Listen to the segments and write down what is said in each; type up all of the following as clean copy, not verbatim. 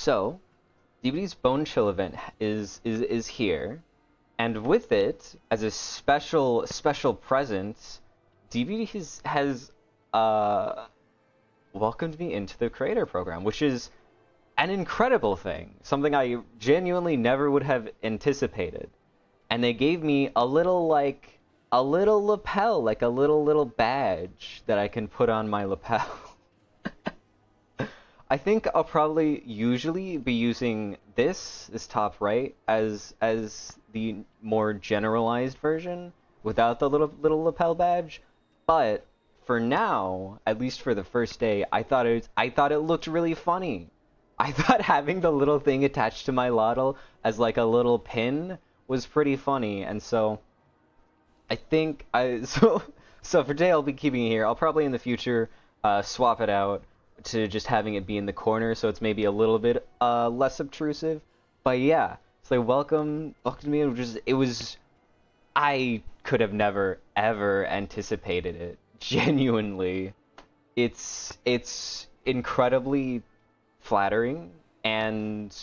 So, DBD's Bone Chill event is here, and with it, as a special present, DBD has welcomed me into the Creator program, which is an incredible thing, something I genuinely never would have anticipated. And they gave me a little lapel, like a little badge that I can put on my lapel. I think I'll probably usually be using this top right as the more generalized version without the little lapel badge, but for now, at least for the first day, I thought it looked really funny. I thought having the little thing attached to my Lottle as like a little pin was pretty funny, and so I think so for today I'll be keeping it here. I'll probably in the future swap it out to just having it be in the corner, so it's maybe a little bit less obtrusive. But yeah, so welcome to me. It was I could have never ever anticipated it. Genuinely, it's incredibly flattering, and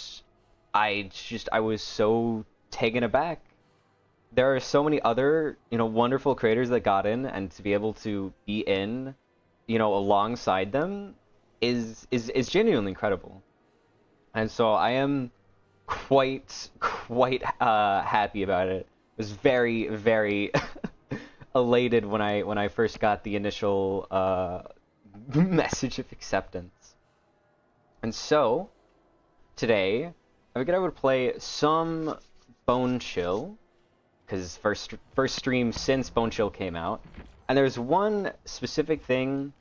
I was so taken aback. There are so many other, wonderful creators that got in, and to be able to be in, alongside them is genuinely incredible. And so I am quite happy about it. I was very, very elated when I first got the initial message of acceptance. And so today I figured I would play some Bone Chill, because first stream since Bone Chill came out, and there's one specific thing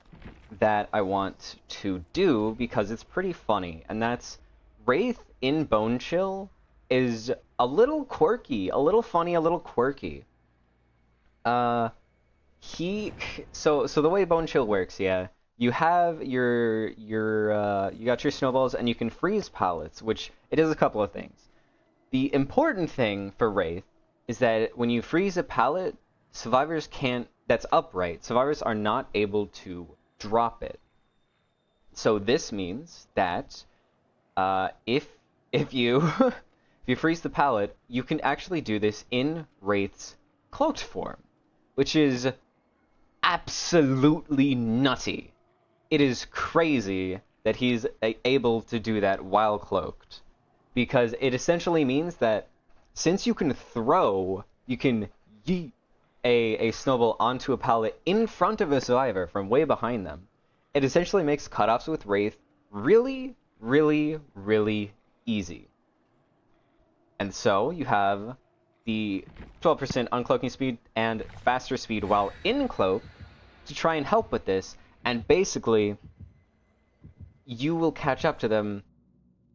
that I want to do because it's pretty funny, and that's Wraith in Bone Chill is a little quirky, a little funny, a little quirky. So the way Bone Chill works, yeah, you have you got your snowballs, and you can freeze pallets, which it is a couple of things. The important thing for Wraith is that when you freeze a pallet, survivors can't, that's upright, survivors are not able to drop it. So this means that if you if you freeze the pallet, you can actually do this in Wraith's cloaked form, which is absolutely nutty. It is crazy that he's able to do that while cloaked, because it essentially means that since you can yeet a snowball onto a pallet in front of a survivor from way behind them, it essentially makes cutoffs with Wraith really, really, really easy. And so you have the 12% uncloaking speed and faster speed while in cloak to try and help with this, and basically you will catch up to them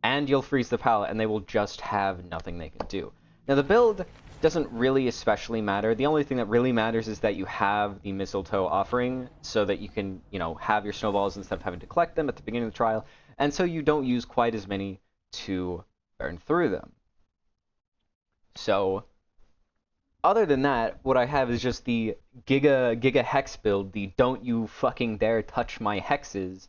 and you'll freeze the pallet and they will just have nothing they can do. Now the build doesn't really especially matter. The only thing that really matters is that you have the mistletoe offering so that you can, have your snowballs instead of having to collect them at the beginning of the trial, and so you don't use quite as many to burn through them. So other than that, what I have is just the Giga Hex build, the don't you fucking dare touch my hexes,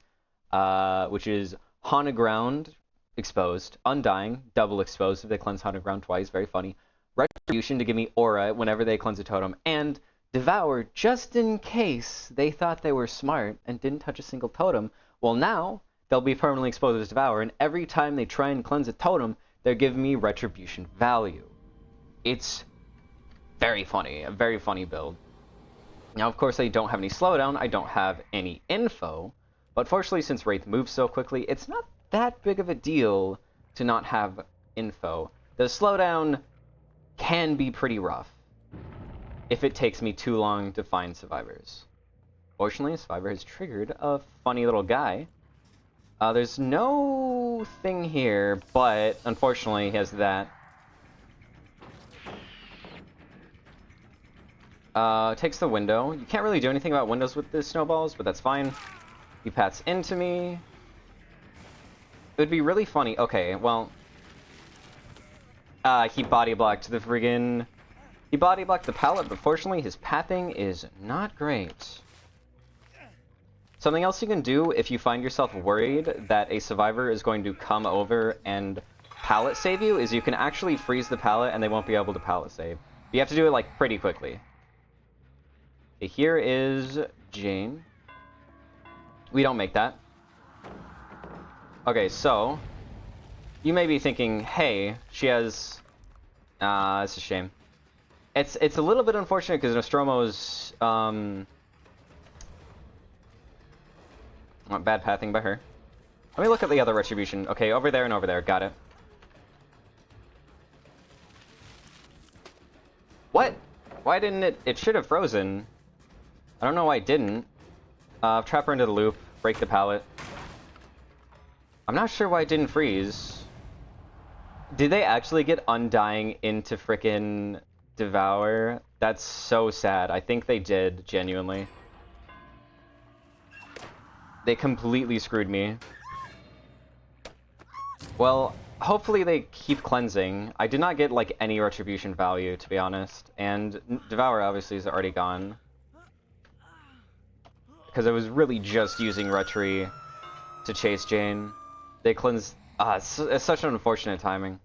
which is Haunted Ground, exposed, Undying, double exposed if they cleanse Haunted Ground twice, very funny, Retribution to give me aura whenever they cleanse a totem, and Devour just in case they thought they were smart and didn't touch a single totem. Well, now they'll be permanently exposed as Devour, and every time they try and cleanse a totem, they're giving me Retribution value. It's very funny, a very funny build. Now, of course, I don't have any slowdown, I don't have any info, but fortunately, since Wraith moves so quickly, it's not that big of a deal to not have info. The slowdown can be pretty rough if it takes me too long to find survivors. Fortunately, a survivor has triggered a funny little guy. There's no thing here, but unfortunately, he has that. Takes the window. You can't really do anything about windows with the snowballs, but that's fine. He pats into me. It would be really funny. Okay, well, he body blocked the friggin'... He body blocked the pallet, but fortunately his pathing is not great. Something else you can do if you find yourself worried that a survivor is going to come over and pallet save you is you can actually freeze the pallet and they won't be able to pallet save. You have to do it like pretty quickly. Here is Jane. We don't make that. Okay, so you may be thinking, hey, she has... it's a shame. It's a little bit unfortunate because Nostromo's bad pathing by her. Let me look at the other retribution. Okay, over there and over there. Got it. What? Why didn't it? It should have frozen. I don't know why it didn't. Trap her into the loop. Break the pallet. I'm not sure why it didn't freeze. Did they actually get Undying into frickin' Devour? That's so sad. I think they did, genuinely. They completely screwed me. Well, hopefully they keep cleansing. I did not get, like, any retribution value, to be honest. And Devour, obviously, is already gone. Because I was really just using Retri to chase Jane. They cleanse... it's such an unfortunate timing.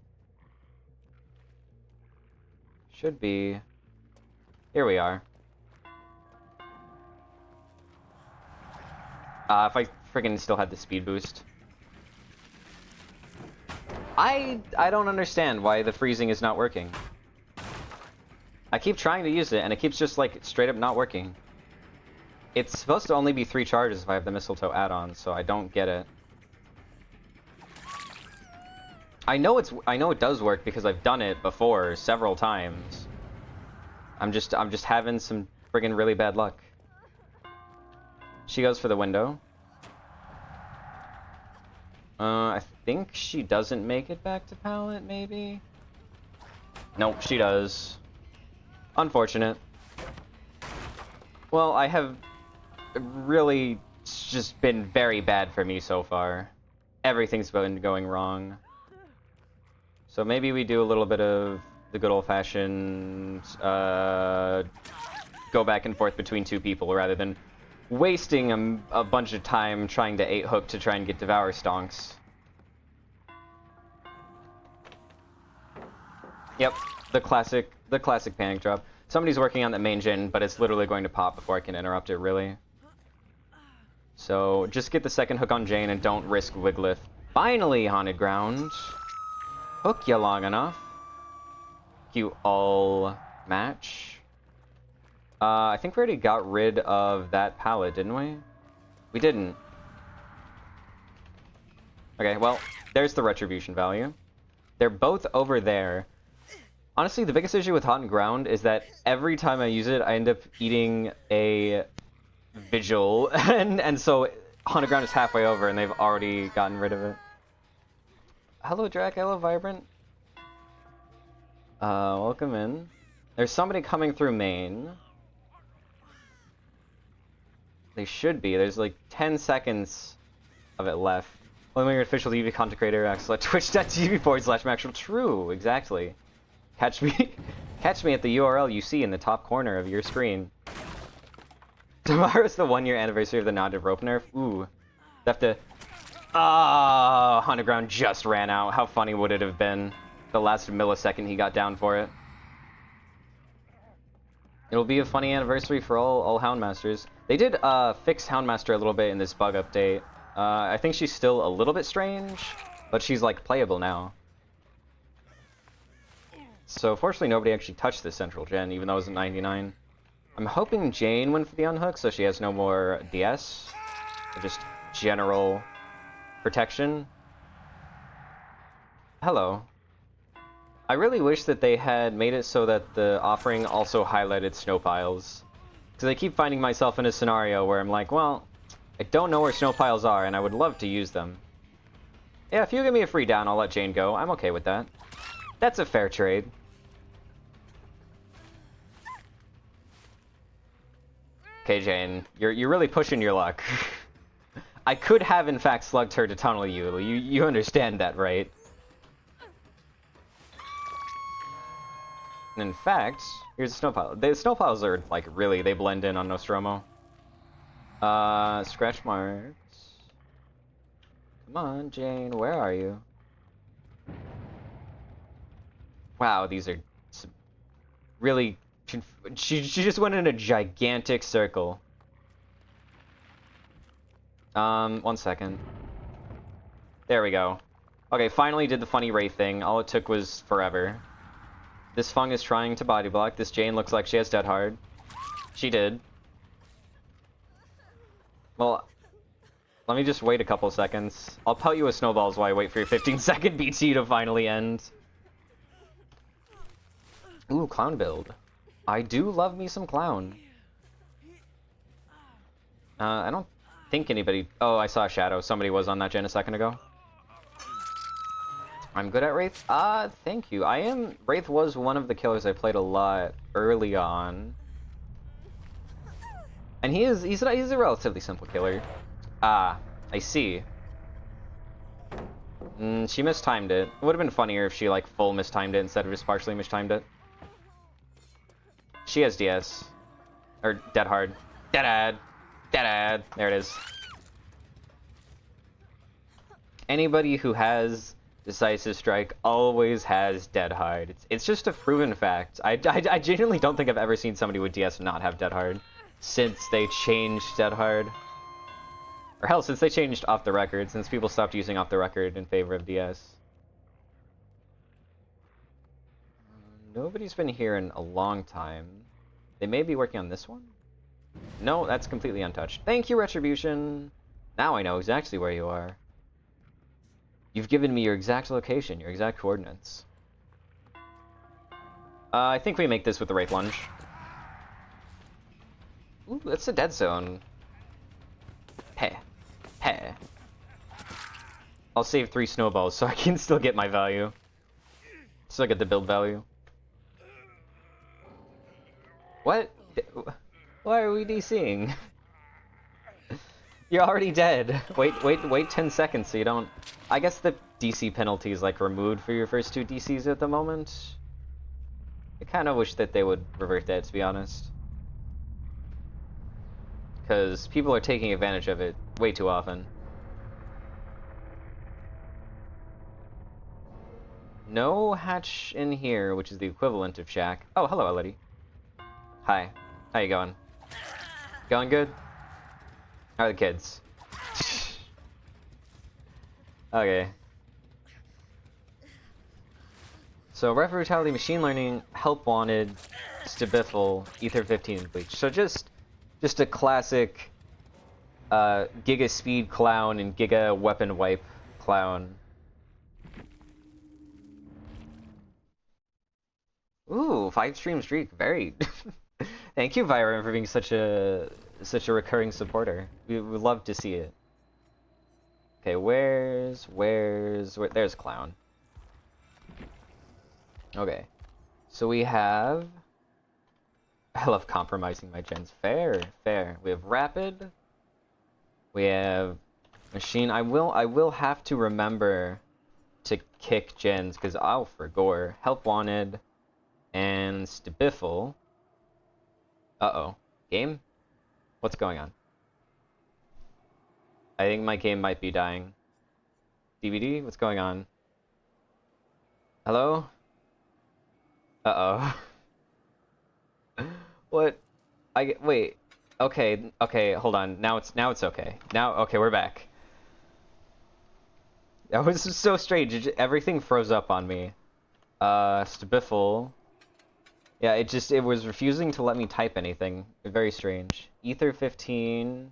Should be... Here we are. If I friggin' still had the speed boost. I don't understand why the freezing is not working. I keep trying to use it, and it keeps just, like, straight up not working. It's supposed to only be 3 charges if I have the mistletoe add-on, so I don't get it. I know it does work because I've done it before several times. I'm just having some friggin' really bad luck. She goes for the window. I think she doesn't make it back to pallet, maybe? Nope, she does. Unfortunate. Well, I have really just been very bad for me so far. Everything's been going wrong. So maybe we do a little bit of the good old-fashioned, go back and forth between 2 people rather than wasting a bunch of time trying to 8-hook to try and get Devour stonks. Yep, the classic panic drop. Somebody's working on that main gen, but it's literally going to pop before I can interrupt it, really. So, just get the second hook on Jane and don't risk Wiglith. Finally, Haunted Ground. Hook you long enough. You all match. I think we already got rid of that pallet, didn't we? We didn't. Okay, well, there's the retribution value. They're both over there. Honestly, the biggest issue with Haunted Ground is that every time I use it, I end up eating a Vigil, and so Haunted Ground is halfway over, and they've already gotten rid of it. Hello, Drac. Hello, Vibrant. Welcome in. There's somebody coming through main. They should be. There's like 10 seconds of it left. Only when your official DBD content creator acts like twitch.tv/maximum. True, exactly. Catch me at the URL you see in the top corner of your screen. Tomorrow's the 1-year anniversary of the Native Rope nerf. Ooh. They have to... Haunted Ground just ran out. How funny would it have been the last millisecond he got down for it? It'll be a funny anniversary for all Houndmasters. They did fix Houndmaster a little bit in this bug update. I think she's still a little bit strange, but she's like playable now. So fortunately nobody actually touched this central gen, even though it was at 99. I'm hoping Jane went for the unhook so she has no more DS. Or just general protection. Hello. I really wish that they had made it so that the offering also highlighted snow piles. Because I keep finding myself in a scenario where I'm like, well, I don't know where snow piles are and I would love to use them. Yeah, if you give me a free down, I'll let Jane go. I'm okay with that. That's a fair trade. Okay, Jane, you're really pushing your luck. I could have, in fact, slugged her to tunnel you. You understand that, right? And in fact, here's a snow pile. The snow piles are, like, really, they blend in on Nostromo. Scratch marks. Come on, Jane, where are you? Wow, these are really... She just went in a gigantic circle. 1 second. There we go. Okay, finally did the funny Wraith thing. All it took was forever. This Fung is trying to body block. This Jane looks like she has Dead Hard. She did. Well, let me just wait a couple seconds. I'll pelt you with snowballs while I wait for your 15-second BT to finally end. Ooh, clown build. I do love me some clown. I don't think anybody... Oh, I saw a shadow. Somebody was on that gen a second ago. I'm good at Wraith? Thank you. Wraith was one of the killers I played a lot early on. And he's a relatively simple killer. Ah, I see. She mistimed it. It would have been funnier if she, like, full mistimed it instead of just partially mistimed it. She has DS. Or Dead Hard. Dead ad. Dead ad. There it is. Anybody who has Decisive Strike always has Dead Hard. It's just a proven fact. I genuinely don't think I've ever seen somebody with DS not have Dead Hard since they changed Dead Hard. Or hell, since they changed Off the Record, since people stopped using Off the Record in favor of DS. Nobody's been here in a long time. They may be working on this one? No, that's completely untouched. Thank you, Retribution! Now I know exactly where you are. You've given me your exact location, your exact coordinates. I think we make this with the Wraith Lunge. Ooh, that's a dead zone. Heh. Heh. I'll save 3 snowballs so I can still get my value. Still get the build value. What? Why are we DCing? You're already dead. Wait 10 seconds so you don't... I guess the DC penalty is, like, removed for your first 2 DCs at the moment. I kind of wish that they would revert that, to be honest. Because people are taking advantage of it way too often. No hatch in here, which is the equivalent of shack. Oh, hello, Elodie. Hi. How you going? Going good? How are the kids? Okay. So, Ref Brutality, Machine Learning, Help Wanted, Stabiffle, Ether 15, and Bleach. So just a classic Giga Speed Clown and Giga Weapon Wipe Clown. Ooh, 5-stream streak. Very... Thank you, Vyron, for being such a recurring supporter. We would love to see it. Okay, where's there's Clown. Okay. So we have... I love compromising my gens. Fair. We have Rapid. We have Machine. I will have to remember to kick gens, because I'll forgore. Help Wanted. And Stabiffle. Uh-oh. Game? What's going on? I think my game might be dying. DBD? What's going on? Hello? Uh-oh. What? Wait. Okay, hold on. Now it's okay. Okay, we're back. That was so strange. Everything froze up on me. Stabiffle. Yeah, it was refusing to let me type anything. Very strange. Ether 15.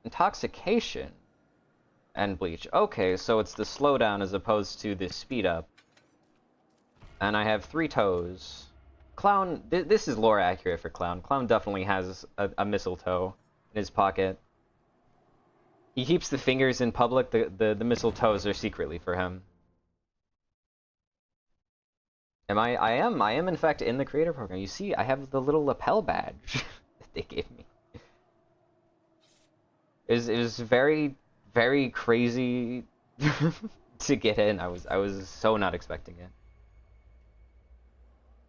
Intoxication. And Bleach. Okay, so it's the slowdown as opposed to the speed up. And I have 3 toes. Clown, this is lore accurate for Clown. Clown definitely has a mistletoe in his pocket. He keeps the fingers in public, the mistletoes are secretly for him. I am in fact in the creator program. You see, I have the little lapel badge that they gave me. It was very, very crazy to get in. I was so not expecting it.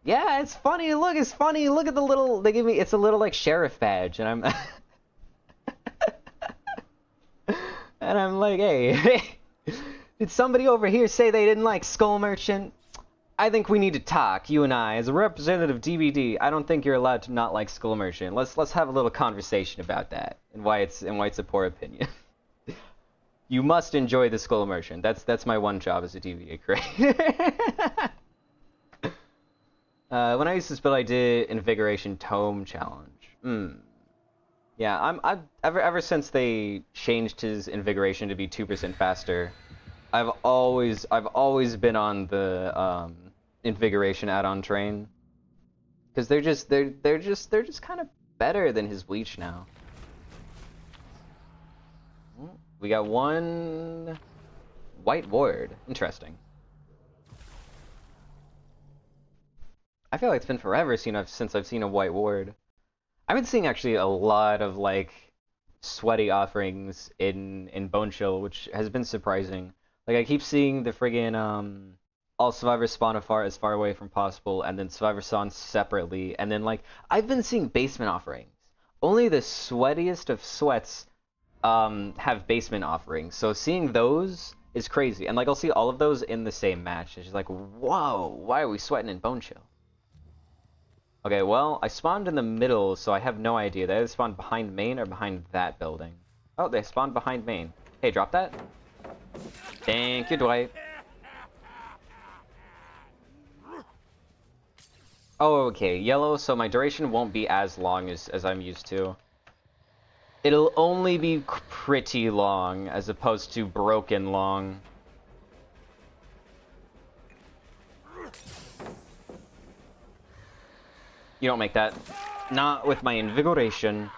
Yeah, it's funny. Look, it's funny. Look at the little they give me. It's a little like sheriff badge, and I'm And I'm like, hey, did somebody over here say they didn't like Skull Merchant? I think we need to talk, you and I, as a representative of DBD. I don't think you're allowed to not like Skull Merchant. Let's have a little conversation about that and why it's a poor opinion. You must enjoy the Skull Merchant. That's my one job as a DBD creator. When I used this build, I did Invigoration Tome Challenge. Yeah, ever since they changed his Invigoration to be 2% faster, I've always been on the Invigoration add-on train, because they're just kind of better than his Bleach now. We got one White Ward. Interesting. I feel like it's been forever since I've seen a White Ward. I've been seeing actually a lot of like sweaty offerings in Bone Chill, which has been surprising. Like I keep seeing the friggin' all survivors spawn as far away from possible, and then survivors spawn separately, and then like I've been seeing basement offerings. Only the sweatiest of sweats have basement offerings, so seeing those is crazy. And like I'll see all of those in the same match. It's just like, whoa, why are we sweating in Bone Chill? Okay, well, I spawned in the middle, so I have no idea. They either spawned behind main or behind that building. Oh, they spawned behind main. Hey, drop that. Thank you, Dwight. Oh, okay, yellow, so my duration won't be as long as I'm used to. It'll only be pretty long, as opposed to broken long. You don't make that. Not with my Invigoration.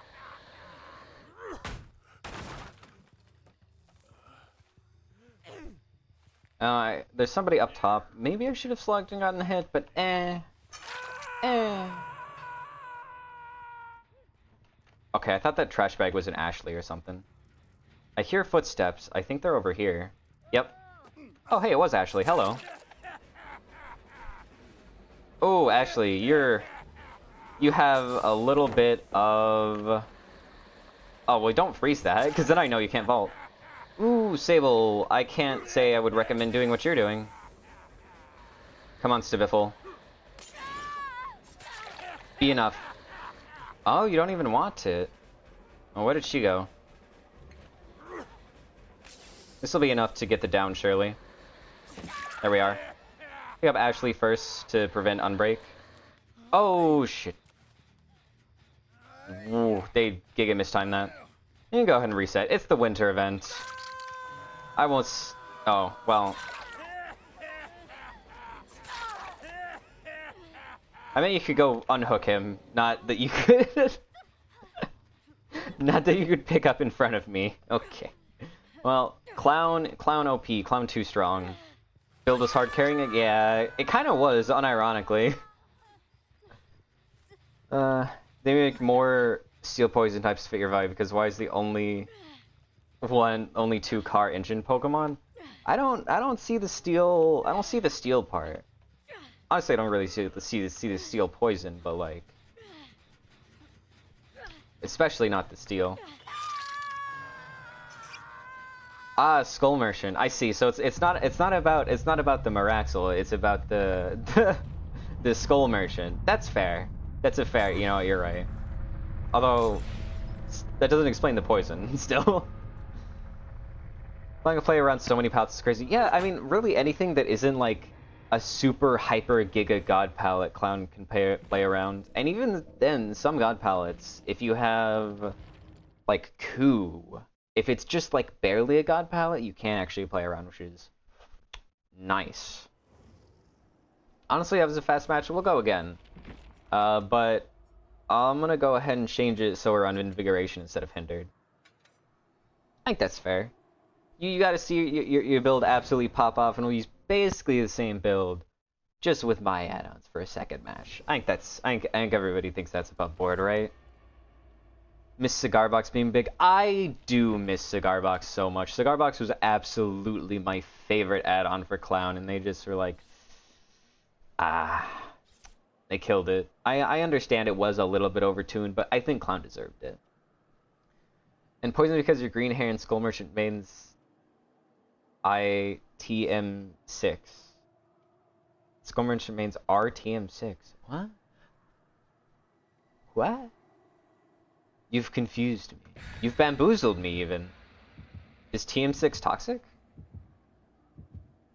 There's somebody up top. Maybe I should have slugged and gotten a hit, but Okay, I thought that trash bag was an Ashley or something. I hear footsteps. I think they're over here. Yep. Oh, hey, it was Ashley. Hello. Oh, Ashley, you have a little bit of... Oh, well, don't freeze that, because then I know you can't vault. Ooh, Sable, I can't say I would recommend doing what you're doing. Come on, Stibiffle. Be enough. Oh, you don't even want it. Oh, where did she go? This will be enough to get the down, surely. There we are. Pick up Ashley first to prevent unbreak. Oh, shit. Ooh, they giga mistimed that. You can go ahead and reset. It's the winter event. I won't oh, well. I meant you could go unhook him, not that you could... Not that you could pick up in front of me. Okay. Well, Clown OP, Clown too strong. Build was hard carrying it? Yeah, it kind of was, unironically. They make more Steel Poison types fit your vibe, because why is the only two car engine Pokemon? I don't see the steel part. Honestly, I don't really see the steel poison, but like, especially not the steel. Ah, Skull Merchant. I see. So it's not about the Miraxel. It's about the Skull Merchant. That's fair. That's a fair. You know what? You're right. Although that doesn't explain the poison. Still, playing a play around so many palettes is crazy. Yeah, I mean, really anything that isn't like a super hyper giga god palette Clown can play around. And even then, some god palettes, if you have like Coup, if it's just like barely a god palette, you can actually play around, which is nice. Honestly, that was a fast match. We'll go again. But I'm gonna go ahead and change it so we're on Invigoration instead of Hindered. I think that's fair. You gotta see your build absolutely pop off, and we'll use basically the same build, just with my add-ons for a second match. I think everybody thinks that's above board, right? Miss Cigar Box being big. I do miss Cigar Box so much. Cigar Box was absolutely my favorite add-on for Clown, and they just were like, they killed it. I understand it was a little bit overtuned, but I think Clown deserved it. And poison because your green hair and Skull Merchant mains ITM6. Skull Merchant mains RTM6. What? What? You've confused me. You've bamboozled me, even. Is TM6 toxic?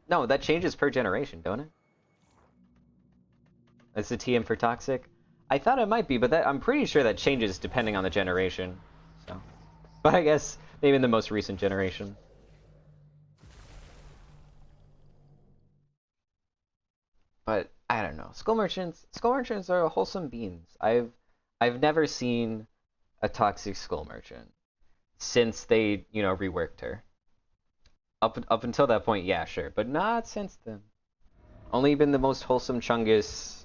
No, that changes per generation, don't it? That's the TM for toxic? I thought it might be, but I'm pretty sure that changes depending on the generation. So, but I guess maybe in the most recent generation. But I don't know. Skull Merchants are wholesome beings. I've never seen a toxic Skull Merchant since they, you know, reworked her. Up until that point, yeah, sure, but not since then. Only been the most wholesome Chungus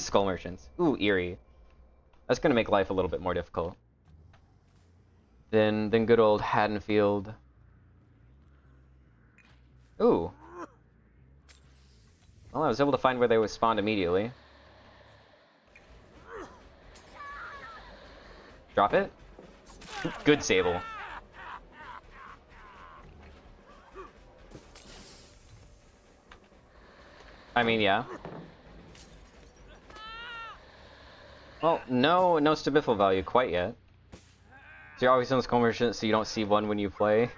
Skull Merchants. Ooh, eerie. That's gonna make life a little bit more difficult. Then good old Haddonfield. Ooh. Well, I was able to find where they would spawn immediately. Drop it. Good Sable. I mean, yeah. Well, no Stabiffle value quite yet. So you're always on the Skull Merchant, so you don't see one when you play.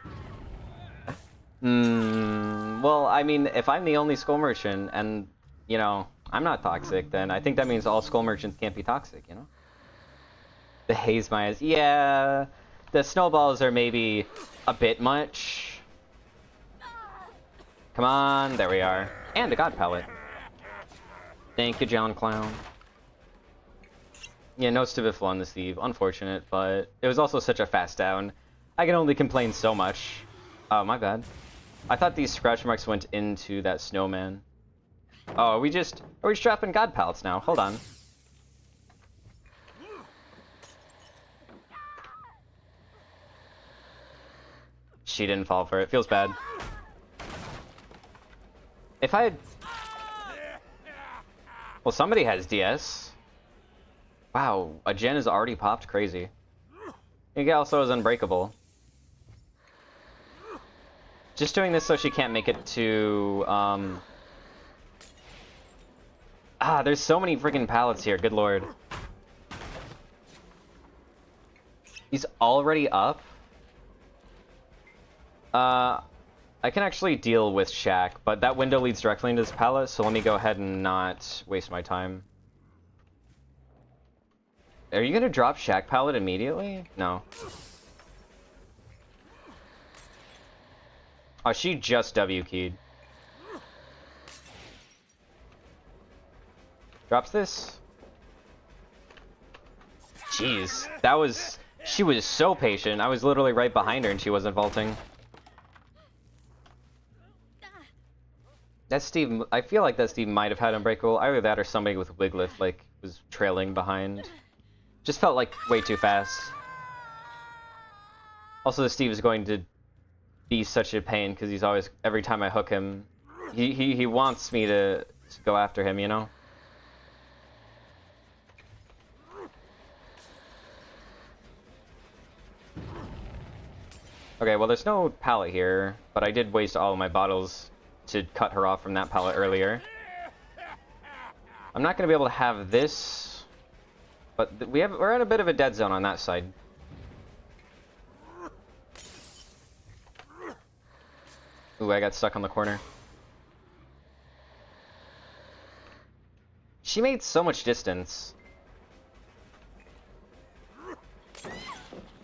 Well, I mean, if I'm the only Skull Merchant, and, you know, I'm not toxic, then I think that means all Skull Merchants can't be toxic, you know? The Haze Mayas. Yeah, the snowballs are maybe a bit much. Come on, there we are. And a God Palette. Thank you, John Clown. Yeah, no Stabiffle on the Steve. Unfortunate, but it was also such a fast down. I can only complain so much. Oh, my bad. I thought these scratch marks went into that snowman. Oh, are we just dropping God Palettes now? Hold on. She didn't fall for it. Feels bad. If I had... Well, somebody has DS. Wow, a gen is already popped? Crazy. It also is unbreakable. Just doing this so she can't make it to, there's so many freaking pallets here, good lord. He's already up? I can actually deal with Shaq, but that window leads directly into this pallet, so let me go ahead and not waste my time. Are you gonna drop Shaq pallet immediately? No. Oh, she just W-keyed. Drops this? Jeez, that was... She was so patient. I was literally right behind her and she wasn't vaulting. That Steve... I feel like that Steve might have had Unbreakable. Either that or somebody with Wiglif, like, was trailing behind. Just felt like way too fast. Also, the Steve is going to be such a pain because he's always... Every time I hook him, he wants me to go after him, you know? Okay, well, there's no pallet here, but I did waste all of my bottles to cut her off from that pallet earlier. I'm not going to be able to have this, but we're at a bit of a dead zone on that side. Ooh, I got stuck on the corner. She made so much distance.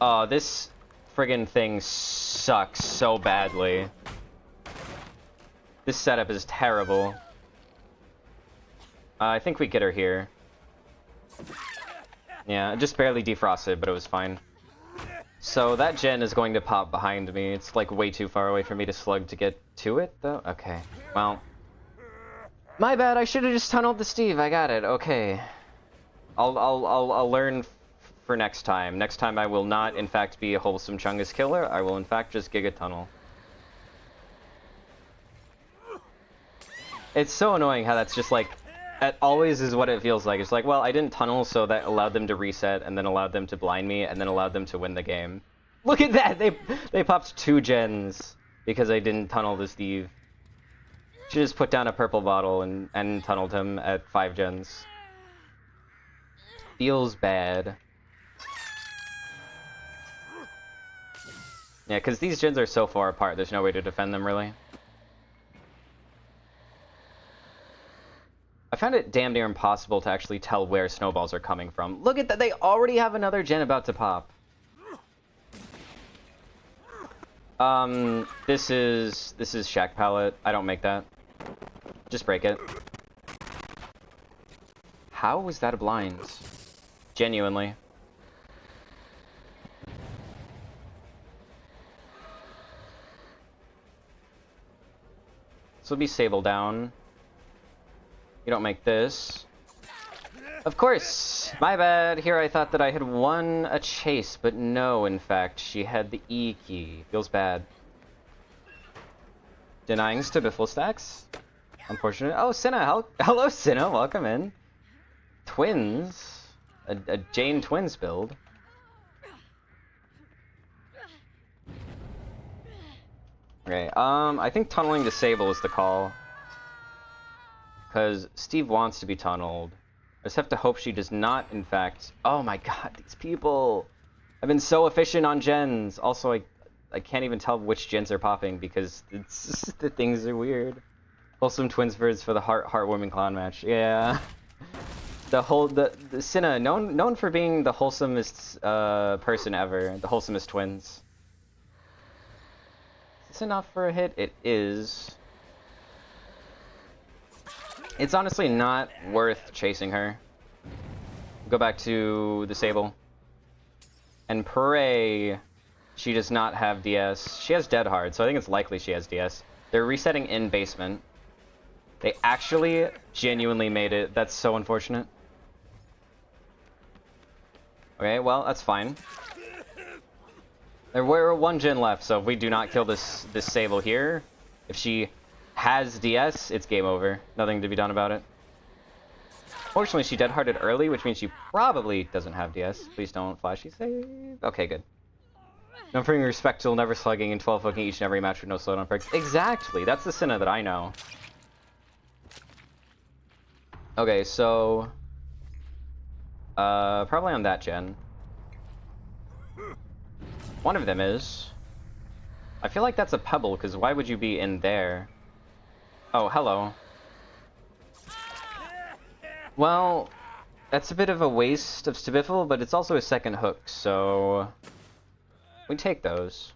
Oh, this friggin' thing sucks so badly. This setup is terrible. I think we get her here. Yeah, just barely defrosted, but it was fine. So that gen is going to pop behind me. It's like way too far away for me to slug to get to it, though. Okay, well. My bad, I should have just tunneled the Steve. I got it, okay. I'll learn for next time. Next time I will not, in fact, be a wholesome Chungus killer. I will, in fact, just Giga Tunnel. It's so annoying how that's just like, that always is what it feels like. It's like, well, I didn't tunnel, so that allowed them to reset, and then allowed them to blind me, and then allowed them to win the game. Look at that! They popped 2 gens because I didn't tunnel the Steve. Should just put down a purple bottle and tunneled him at 5 gens. Feels bad. Yeah, because these gens are so far apart, there's no way to defend them, really. I found it damn near impossible to actually tell where snowballs are coming from. Look at that! They already have another gen about to pop. This is Shack Pallet. I don't make that. Just break it. How was that a blind? Genuinely. This will be Sable down. You don't make this. Of course! My bad. Here I thought that I had won a chase, but no, in fact, she had the E key. Feels bad. Denying Stabifle stacks? Unfortunate. Oh, Cinna! Hello, Cinna! Welcome in. Twins? A Jane Twins build. Okay, I think tunneling to Sable is the call. Because Steve wants to be tunneled. I just have to hope she does not, in fact... Oh my god, these people! I've been so efficient on gens! Also, I can't even tell which gens are popping because it's the things are weird. Wholesome Twins birds for the heartwarming clown match. Yeah. The Cinna, known for being the wholesomest person ever. The wholesomest twins. Is this enough for a hit? It is. It's honestly not worth chasing her. Go back to the Sable. And pray she does not have DS. She has Dead Hard, so I think it's likely she has DS. They're resetting in basement. They actually genuinely made it. That's so unfortunate. Okay, well, that's fine. There were 1 gen left, so if we do not kill this Sable here, if she has DS, it's game over. Nothing to be done about it. Fortunately, she dead-hearted early, which means she probably doesn't have DS. Please don't flashy save. Okay, good. No bringing respect till never slugging and 12 hooking each and every match with no slowdown perks. Exactly! That's the Cinna that I know. Okay, so... probably on that gen. One of them is. I feel like that's a pebble, because why would you be in there? Oh, hello. Well, that's a bit of a waste of Stabifle, but it's also a second hook, so... we take those.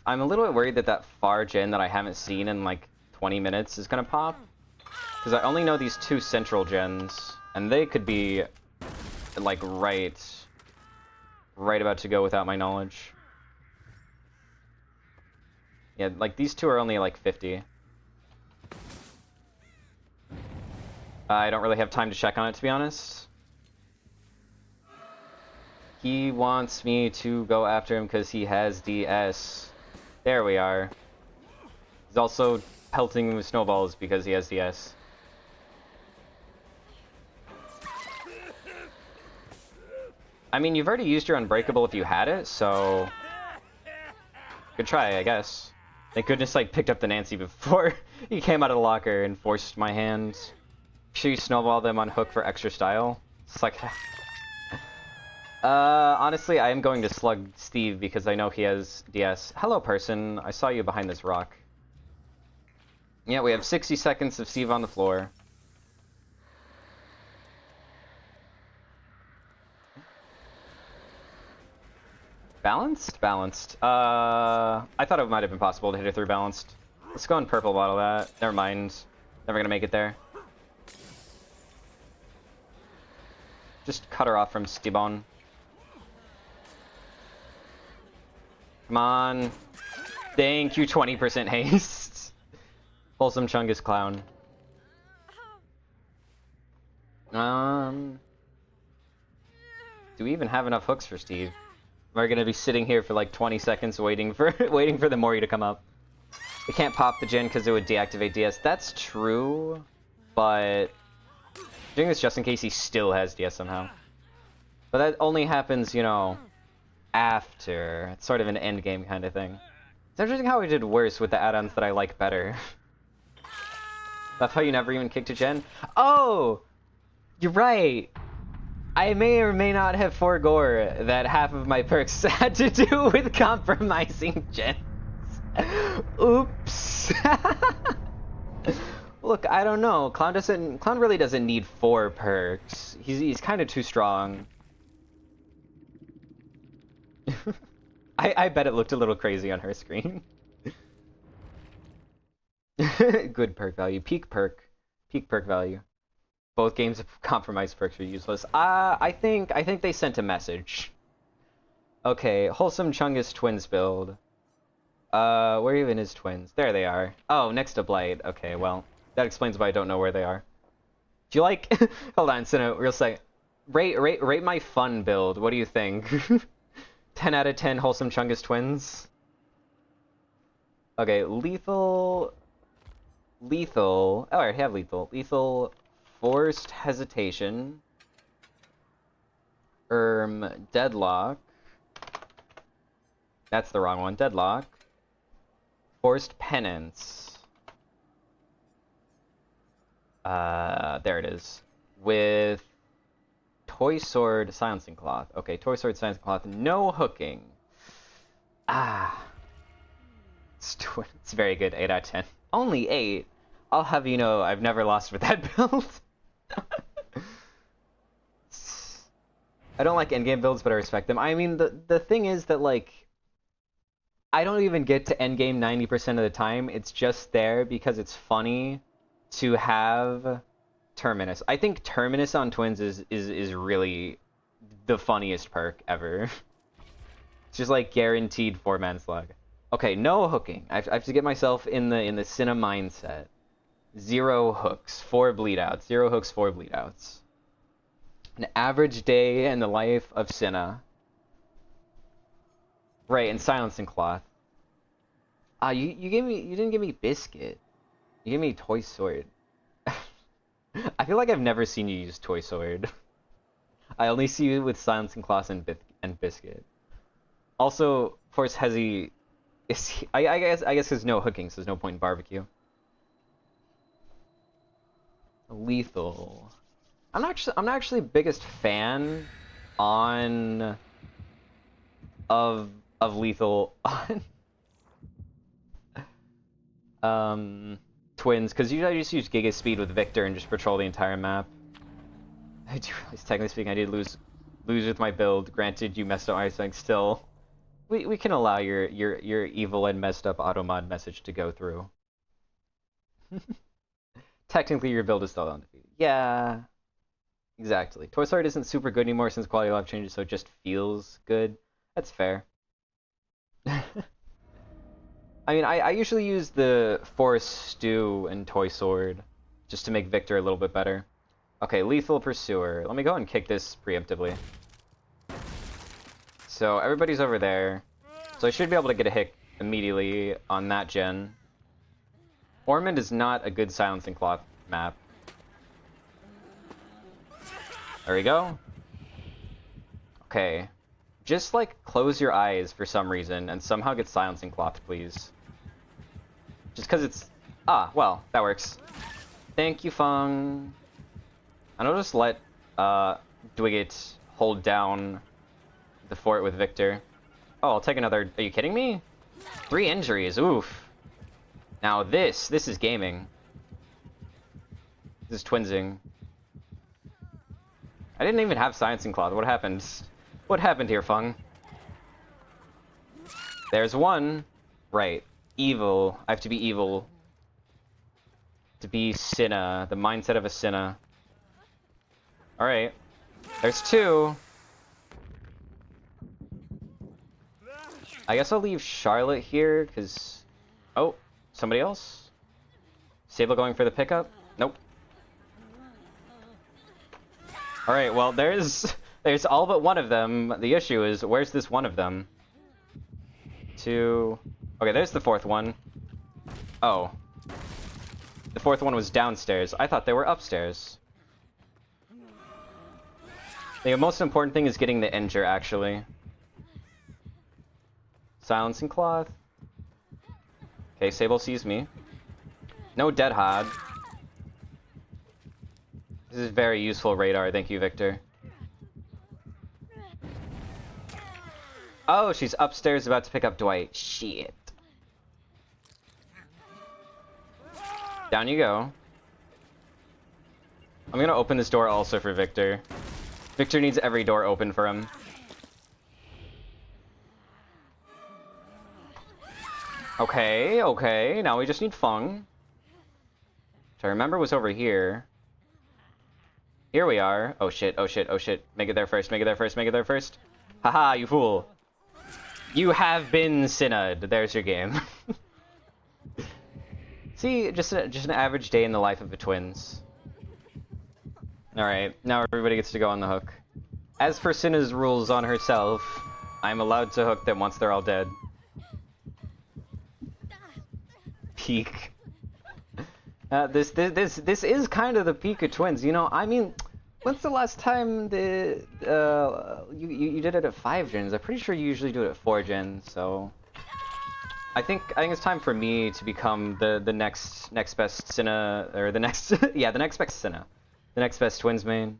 I'm a little bit worried that that far gen that I haven't seen in like 20 minutes is gonna pop. Because I only know these 2 central gens, and they could be like right about to go without my knowledge. Yeah, like these 2 are only like 50. I don't really have time to check on it, to be honest. He wants me to go after him because he has DS. There we are. He's also pelting with snowballs because he has DS. I mean, you've already used your Unbreakable if you had it, so... good try, I guess. Thank goodness I picked up the Nancy before he came out of the locker and forced my hand. Should you snowball them on hook for extra style? It's like... honestly, I am going to slug Steve because I know he has DS. Hello, person. I saw you behind this rock. Yeah, we have 60 seconds of Steve on the floor. Balanced? Balanced. I thought it might have been possible to hit it through balanced. Let's go and purple bottle that. Never mind. Never gonna make it there. Just cut her off from Stibon. Come on. Thank you, 20% haste. Wholesome Chungus Clown. Do we even have enough hooks for Steve? We're gonna be sitting here for like 20 seconds waiting for the Mori to come up. We can't pop the gen because it would deactivate DS. That's true, but doing this just in case he still has DS somehow. But that only happens, you know, after. It's sort of an end game kind of thing. It's interesting how we did worse with the add-ons that I like better. That's how you never even kicked a gen? Oh! You're right! I may or may not have foregore that half of my perks had to do with compromising gens. Oops. Look, I don't know. Clown really doesn't need 4 perks. He's kind of too strong. I bet it looked a little crazy on her screen. Good perk value. Peak perk value. Both games of compromised perks are useless. I think they sent a message. Okay, Wholesome Chungus Twins build. Where even is Twins? There they are. Oh, next to Blight. Okay, well, that explains why I don't know where they are. Do you like... Hold on, Sinnoh, real second. Rate my fun build. What do you think? 10 out of 10 Wholesome Chungus Twins. Okay, lethal... Oh, I have lethal. Lethal, Forced Hesitation. Deadlock. That's the wrong one. Deadlock. Forced Penance. There it is. With Toy Sword Silencing Cloth. Okay, Toy Sword Silencing Cloth. No hooking. It's very good. 8 out of 10. Only 8? I'll have you know I've never lost with that build. I don't like endgame builds, but I respect them. I mean, the thing is that, like, I don't even get to endgame 90% of the time. It's just there because it's funny to have Terminus. I think Terminus on Twins is really the funniest perk ever. It's just like guaranteed 4-man slug. Okay, no hooking. I have to get myself in the Cinna mindset. 0 hooks, 4 bleed outs. 0 hooks, 4 bleed outs. An average day in the life of Cinna. Right, and Silencing Cloth. You didn't give me Biscuit. You gave me Toy Sword. I feel like I've never seen you use Toy Sword. I only see you with Silencing Cloth and Biscuit. Also, Force Hezi I guess there's no hooking, so there's no point in barbecue. Lethal. I'm not actually biggest fan of lethal on Twins, because usually I just use Giga Speed with Victor and just patrol the entire map. I do realize, technically speaking, I did lose with my build. Granted, you messed up my thing. Still, we can allow your evil and messed up automod message to go through. Technically, your build is still undefeated. Yeah, exactly. Toy Sword isn't super good anymore since quality of life changes, so it just feels good. That's fair. I mean, I usually use the Force Stew and Toy Sword just to make Victor a little bit better. Okay, Lethal Pursuer. Let me go and kick this preemptively. So everybody's over there. So I should be able to get a hit immediately on that gen. Ormond is not a good Silencing Cloth map. There we go. Okay. Just, like, close your eyes for some reason and somehow get Silencing Cloth, please. Just because it's... Ah, well, that works. Thank you, Fung. And I'll just let Dwiggett hold down the fort with Victor. Oh, I'll take another... Are you kidding me? 3 injuries, oof. Now this is gaming. This is twinsing. I didn't even have Silencing Cloth. What happened? What happened here, Fung? There's one. Right. Evil. I have to be evil. To be Cinna. The mindset of a Cinna. Alright. There's 2. I guess I'll leave Charlotte here, because... Oh, somebody else? Sable going for the pickup? Nope. Alright, well, there's all but one of them. The issue is, where's this one of them? 2... Okay, there's the 4th one. Oh. The 4th one was downstairs. I thought they were upstairs. The most important thing is getting the injure, actually. Silencing cloth. Okay, Sable sees me. No dead hard. This is very useful radar, thank you, Victor. Oh, she's upstairs about to pick up Dwight. Shit. Down you go. I'm gonna open this door also for Victor. Victor needs every door open for him. Okay, okay, now we just need Fung. Which I remember was over here. Here we are. Oh shit, oh shit, oh shit. Make it there first, make it there first, make it there first. Haha, you fool. You have been Synod. There's your game. See, just an average day in the life of the twins. Alright, now everybody gets to go on the hook. As for Cinna's rules on herself, I'm allowed to hook them once they're all dead. Peak. This is kind of the peak of twins, you know. I mean, when's the last time you did it at 5 gens? I'm pretty sure you usually do it at 4 gens. So I think it's time for me to become the next best Cinna, or the next yeah, the next best Cinna, the next best twins main.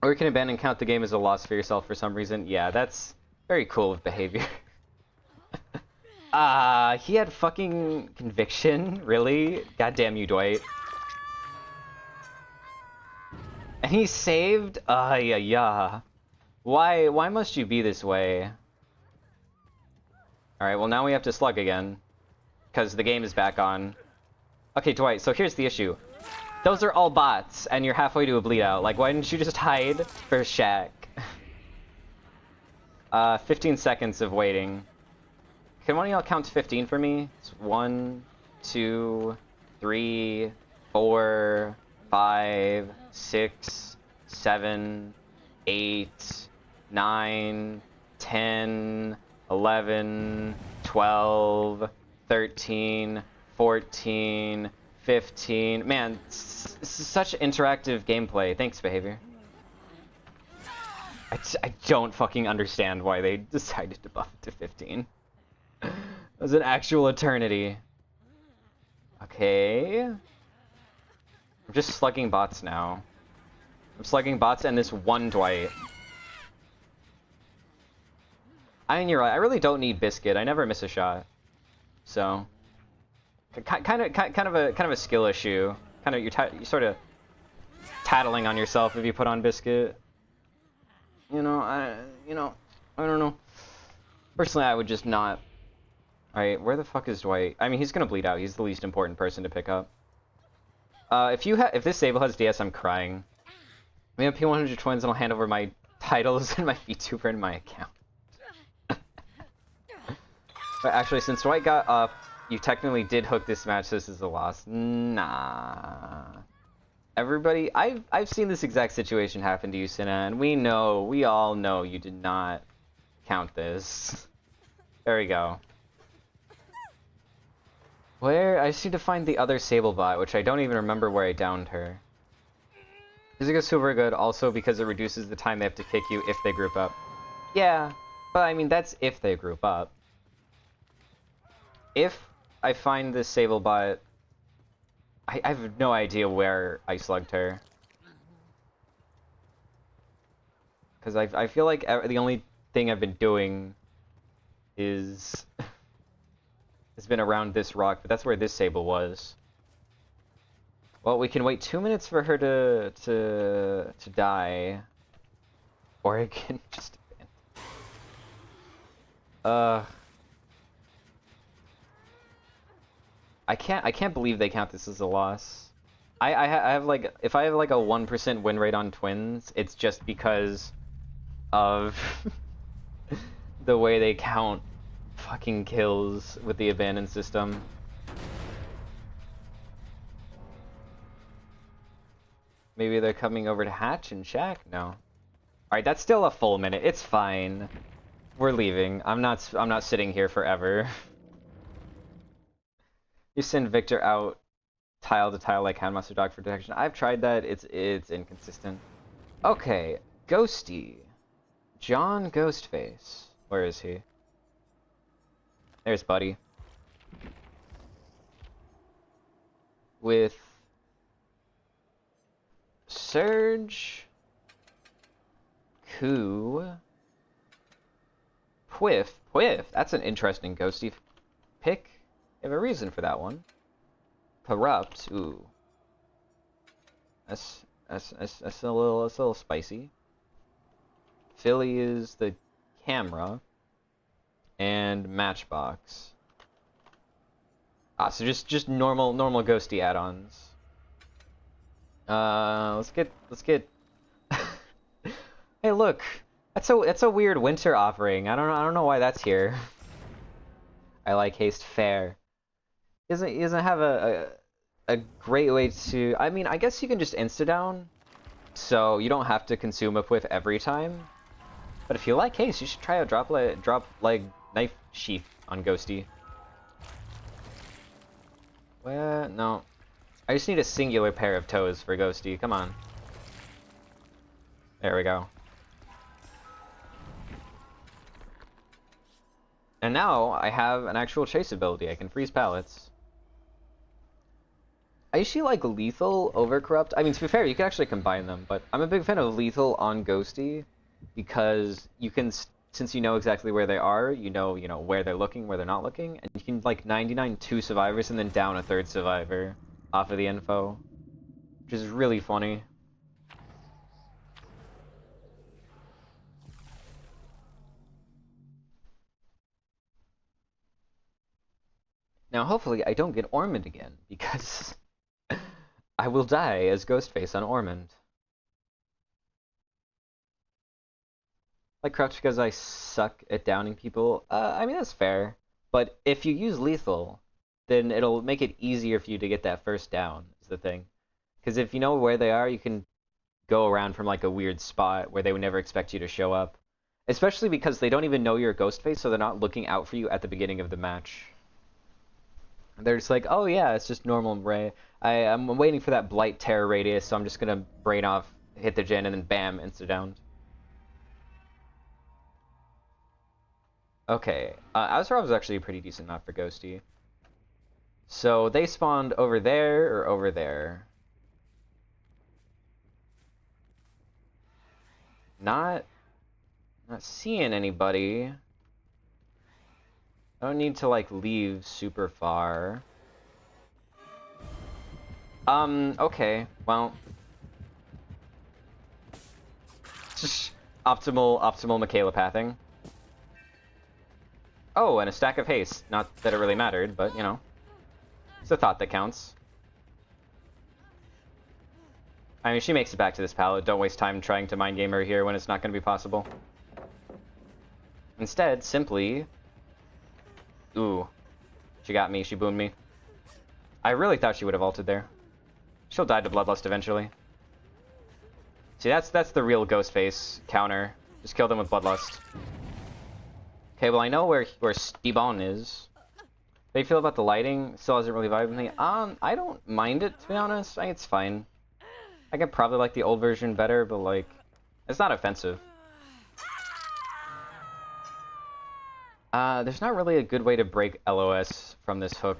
Or you can abandon count the game as a loss for yourself for some reason. Yeah, that's very cool of behavior. He had fucking conviction? Really? Goddamn you, Dwight. And he saved? Yeah. Why must you be this way? Alright, well now we have to slug again. Because the game is back on. Okay, Dwight, so here's the issue. Those are all bots, and you're halfway to a bleed out. Like, why didn't you just hide for Shaq? 15 seconds of waiting. Can one of y'all count to 15 for me? It's 1, 2, 3, 4, 5, 6, 7, 8, 9, 10, 11, 12, 13, 14, 15. Man, such interactive gameplay. Thanks, behavior. I don't fucking understand why they decided to buff it to 15. It was an actual eternity. Okay. I'm just slugging bots now. I'm slugging bots and this one Dwight. I mean, you're right. I really don't need Biscuit. I never miss a shot. So, kind of a skill issue. Kind of you're sort of tattling on yourself if you put on Biscuit. You know, I don't know. Personally, I would just not. Alright, where the fuck is Dwight? I mean, he's gonna bleed out. He's the least important person to pick up. If this Sable has DS, I'm crying. We have P100 twins, and I'll hand over my titles and my VTuber in my account. But actually, since Dwight got up, you technically did hook this match, so this is a loss. Nah. Everybody, I've seen this exact situation happen to you, Cinna, and we all know you did not count this. There we go. Where? I just need to find the other Sable bot, which I don't even remember where I downed her. Physica's super good, also because it reduces the time they have to kick you if they group up. Yeah, but I mean, that's if they group up. If I find this Sable bot, I have no idea where I slugged her. Because I feel like the only thing I've been doing is... has been around this rock, but that's where this Sable was. Well, we can wait 2 minutes for her to die. Or I can just... I can't believe they count this as a loss. I have like, if I have like a 1% win rate on twins, it's just because of the way they count fucking kills with the abandoned system. Maybe they're coming over to Hatch and Shaq? No. Alright, that's still a full minute. It's fine. We're leaving. I'm not sitting here forever. You send Victor out tile to tile like Houndmaster Dog for detection. I've tried that. It's inconsistent. Okay, Ghosty. John Ghostface. Where is he? There's Buddy. With Surge, Coup, Quiff. That's an interesting ghosty pick. I have a reason for that one. Corrupt. Ooh. That's a little spicy. Philly is the camera. And Matchbox. Ah, so just normal ghosty add-ons. Let's get Hey, look. That's a weird winter offering. I don't know why that's here. I like haste fair. He doesn't have a great way to. I mean, I guess you can just insta down, so you don't have to consume a whiff every time. But if you like haste, you should try out drop leg knife sheath on Ghosty. Well, no. I just need a singular pair of toes for Ghosty. Come on. There we go. And now I have an actual chase ability. I can freeze pallets. I usually like lethal over corrupt. I mean, to be fair, you can actually combine them, but I'm a big fan of lethal on Ghosty because you can, since you know exactly where they are, you know where they're looking, where they're not looking, and you can like 99 2 survivors and then down a third survivor off of the info, which is really funny. Now, hopefully, I don't get Ormond again, because I will die as Ghostface on Ormond. Like Crouch because I suck at downing people. I mean, that's fair. But if you use lethal, then it'll make it easier for you to get that first down, is the thing. Because if you know where they are, you can go around from like a weird spot where they would never expect you to show up. Especially because they don't even know you're Ghostface, so they're not looking out for you at the beginning of the match. They're just like, oh yeah, it's just normal Ray. I'm waiting for that Blight Terror radius, so I'm just gonna brain off, hit the gen, and then bam, insta-downed. Okay, Azrael was actually a pretty decent map for Ghosty. So they spawned over there or over there? Not seeing anybody. I don't need to like leave super far. Okay, well. Just optimal Michaela pathing. Oh, and a stack of haste. Not that it really mattered, but you know. It's a thought that counts. I mean, she makes it back to this pallet. Don't waste time trying to mind game her here when it's not going to be possible. Instead, simply... Ooh. She got me. She boomed me. I really thought she would have ulted there. She'll die to Bloodlust eventually. See, that's the real Ghostface counter. Just kill them with Bloodlust. Okay, well I know where Stebon is. How do you feel about the lighting? Still hasn't really vibed with me. I don't mind it, to be honest. I think it's fine. I could probably like the old version better, but like, it's not offensive. There's not really a good way to break LOS from this hook,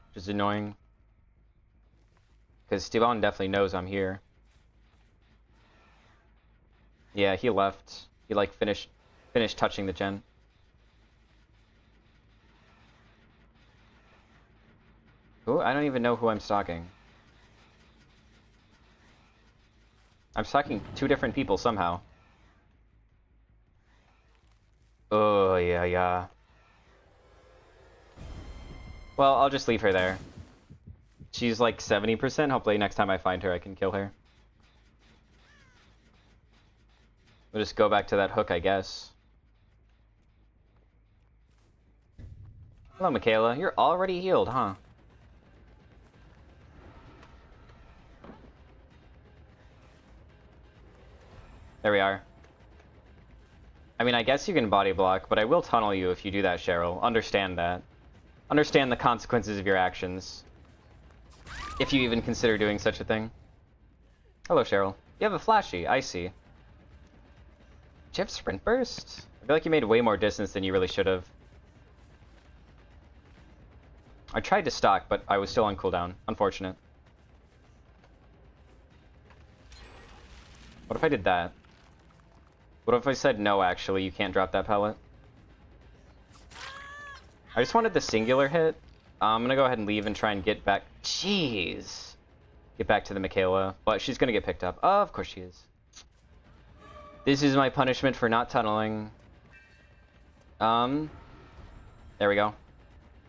which is annoying. Because Stebon definitely knows I'm here. Yeah, he left. He like finished touching the gen. Ooh, I don't even know who I'm stalking. I'm stalking two different people somehow. Oh, yeah. Well, I'll just leave her there. She's like 70%. Hopefully next time I find her, I can kill her. We'll just go back to that hook, I guess. Hello, Michaela. You're already healed, huh? There we are. I mean, I guess you can body block, but I will tunnel you if you do that, Cheryl. Understand that. Understand the consequences of your actions. If you even consider doing such a thing. Hello, Cheryl. You have a flashy, I see. you have sprint burst? I feel like you made way more distance than you really should have. I tried to stock, but I was still on cooldown. Unfortunate. What if I did that? What if I said, no, actually, you can't drop that pellet? I just wanted the singular hit. I'm gonna go ahead and leave and try and get back. Jeez! Get back to the Michaela. But she's gonna get picked up. Oh, of course she is. This is my punishment for not tunneling. There we go.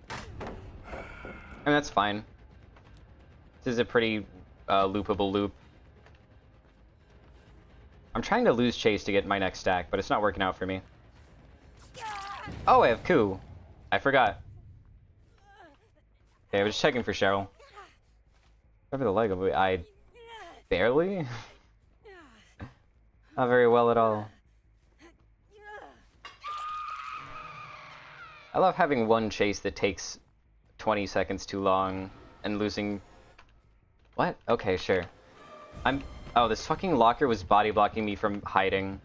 And that's fine. This is a pretty loopable loop. I'm trying to lose chase to get my next stack, but it's not working out for me. Oh, I have coup. I forgot. Okay, I was just checking for Cheryl. Over the leg of it, I barely? Not very well at all. I love having one chase that takes 20 seconds too long and losing... What? Okay, sure. Oh, this fucking locker was body blocking me from hiding.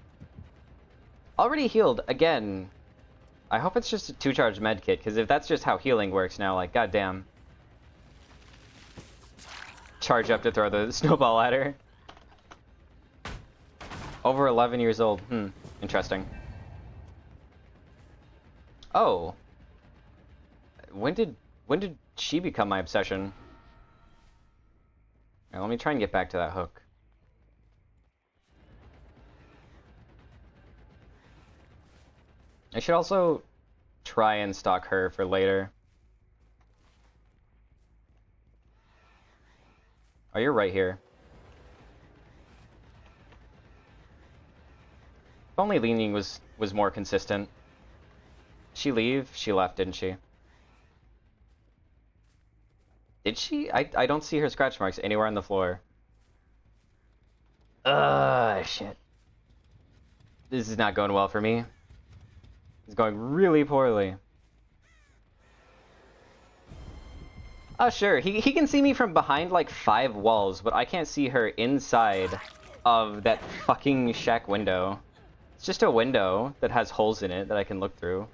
Already healed, again. I hope it's just a 2-charge medkit, because if that's just how healing works now, like, goddamn. Charge up to throw the snowball at her. Over 11 years old. Interesting. Oh. When did she become my obsession? Right, let me try and get back to that hook. I should also try and stalk her for later. Oh, you're right here. If only leaning was more consistent. Did she leave? She left, didn't she? Did she? I don't see her scratch marks anywhere on the floor. Shit. This is not going well for me. It's going really poorly. Oh, sure. He can see me from behind like 5 walls, but I can't see her inside of that fucking shack window. It's just a window that has holes in it that I can look through.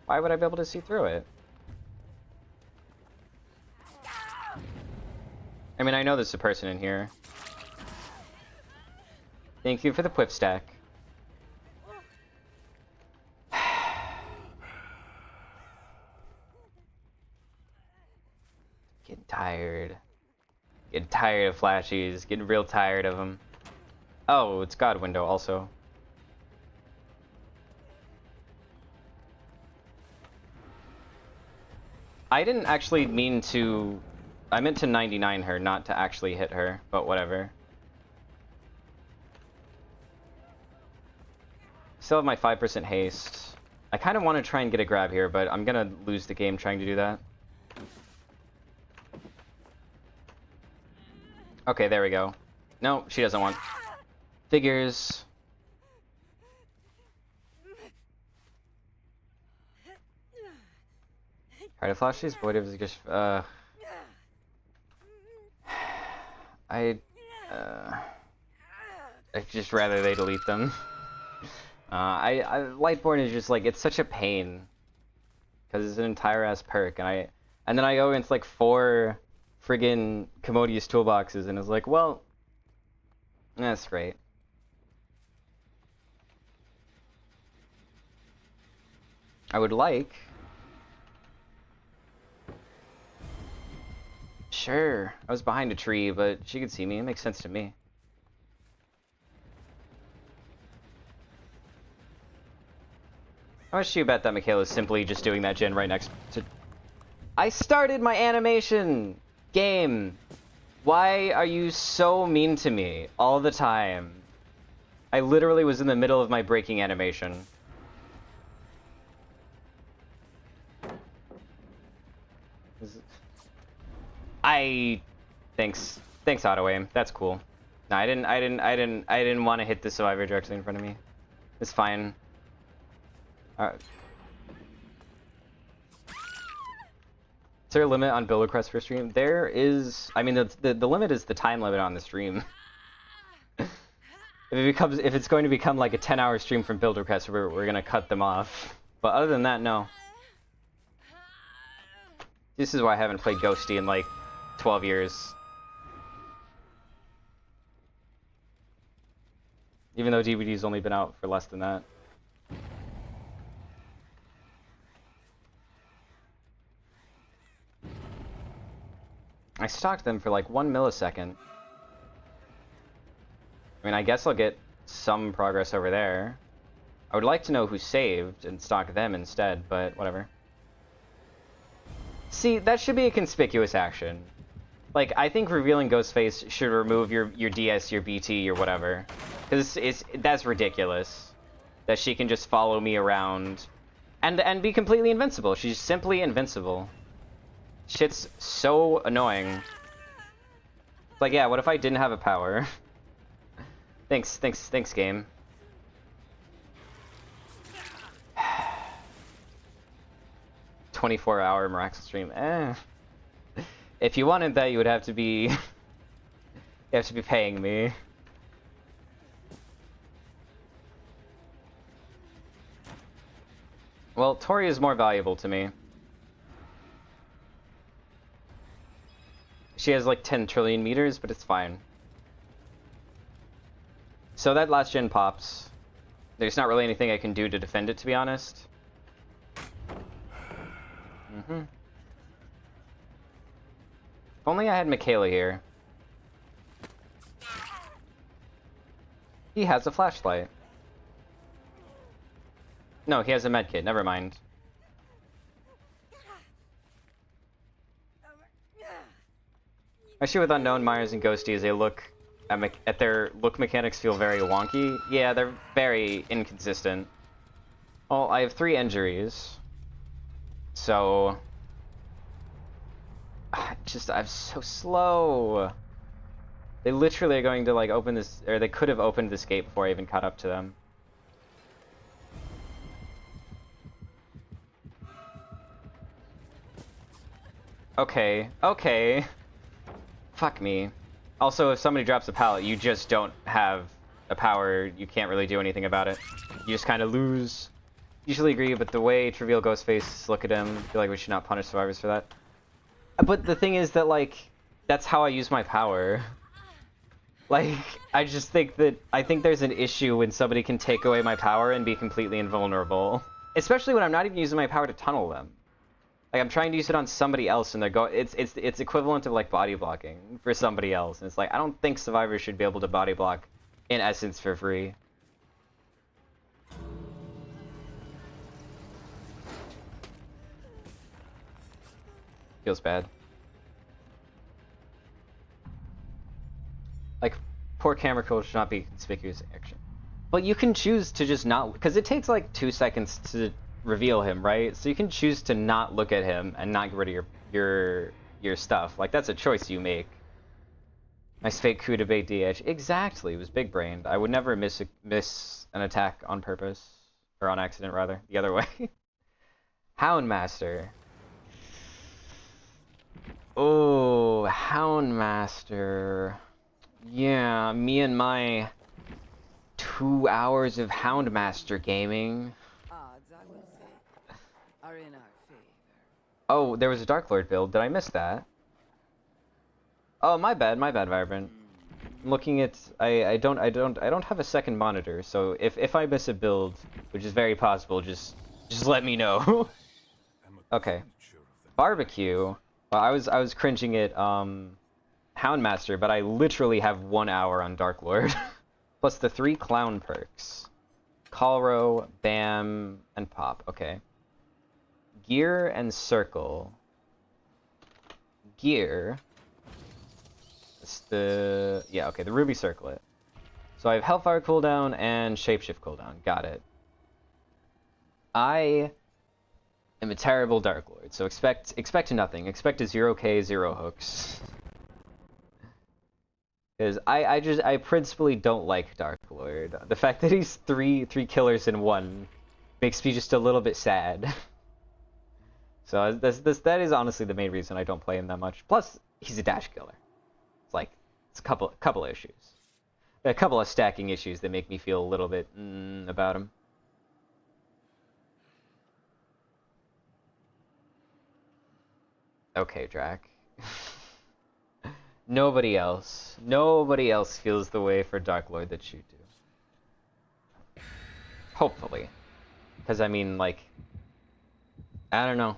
Why would I be able to see through it? I mean, I know there's a person in here. Thank you for the whip stack. Getting tired. Getting tired of flashies. Getting real tired of them. Oh, it's God window also. I didn't actually mean to... I meant to 99 her, not to actually hit her, but whatever. Still have my 5% haste. I kind of want to try and get a grab here, but I'm gonna lose the game trying to do that. Okay, there we go. No, she doesn't want... Figures. Try to flash these void of just I'd just rather they delete them. Lightborn is just like, it's such a pain because it's an entire ass perk, and then I go against like 4 friggin' commodious toolboxes, and it's like, well, that's great. I would like... Sure, I was behind a tree, but she could see me. It makes sense to me. How much do you bet that Michaela's simply just doing that gen right next to... I started my animation! Game! Why are you so mean to me all the time? I literally was in the middle of my breaking animation. Thanks auto aim. That's cool. No, I didn't want to hit the survivor directly in front of me. It's fine. Alright. Is there a limit on build requests for stream? There is. I mean, the limit is the time limit on the stream. if it's going to become like a 10-hour stream from build requests, we're gonna cut them off. But other than that, no. This is why I haven't played Ghosty in like 12 years. Even though DBD's only been out for less than that. I stalked them for like 1 millisecond. I mean, I guess I'll get some progress over there. I would like to know who saved and stalk them instead, but whatever. See, that should be a conspicuous action. Like, I think revealing Ghostface should remove your DS, your BT, your whatever. Because that's ridiculous. That she can just follow me around and be completely invincible. She's simply invincible. Shit's so annoying. Like, yeah, what if I didn't have a power? Thanks, game. "24-hour Miraculous stream." If you wanted that, you would have to be... you have to be paying me. Well, Tori is more valuable to me. She has like 10 trillion meters, but it's fine. So that last gen pops. There's not really anything I can do to defend it, to be honest. If only I had Michaela here. He has a flashlight. No, he has a medkit. Never mind. My issue with Unknown, Myers, and Ghosty is they look at their look mechanics feel very wonky. Yeah, they're very inconsistent. Well, I have 3 injuries. So... I'm so slow. They literally are going to like open this, or they could have opened this gate before I even caught up to them. Okay, okay. Fuck me. Also, if somebody drops a pallet, you just don't have a power, you can't really do anything about it. You just kind of lose. Usually agree, but the way to reveal Ghostface, look at him, I feel like we should not punish survivors for that. But the thing is that, like, that's how I use my power. Like, I just think that, I think there's an issue when somebody can take away my power and be completely invulnerable. Especially when I'm not even using my power to tunnel them. Like, I'm trying to use it on somebody else and they're it's equivalent of, like, body blocking for somebody else. And it's like, I don't think survivors should be able to body block, in essence, for free. Feels bad. Like, poor camera control should not be conspicuous action. But you can choose to just not, because it takes like 2 seconds to reveal him, right? So you can choose to not look at him and not get rid of your stuff. Like, that's a choice you make. Nice fake coup to bait DH. Exactly, it was big brained. I would never miss an attack on purpose. Or on accident, rather. The other way. Houndmaster. Oh, Houndmaster. Yeah, me and my 2 hours of Houndmaster gaming. Odds, I would say, are in our favor. Oh, there was a Dark Lord build. Did I miss that? Oh, my bad, Vibrant. I'm looking at I don't have a second monitor, so if I miss a build, which is very possible, just let me know. Okay. Barbecue. Well, I was cringing at Houndmaster, but I literally have 1 hour on Dark Lord. Plus the 3 clown perks. Calro, Bam, and Pop. Okay. Gear and Circle. Gear. It's the... yeah, okay, the Ruby Circlet. So I have Hellfire cooldown and Shapeshift cooldown. Got it. I am a terrible Dark Lord, so expect nothing. Expect a 0k, 0 hooks. Because I principally don't like Dark Lord. The fact that he's three killers in one makes me just a little bit sad. So that is honestly the main reason I don't play him that much. Plus, he's a dash killer. It's like, it's a couple issues. A couple of stacking issues that make me feel a little bit about him. Okay, Drac. Nobody else feels the way for Dark Lord that you do. Hopefully. Because, I mean, like... I don't know.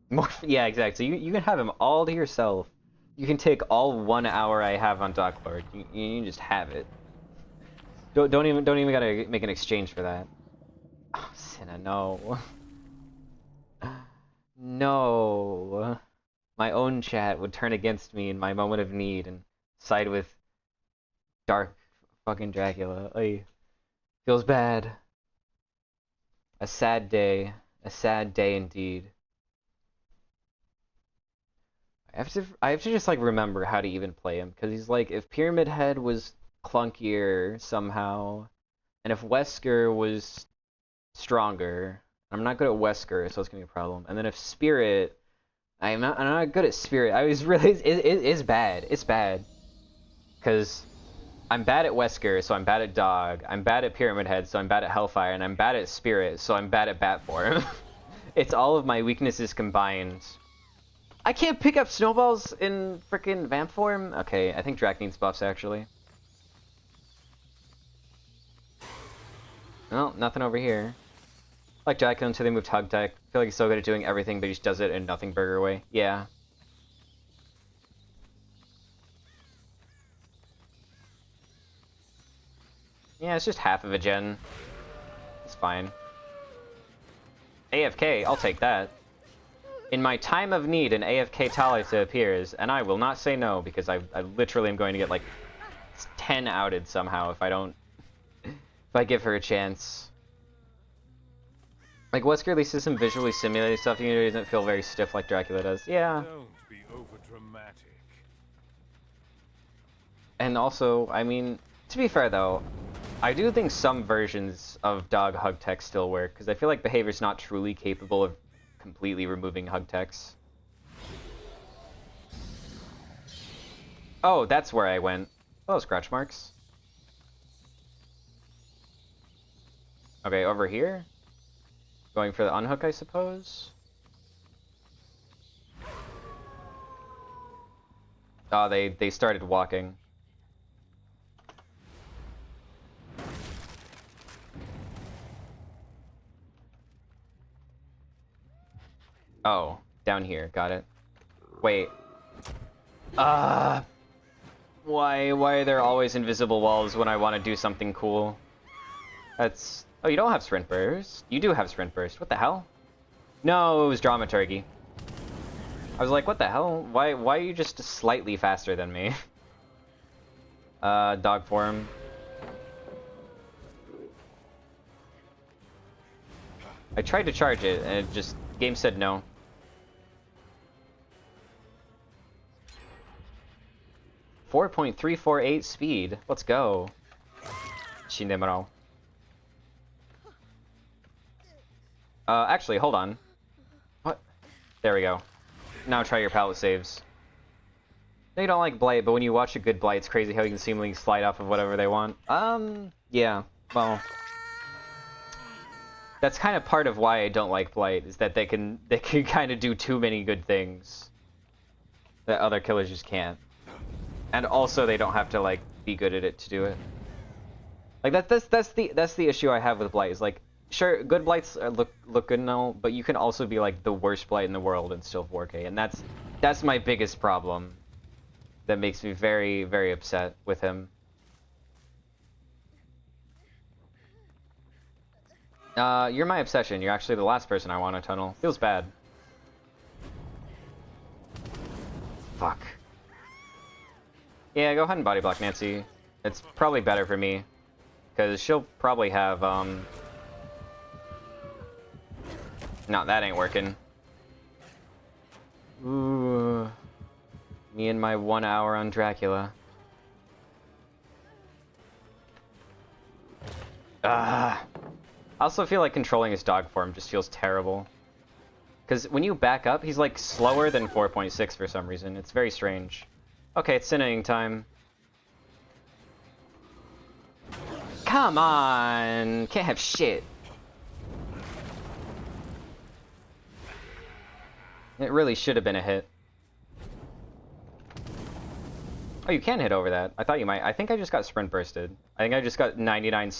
More, yeah, exactly. So you can have him all to yourself. You can take all 1 hour I have on Dark Lord. You can just have it. Don't even gotta make an exchange for that. Oh, Cinna, no. No. My own chat would turn against me in my moment of need and side with dark fucking Dracula. Ay. Feels bad. A sad day. A sad day indeed. I have to just like remember how to even play him, because he's like, if Pyramid Head was clunkier somehow, and if Wesker was stronger, I'm not good at Wesker, so it's gonna be a problem. And then if Spirit, I'm not good at Spirit. I was really it's bad. It's bad. Because I'm bad at Wesker, so I'm bad at Dog. I'm bad at Pyramid Head, so I'm bad at Hellfire, and I'm bad at Spirit, so I'm bad at Bat Form. It's all of my weaknesses combined. I can't pick up snowballs in frickin' Vamp form? Okay, I think Drac needs buffs, actually. Well, nothing over here. I like Draco until they moved Hug Tech. I feel like he's so good at doing everything, but he just does it in nothing burger way. Yeah. Yeah, it's just half of a gen. It's fine. AFK, I'll take that. In my time of need, an AFK Talita appears, and I will not say no, because I literally am going to get, like, 10 outed somehow if I don't... if I give her a chance. Like, Wesker at least does some visually simulated stuff, you know, he doesn't feel very stiff like Dracula does. Yeah. Don't be overdramatic. And also, I mean, to be fair though, I do think some versions of Dog Hug Tech still work, because I feel like behavior's not truly capable of completely removing hug techs. Oh, that's where I went. Oh, scratch marks. Okay, over here? Going for the unhook, I suppose? Oh, they started walking. Oh, down here, got it. Wait. Why are there always invisible walls when I want to do something cool? That's... Oh, you don't have sprint burst. You do have sprint burst. What the hell? No, it was dramaturgy. I was like, what the hell? Why are you just slightly faster than me? Dog form. I tried to charge it, and it just... Game said no. .348 speed. Let's go. Shinemaro. Actually, hold on. What? There we go. Now try your pallet saves. No, you don't like Blight, but when you watch a good Blight, it's crazy how you can seemingly slide off of whatever they want. Yeah. Well... That's kind of part of why I don't like Blight, is that they can kind of do too many good things that other killers just can't. And also they don't have to like be good at it to do it. Like that's the issue I have with Blight, is like, sure, good Blights look good and all, but you can also be like the worst Blight in the world and still 4K, and that's my biggest problem that makes me very, very upset with him. You're my obsession. You're actually the last person I want to tunnel. Feels bad. Fuck. Yeah, go ahead and body block Nancy. It's probably better for me, because she'll probably have, No, that ain't working. Ooh. Me and my 1 hour on Dracula. I also feel like controlling his dog form just feels terrible. Because when you back up, he's like slower than 4.6 for some reason. It's very strange. Okay, it's sinning time. Come on! Can't have shit. It really should have been a hit. Oh, you can hit over that. I thought you might. I think I just got sprint bursted. I think I just got 99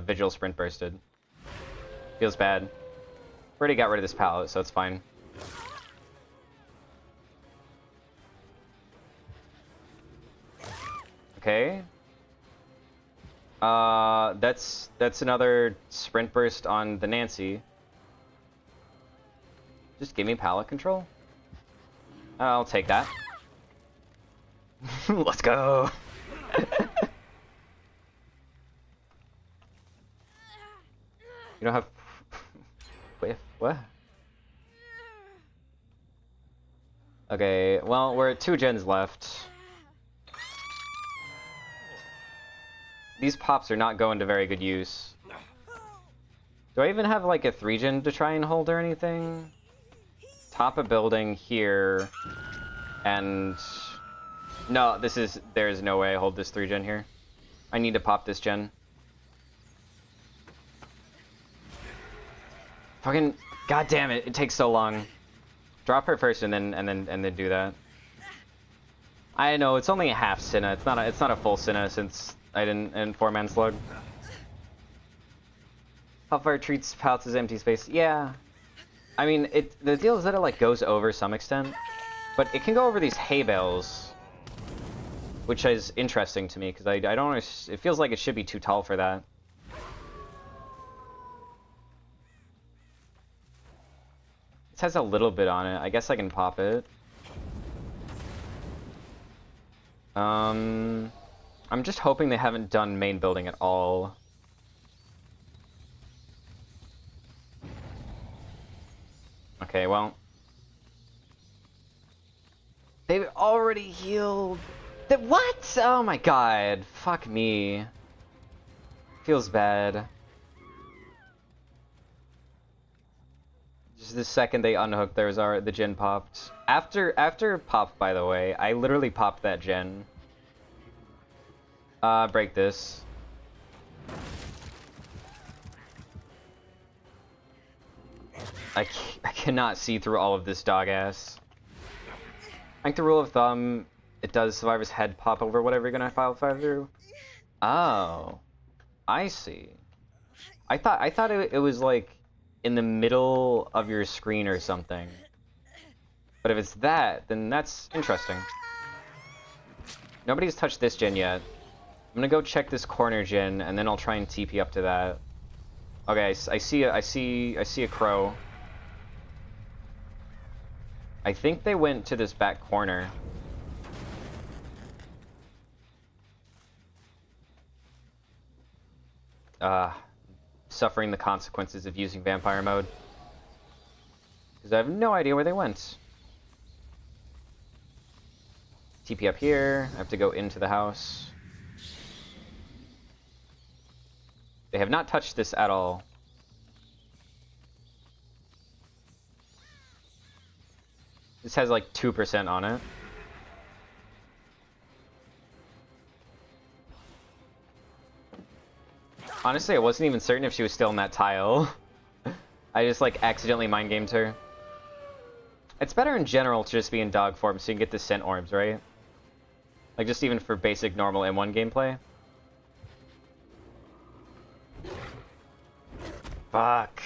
vigil sprint bursted. Feels bad. Already got rid of this pallet, so it's fine. Okay. That's another sprint burst on the Nancy. Just give me pallet control. I'll take that. Let's go. You don't have... Wait, what? Okay, well, we're at 2 gens left. These pops are not going to very good use. Do I even have like a 3-gen to try and hold or anything? Top a building here, and... No, there's no way I hold this 3-gen here. I need to pop this gen. Fucking, god damn it, it takes so long. Drop her first and then do that. I know, it's only a half Cinna, it's not a full Cinna since I didn't in 4-man slug. Hellfire treats pallets as empty space. Yeah. I mean, the deal is that it like goes over some extent, but it can go over these hay bales, which is interesting to me because I don't. It feels like it should be too tall for that. This has a little bit on it. I guess I can pop it. I'm just hoping they haven't done main building at all. Okay, well. They've already healed. What? Oh my god. Fuck me. Feels bad. Just the second they unhooked, the gen popped. After pop, by the way, I literally popped that gen. Break this. I cannot see through all of this dog ass. I think the rule of thumb, it does survivor's head pop over whatever you're gonna file through. Oh, I see. I thought it was like in the middle of your screen or something. But if it's that, then that's interesting. Nobody's touched this gen yet. I'm gonna go check this corner gen, and then I'll try and TP up to that. Okay, I see a crow. I think they went to this back corner. Suffering the consequences of using vampire mode. Because I have no idea where they went. TP up here. I have to go into the house. They have not touched this at all. This has like 2% on it. Honestly, I wasn't even certain if she was still in that tile. I just like accidentally mind gamed her. It's better in general to just be in dog form so you can get the scent orbs, right? Like just even for basic normal M1 gameplay. Fuck.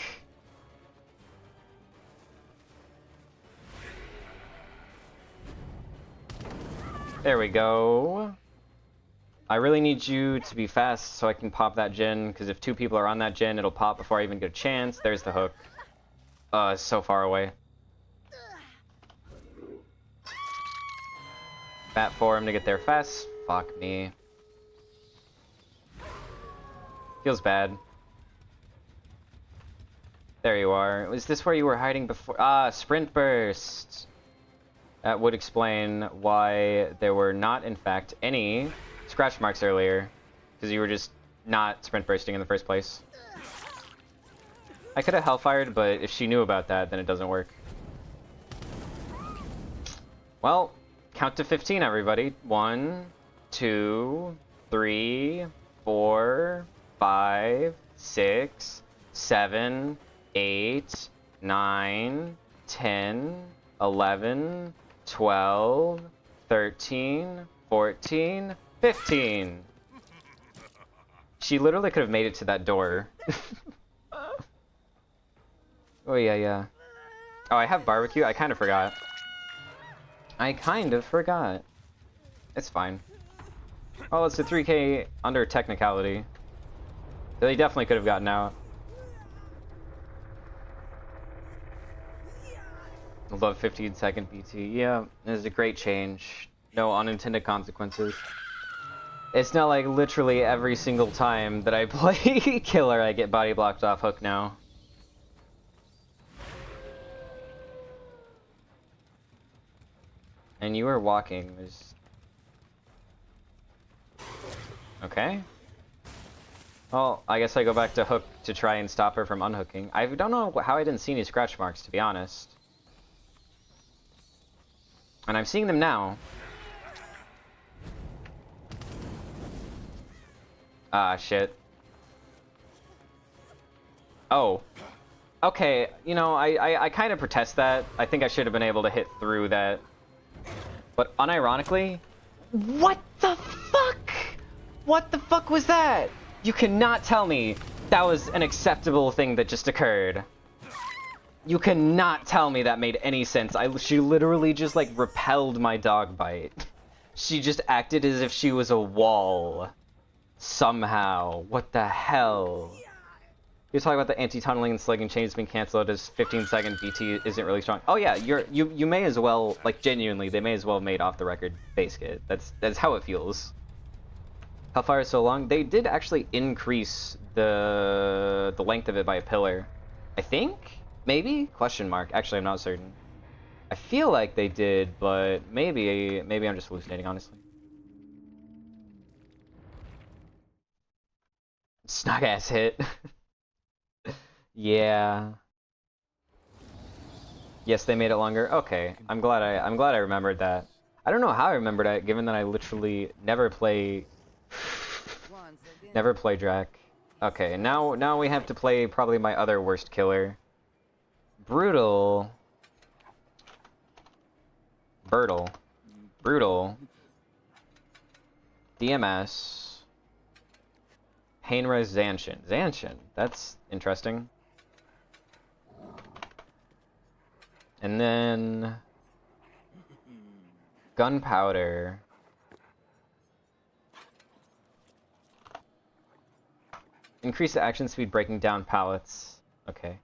There we go. I really need you to be fast so I can pop that gen, because if 2 people are on that gen, it'll pop before I even get a chance. There's the hook. It's so far away. Bat for him to get there fast. Fuck me. Feels bad. There you are. Was this where you were hiding before? Ah, sprint burst. That would explain why there were not, in fact, any scratch marks earlier. Because you were just not sprint bursting in the first place. I could have hellfired, but if she knew about that, then it doesn't work. Well, count to 15, everybody. 1, 2, 3, 4, 5, 6, 7, 8, 9, 10, 11, 12, 13, 14, 15. She literally could have made it to that door. Oh, yeah, yeah. Oh, I have barbecue? I kind of forgot. It's fine. Oh, it's a 3K under technicality. They definitely could have gotten out. Above 15-second BT. Yeah, it was a great change. No unintended consequences. It's not like literally every single time that I play Killer I get body blocked off hook now. And you were walking. There's... Okay. Well, I guess I go back to hook to try and stop her from unhooking. I don't know how I didn't see any scratch marks, to be honest. And I'm seeing them now. Ah, shit. Oh. Okay, you know, I kind of protest that. I think I should have been able to hit through that. But unironically... What the fuck? What the fuck was that? You cannot tell me that was an acceptable thing that just occurred. You cannot tell me that made any sense. She literally just, like, repelled my dog bite. She just acted as if she was a wall. Somehow. What the hell? You're talking about the anti-tunneling and slugging chains being cancelled as 15-second BT isn't really strong. Oh yeah, you may as well, like, genuinely, they may as well have made off the record base kit. That's how it feels. Hellfire is so long. They did actually increase the length of it by a pillar. I think? Maybe? Question mark. Actually, I'm not certain. I feel like they did, but maybe I'm just hallucinating, honestly. Snug ass hit. Yeah. Yes, they made it longer. Okay, I'm glad I remembered that. I don't know how I remembered it, given that I literally never play Drac. Okay, now we have to play probably my other worst killer. Brutal. Brutal. DMS. Painrez Zanshin. Zanshin. That's interesting. And then... Gunpowder. Increase the action speed breaking down pallets. Okay.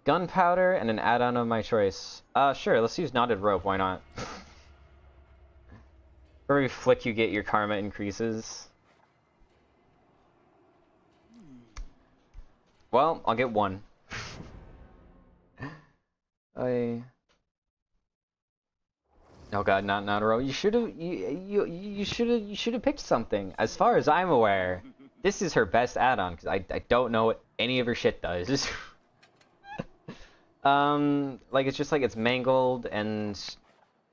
Gunpowder and an add-on of my choice. Sure, let's use Knotted Rope, why not? For every flick you get, your karma increases. Well, I'll get one. Oh god, not a row. You should have you should have picked something. As far as I'm aware, this is her best add-on because I don't know what any of her shit does. Like it's just like it's mangled and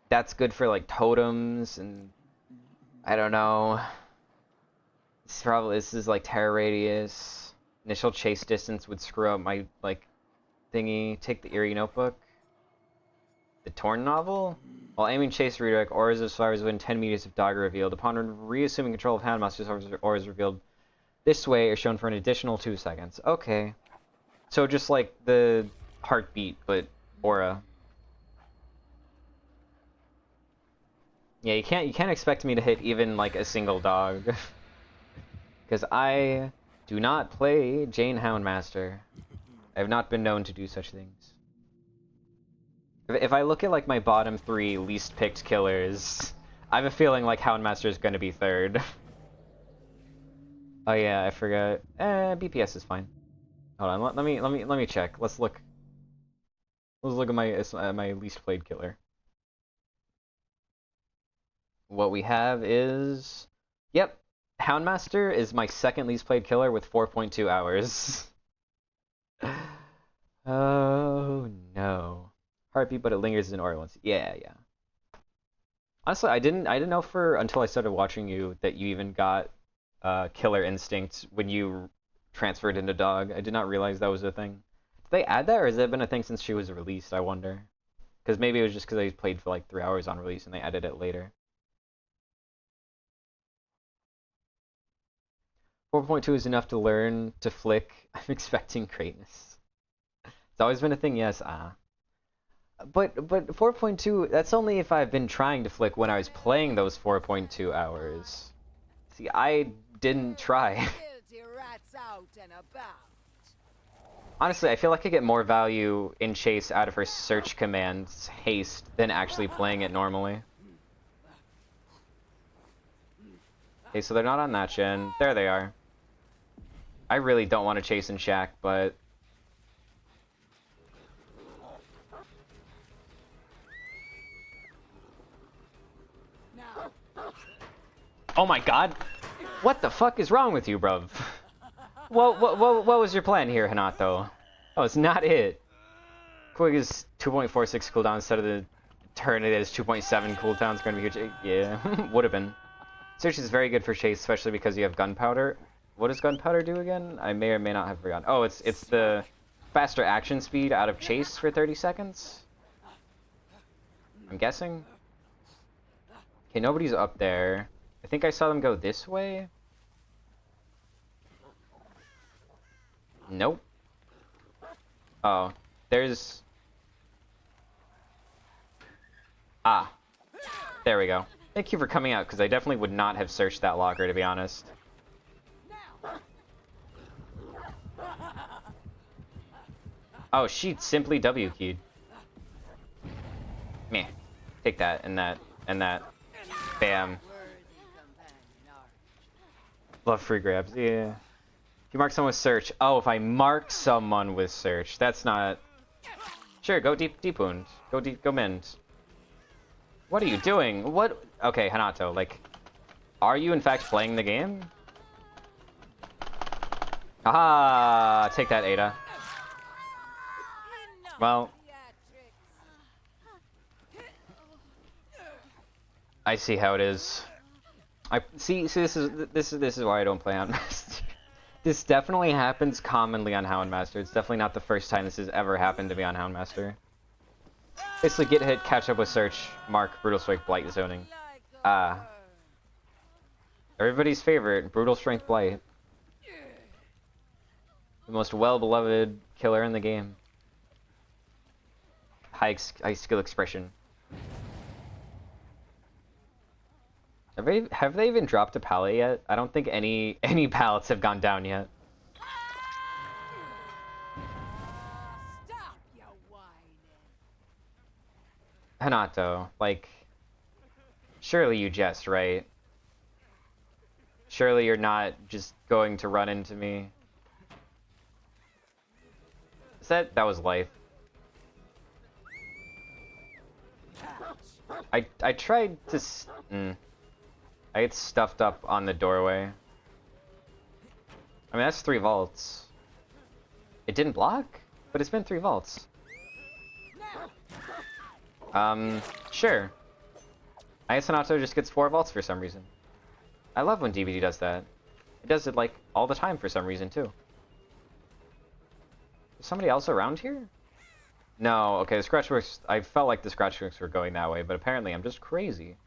that's good for like totems and I don't know. This is like terror radius. Initial chase distance would screw up my like thingy. Take the eerie notebook. The torn novel? While aiming chase redirect, auras as far as within 10 meters of dog are revealed. Upon reassuming control of Handmaster's auras revealed this way are shown for an additional 2 seconds. Okay. So just like the heartbeat, but aura. Yeah, you can't expect me to hit even like a single dog. Because I do not play Jane Houndmaster. I have not been known to do such things. If I look at like my bottom 3 least picked killers, I have a feeling like Houndmaster is going to be third. Oh yeah, I forgot. BPS is fine. Hold on, let me check. Let's look at my least played killer. What we have is, yep, Houndmaster is my second least played killer with 4.2 hours. Oh no. Heartbeat, but it lingers in aura once. Yeah. Honestly, I didn't know until I started watching you that you even got killer instinct when you transferred into dog. I did not realize that was a thing. Did they add that, or has that been a thing since she was released? I wonder. Because maybe it was just because I played for like 3 hours on release and they added it later. 4.2 is enough to learn to flick. I'm expecting greatness. It's always been a thing, yes. But 4.2, that's only if I've been trying to flick when I was playing those 4.2 hours. See, I didn't try. Guilty rats out and about. Honestly, I feel like I get more value in Chase out of her search commands, haste, than actually playing it normally. Okay, so they're not on that gen. There they are. I really don't want to chase and shack, but... Oh my god! What the fuck is wrong with you, bruv? What was your plan here, Hanato? Oh, it's not it. Quick is 2.46 cooldown instead of the turn it is 2.7 cooldown. It's going to be huge. Yeah, would have been. Search is very good for chase, especially because you have gunpowder. What does gunpowder do again? I may or may not have forgotten. Oh, it's the faster action speed out of chase for 30 seconds? I'm guessing? Okay, nobody's up there. I think I saw them go this way. Nope. Oh, there's... Ah. There we go. Thank you for coming out, because I definitely would not have searched that locker, to be honest. Oh, she simply W keyed. Meh. Take that, and that, and that. Bam. Love free grabs, yeah. If you mark someone with search. Oh, if I mark someone with search, that's not... Sure, go deep wound. Go mend. What are you doing? What? Okay, Hanato, like... Are you in fact playing the game? Aha! Take that, Ada. Well... I see how it is. I see this is why I don't play on Master. This definitely happens commonly on Houndmaster. It's definitely not the first time this has ever happened to me on Houndmaster. Basically, get hit, catch up with search, mark, brutal strength, blight, zoning. Everybody's favorite, brutal strength, blight. The most well-beloved killer in the game. High skill expression. Have they even dropped a pallet yet? I don't think any pallets have gone down yet. Stop your whining. Hanato, like, surely you jest, right? Surely you're not just going to run into me. Is that was life? I tried to. I get stuffed up on the doorway. I mean, that's 3 vaults. It didn't block, but it's been 3 vaults. Sure. I guess Hanato just gets 4 vaults for some reason. I love when DBD does that. It does it, like, all the time for some reason, too. Is somebody else around here? No, okay, the Scratchworks... I felt like the Scratchworks were going that way, but apparently I'm just crazy.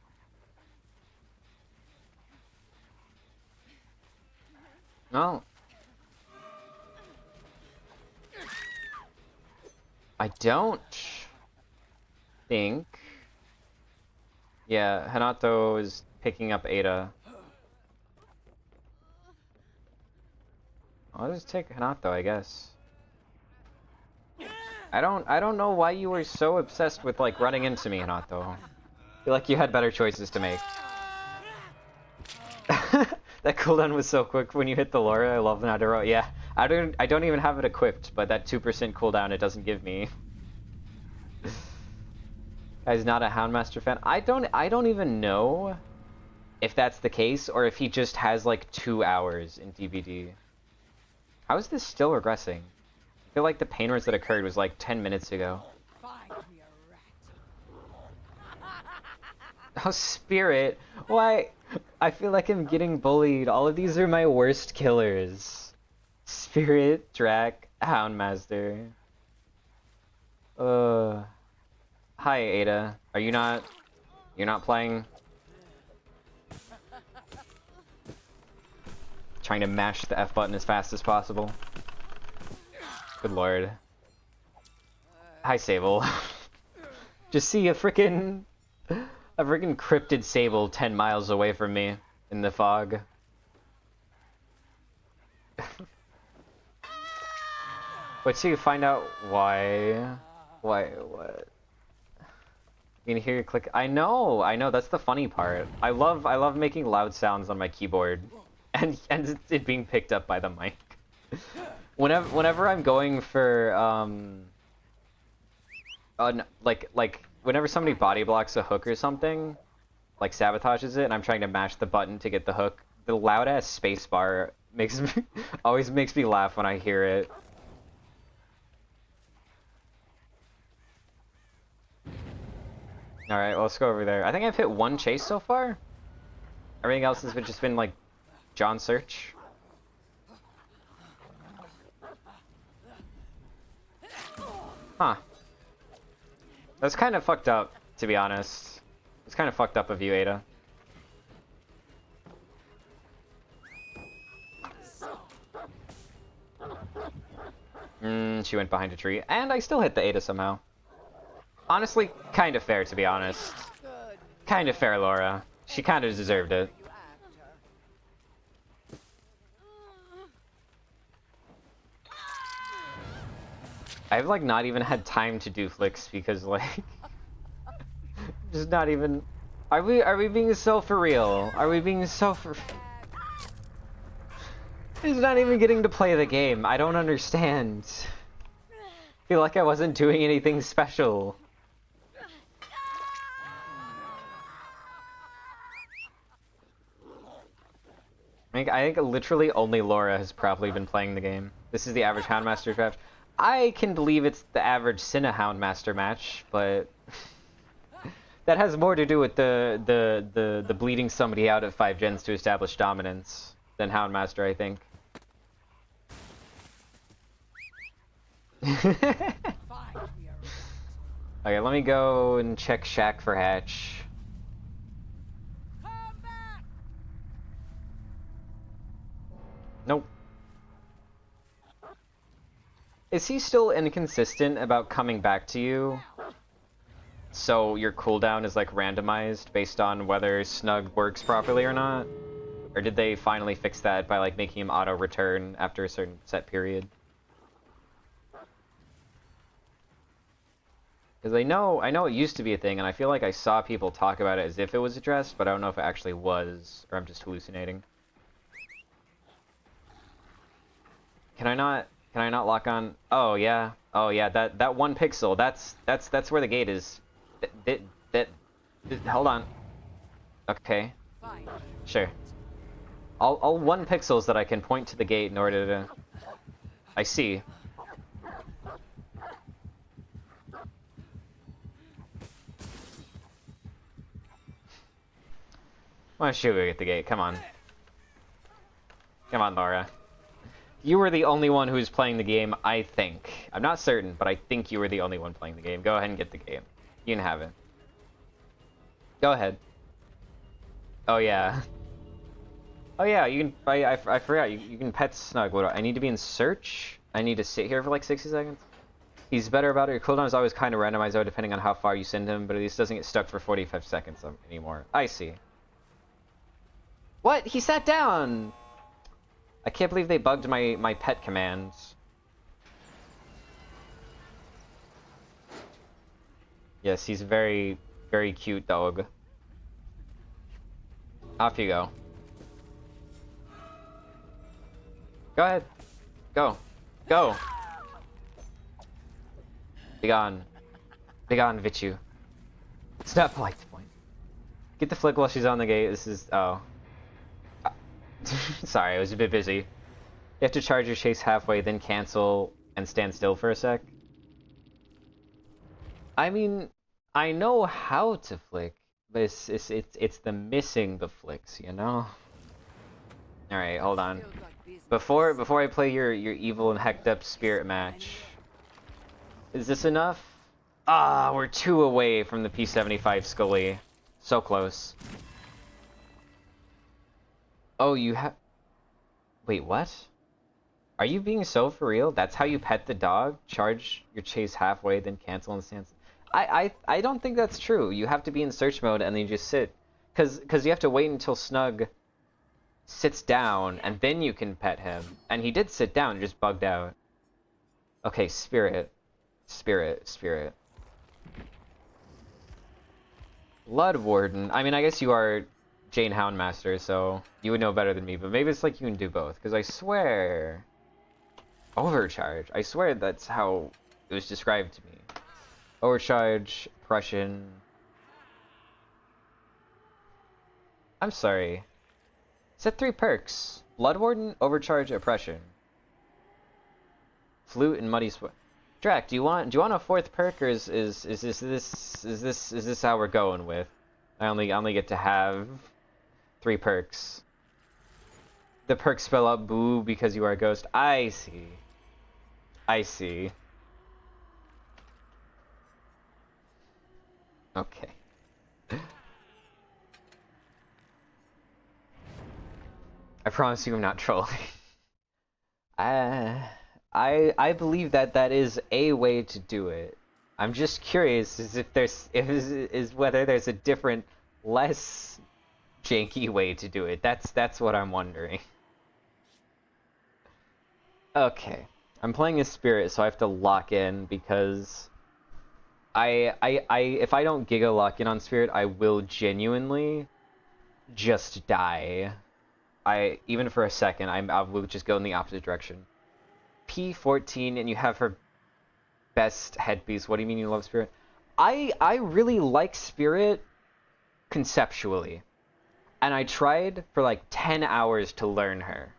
No. I don't think... Yeah, Hanato is picking up Ada. I'll just take Hanato, I guess. I don't know why you were so obsessed with, like, running into me, Hanato. I feel like you had better choices to make. That cooldown was so quick when you hit the Laura. I love Nadero. Yeah, I don't even have it equipped, but that 2% cooldown it doesn't give me. Guy's not a Houndmaster fan. I don't even know if that's the case or if he just has like 2 hours in DBD. How is this still regressing? I feel like the pain runs that occurred was like 10 minutes ago. Find me a rat. Oh, Spirit, why? I feel like I'm getting bullied. All of these are my worst killers. Spirit, Drac, Houndmaster. Hi Ada. Are you not... You're not playing? Trying to mash the F button as fast as possible. Good lord. Hi Sable. Just see a freaking cryptid Sable 10 miles away from me in the fog. Wait till you find out why. What? You can hear your click. I know, that's the funny part. I love making loud sounds on my keyboard and it being picked up by the mic. Whenever I'm going for like whenever somebody body blocks a hook or something, like sabotages it, and I'm trying to mash the button to get the hook, the loud ass spacebar always makes me laugh when I hear it. Alright, well, let's go over there. I think I've hit one chase so far. Everything else has just been like John Search. Huh. That's kind of fucked up, to be honest. It's kind of fucked up of you, Ada. She went behind a tree, and I still hit the Ada somehow. Honestly, kind of fair, to be honest. Kind of fair, Laura. She kind of deserved it. I've like not even had time to do flicks because like just not even. Are we being so for real? Are we being so for? He's not even getting to play the game. I don't understand. Feel like I wasn't doing anything special. I think literally only Laura has probably been playing the game. This is the average Houndmaster draft. I can believe it's the average Cinna Houndmaster match, but that has more to do with the bleeding somebody out at 5 gens to establish dominance than Houndmaster, I think. Okay, let me go and check Shack for hatch. Nope. Is he still inconsistent about coming back to you? So your cooldown is like randomized based on whether Snug works properly or not? Or did they finally fix that by like making him auto-return after a certain set period? Because I know it used to be a thing, and I feel like I saw people talk about it as if it was addressed, but I don't know if it actually was, or I'm just hallucinating. Can I not lock on? Oh yeah, that 1 pixel. That's where the gate is. Hold on. Okay. Sure. All 1 pixels that I can point to the gate in order to. I see. Why should we get the gate? Come on. Come on, Laura. You were the only one who's playing the game, I think. I'm not certain, but I think you were the only one playing the game. Go ahead and get the game. You can have it. Go ahead. Oh, yeah. Oh, yeah, you can... I forgot. You can pet Snug. What do I need to be in search? I need to sit here for like 60 seconds? He's better about it. Your cooldown is always kind of randomized, though, depending on how far you send him, but at least doesn't get stuck for 45 seconds anymore. I see. What? He sat down! I can't believe they bugged my pet commands. Yes, he's a very, very cute dog. Off you go. Go ahead. Go. Go! Begone. Begone, Vichu. It's not polite to point. Get the flick while she's on the gate. This is... oh. Sorry, I was a bit busy. You have to charge your chase halfway, then cancel, and stand still for a sec. I mean, I know how to flick. But it's the missing the flicks, you know? Alright, hold on. Still got business. Before I play your evil and hecked up spirit match. Is this enough? Ah, we're 2 away from the P75 Scully. So close. Oh, you have... Wait, what? Are you being so for real? That's how you pet the dog? Charge your chase halfway, then cancel and stance. I don't think that's true. You have to be in search mode and then you just sit. Cause you have to wait until Snug sits down and then you can pet him. And he did sit down, just bugged out. Okay, Spirit. Spirit. Blood Warden. I mean, I guess you are Jane Houndmaster, so you would know better than me, but maybe it's like you can do both, because I swear... Overcharge. I swear that's how it was described to me. Overcharge, Prussian... I'm sorry. Set 3 perks. Blood Warden, Overcharge, Oppression. Flute and Muddy Sweat. Drac, do you want a 4th perk, or is this how we're going with? I only get to have 3 perks. The perks spell out boo because you are a ghost. I see. Okay. I promise you I'm not trolling. I believe that is a way to do it. I'm just curious is whether there's a different, less janky way to do it. That's what I'm wondering. Okay. I'm playing a spirit, so I have to lock in because if I don't Giga lock in on spirit, I will genuinely just die. Even for a second, I will just go in the opposite direction. P14 and you have her best headpiece. What do you mean you love Spirit? I really like Spirit conceptually. And I tried for like 10 hours to learn her.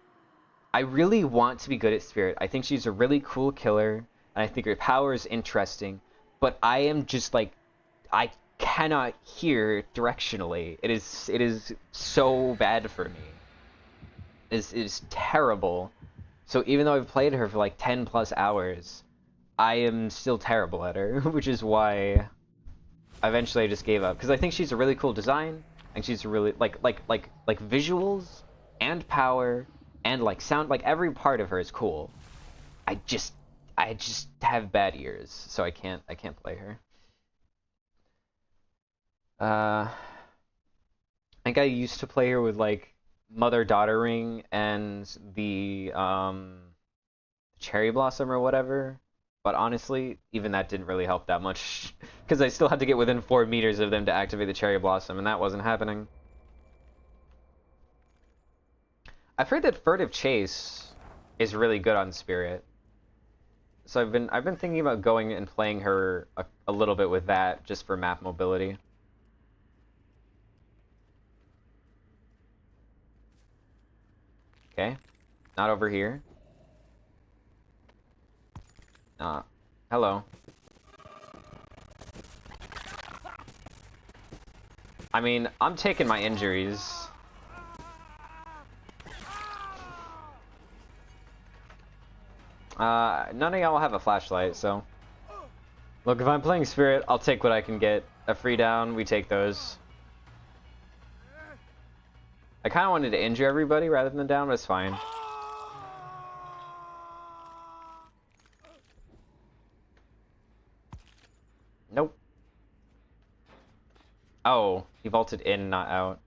I really want to be good at Spirit. I think she's a really cool killer, and I think her power is interesting, but I am just like, I cannot hear directionally. It is so bad for me. It is terrible. So even though I've played her for like 10 plus hours, I am still terrible at her, which is why eventually I just gave up. Because I think she's a really cool design, and she's really like visuals and power and like sound, like every part of her is cool. I just have bad ears, so I can't play her. I think I used to play her with like Mother-Daughter Ring and the Cherry Blossom or whatever, but honestly, even that didn't really help that much, because I still had to get within 4 meters of them to activate the Cherry Blossom, and that wasn't happening. I've heard that Furtive Chase is really good on Spirit, so I've been thinking about going and playing her a little bit with that, just for map mobility. Okay, not over here. Hello. I mean, I'm taking my injuries. None of y'all have a flashlight, so... Look, if I'm playing Spirit, I'll take what I can get. A free down, we take those. I kind of wanted to injure everybody rather than down, but it's fine. Nope. Oh, he vaulted in, not out.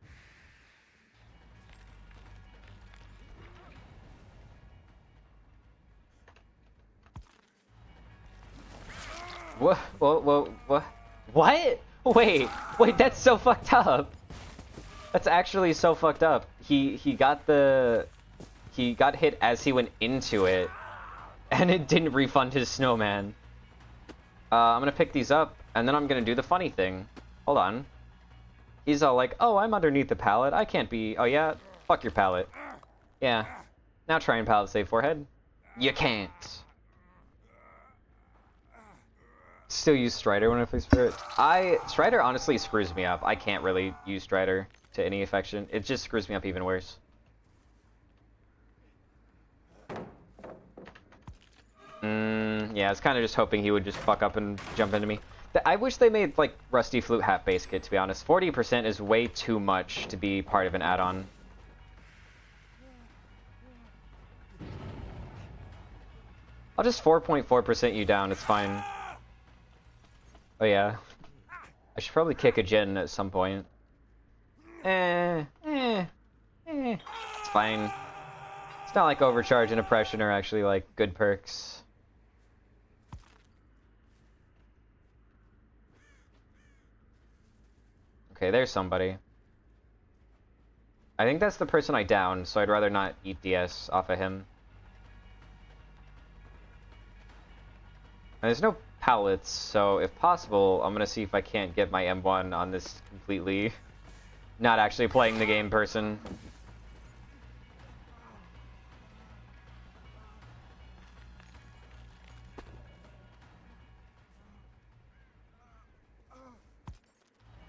What? What? Wait, that's so fucked up. That's actually so fucked up. He got hit as he went into it, and it didn't refund his snowman. I'm gonna pick these up, and then I'm gonna do the funny thing. Hold on. He's all like, oh, I'm underneath the pallet. I can't be... Oh, yeah? Fuck your pallet. Yeah. Now try and pallet save forehead. You can't. Still use Strider when I play Spirit. Strider honestly screws me up. I can't really use Strider to any affection. It just screws me up even worse. Yeah, I was kind of just hoping he would just fuck up and jump into me. I wish they made, like, Rusty Flute Hat base kit, to be honest. 40% is way too much to be part of an add-on. I'll just 4.4% you down, it's fine. Oh yeah. I should probably kick a Jin at some point. It's fine. It's not like Overcharge and Oppression are actually, like, good perks. Okay, there's somebody. I think that's the person I downed, so I'd rather not eat DS off of him. And there's no pallets, so if possible, I'm gonna see if I can't get my M1 on this completely not actually playing the game person.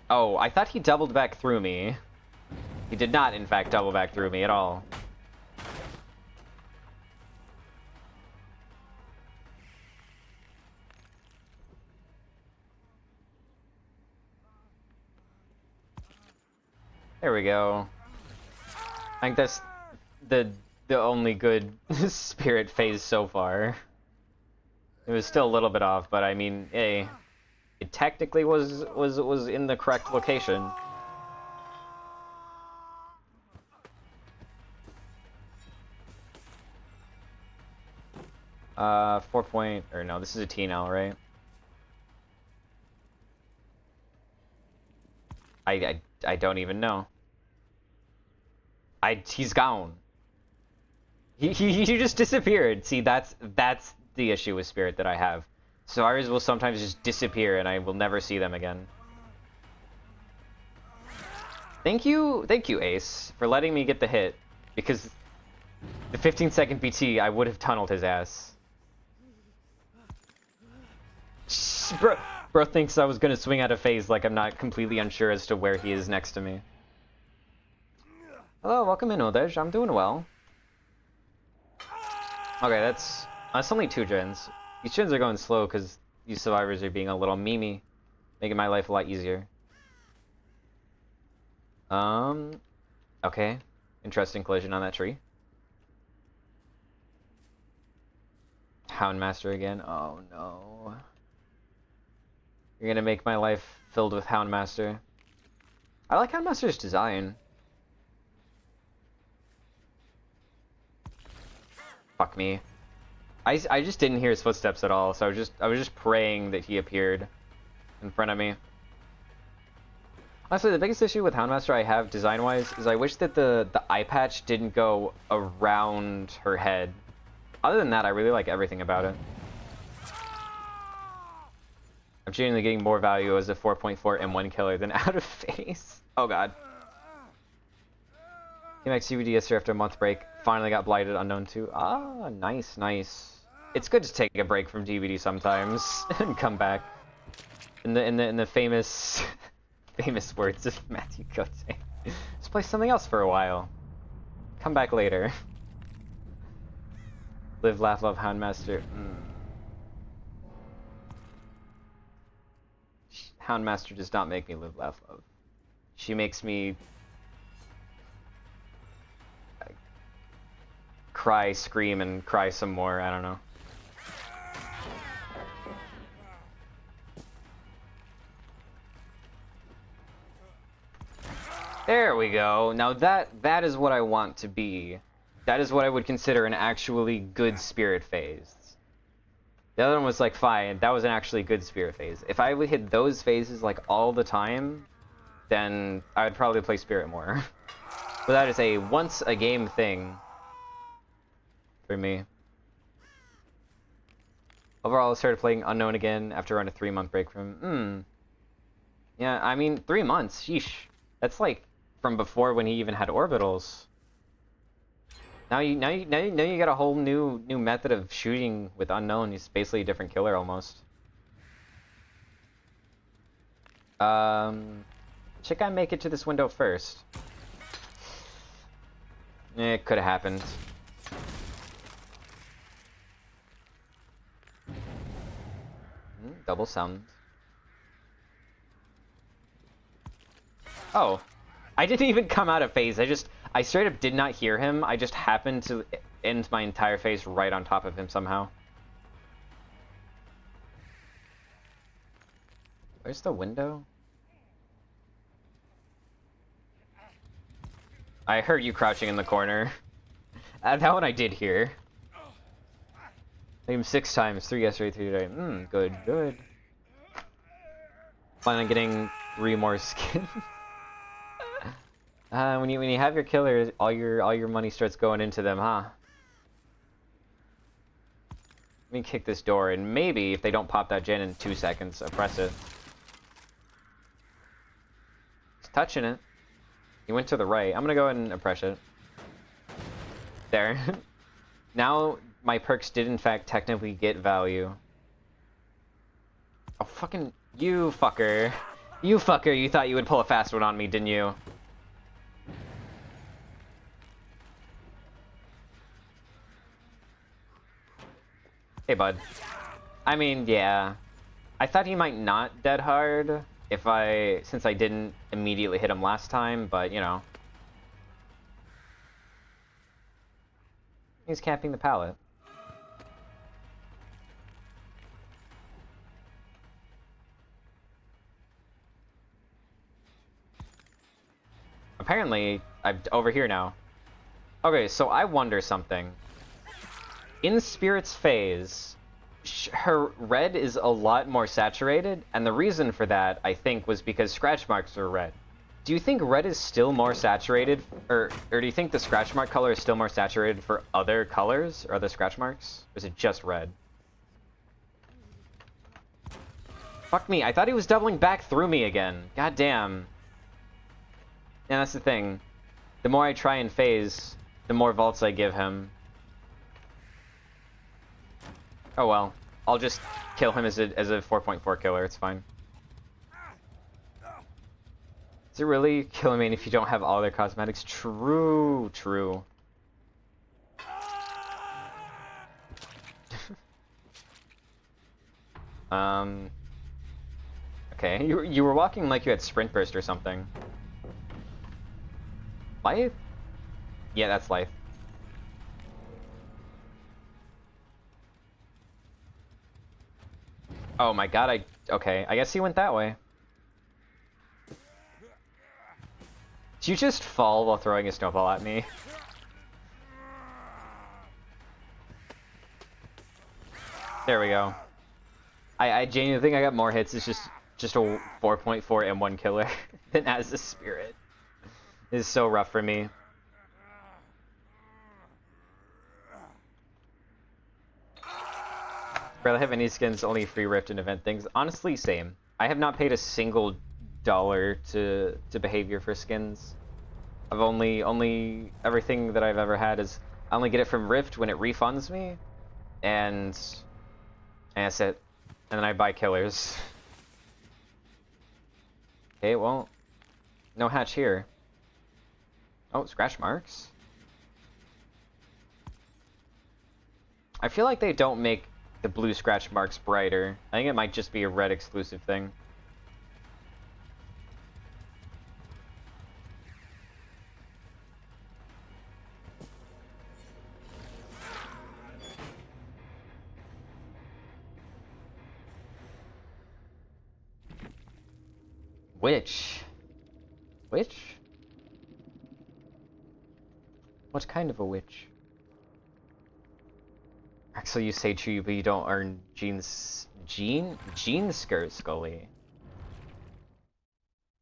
Oh, I thought he doubled back through me. He did not, in fact, double back through me at all. There we go. I think that's the only good spirit phase so far. It was still a little bit off, but I mean, hey, it technically was in the correct location. No, this is a T now, right? I don't even know. He's gone. He just disappeared. See, that's the issue with Spirit that I have. Savaris will sometimes just disappear and I will never see them again. Thank you, Ace, for letting me get the hit, because the 15-second BT, I would have tunneled his ass. Bro thinks I was gonna swing out of phase like I'm not completely unsure as to where he is next to me. Hello, welcome in, Odej. I'm doing well. Okay, that's only 2 gens. These gens are going slow because these survivors are being a little memey, making my life a lot easier. Okay. Interesting collision on that tree. Houndmaster again. Oh no. You're gonna make my life filled with Houndmaster. I like Houndmaster's design. Fuck me. I just didn't hear his footsteps at all, so I was just praying that he appeared in front of me. Honestly, the biggest issue with Houndmaster I have design-wise is I wish that the eye patch didn't go around her head. Other than that, I really like everything about it. I'm genuinely getting more value as a 4.4 M1 killer than out of phase. Oh god. Came back to CBD after a month break. Finally got blighted unknown 2. Ah, nice, nice. It's good to take a break from DBD sometimes and come back. In the famous famous words of Matthew Cote. Just play something else for a while. Come back later. Live, laugh, love, Houndmaster. Houndmaster does not make me live, laugh, love. She makes me cry, scream, and cry some more. I don't know. There we go. Now that is what I want to be. That is what I would consider an actually good spirit phase. The other one was like fine. That was an actually good spirit phase. If I would hit those phases like all the time, then I would probably play spirit more. But that is a once a game thing for me. Overall, I started playing Unknown again after around a 3-month break from. Yeah, I mean 3 months. Sheesh. That's like from before when he even had orbitals. Now you got a whole new method of shooting with Unknown. He's basically a different killer almost. Should I make it to this window first? It could have happened. Double sound. Oh. I didn't even come out of phase. I straight up did not hear him. I just happened to end my entire phase right on top of him somehow. Where's the window? I heard you crouching in the corner. That one I did hear. Him 6 times, 3 yesterday, 3 today. Good, good. Plan on getting 3 more skins. When you have your killers, all your money starts going into them, huh? Let me kick this door, and maybe if they don't pop that gen in 2 seconds, press it. He's touching it. He went to the right. I'm gonna go ahead and press it. There. Now my perks did in fact technically get value. Oh fucking you fucker. You fucker, you thought you would pull a fast one on me, didn't you? Hey bud. I mean, yeah. I thought he might not dead hard since I didn't immediately hit him last time, but you know. He's camping the pallet. Apparently, I'm over here now. Okay, so I wonder something. In Spirit's phase, her red is a lot more saturated, and the reason for that, I think, was because scratch marks are red. Do you think red is still more saturated, or do you think the scratch mark color is still more saturated for other colors, or other scratch marks? Or is it just red? Fuck me, I thought he was doubling back through me again. God damn. And that's the thing. The more I try and phase, the more vaults I give him. Oh well. I'll just kill him as a 4.4 killer, it's fine. Is it really killing me if you don't have all their cosmetics? True, true. Okay, you were walking like you had sprint burst or something. Life? Yeah, that's life. Oh my god, okay, I guess he went that way. Did you just fall while throwing a snowball at me? There we go. I genuinely think I got more hits. It's just a 4.4 M1 killer than as a spirit. This is so rough for me. Barely have any skins, only free rift and event things. Honestly, same. I have not paid a single dollar to behavior for skins. I've only everything that I've ever had is I only get it from Rift when it refunds me, and that's it. And then I buy killers. Okay, well, no hatch here. Oh, scratch marks. I feel like they don't make the blue scratch marks brighter. I think it might just be a red exclusive thing. Witch? Witch? What kind of a witch? Actually, you say true, but you don't earn Jean skirt, Scully.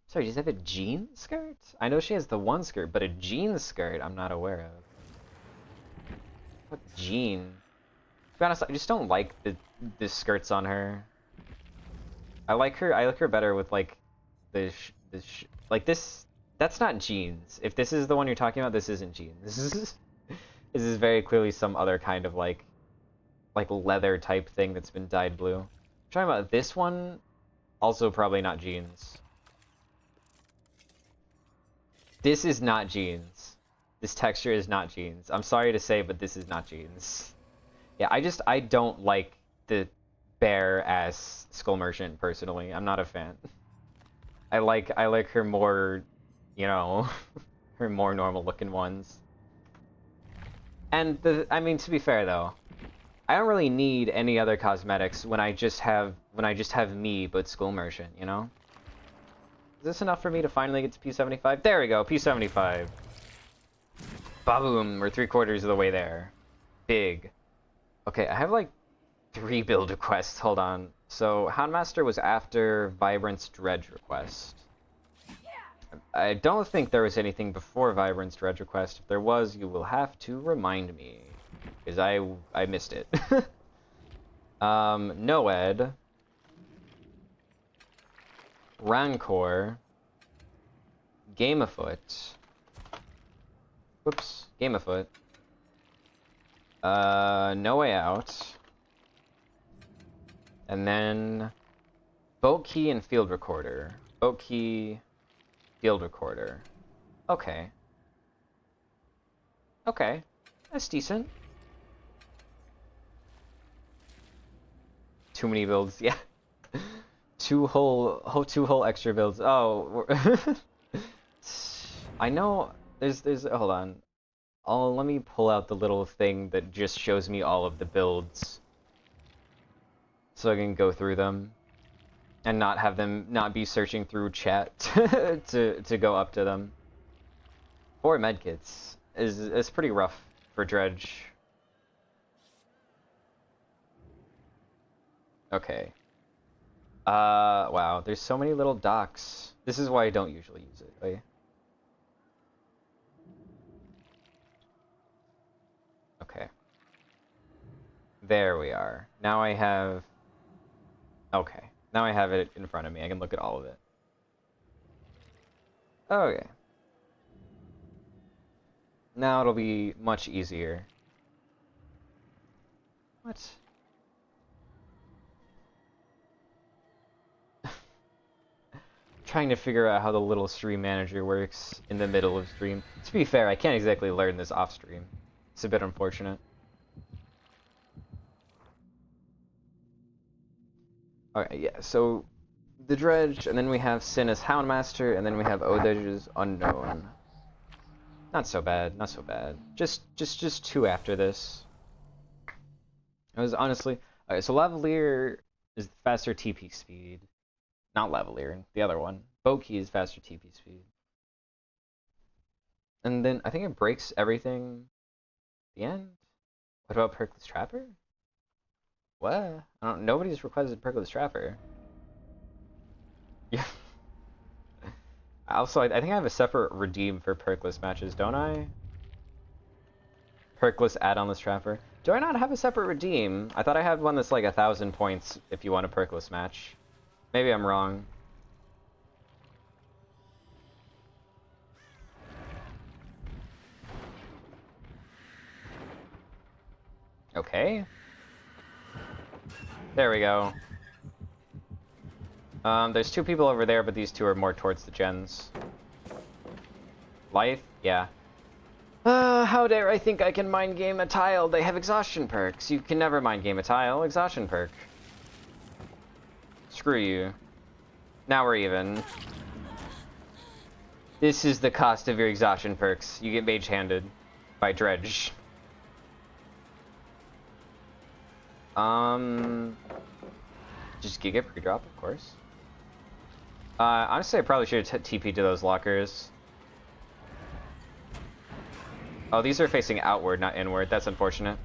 Sorry, does she have a jean skirt? I know she has the one skirt, but a jean skirt I'm not aware of. What jean? To be honest, I just don't like the skirts on her. I like her better with like like this. That's not jeans. If this is the one you're talking about, this isn't jeans. This is very clearly some other kind of like leather type thing that's been dyed blue. I'm talking about this one, also probably not jeans. This is not jeans. This texture is not jeans. I'm sorry to say, but this is not jeans. Yeah, I don't like the bare ass Skull Merchant personally. I'm not a fan. I like her more, you know, her more normal looking ones. And I mean, to be fair though, I don't really need any other cosmetics when I just have me but Skull Merchant, you know? Is this enough for me to finally get to P75? There we go, P75. Ba-boom, we're 3/4 of the way there. Big. Okay, I have like 3 build requests, hold on. So, Houndmaster was after Vibrance Dredge request. I don't think there was anything before Vibrance Dredge request. If there was, you will have to remind me. Because I missed it. Noed. Rancor. Gameafoot. Whoops. Gameafoot. No Way Out. And then Boat Key and Field Recorder. Boat Key, Field Recorder. Okay. Okay. That's decent. Too many builds, yeah. two whole extra builds. Oh, I know there's hold on. Let me pull out the little thing that just shows me all of the builds. So I can go through them. And not have them not be searching through chat to go up to them. 4 medkits is pretty rough for Dredge. Okay. Wow, there's so many little docks. This is why I don't usually use it. Wait. Okay. There we are. Now I have... Okay. Now I have it in front of me. I can look at all of it. Okay. Now it'll be much easier. What? Trying to figure out how the little stream manager works in the middle of stream. To be fair, I can't exactly learn this off stream. It's a bit unfortunate. Okay, yeah, so the Dredge, and then we have Sin as Houndmaster, and then we have Odej's Unknown. Not so bad, not so bad. Just 2 after this. It was honestly... Okay, so Lavalier is faster TP speed. Not Lavalier, the other one. Boat Key is faster TP speed. And then I think it breaks everything at the end. What about Perkless Trapper? What? Nobody's requested Perkless Trapper. Yeah. Also, I think I have a separate redeem for Perkless matches, don't I? Perkless add-onless Trapper. Do I not have a separate redeem? I thought I had one that's like 1,000 points if you want a Perkless match. Maybe I'm wrong. Okay. There we go. There's 2 people over there, but these 2 are more towards the gens. Life? Yeah. How dare I think I can mind game a tile? They have exhaustion perks. You can never mind game a tile. Exhaustion perk. Screw you. Now we're even. This is the cost of your exhaustion perks. You get mage-handed by Dredge. Just Giga pre-drop, of course. Honestly, I probably should have TP'd to those lockers. Oh, these are facing outward, not inward. That's unfortunate.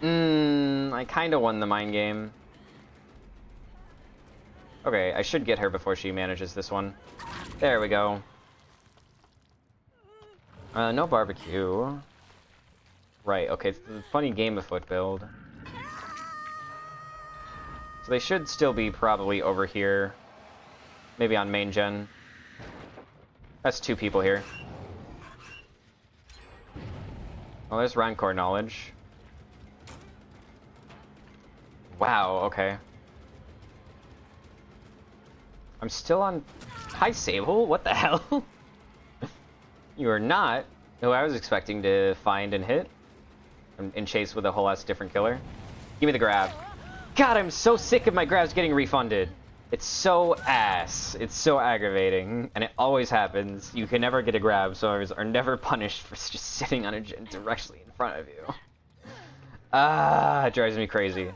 I kind of won the mind game. Okay, I should get her before she manages this one. There we go. No barbecue. Right, okay, it's the funny Gameafoot build. So they should still be probably over here. Maybe on main gen. That's 2 people here. Oh, there's Rancor knowledge. Wow, okay. I'm still on... Hi, Sable, what the hell? You are not who I was expecting to find and hit. And chase with a whole ass different killer. Give me the grab. God, I'm so sick of my grabs getting refunded. It's so ass. It's so aggravating. And it always happens. You can never get a grab, so others are never punished for just sitting on a gen directly in front of you. Ah, it drives me crazy.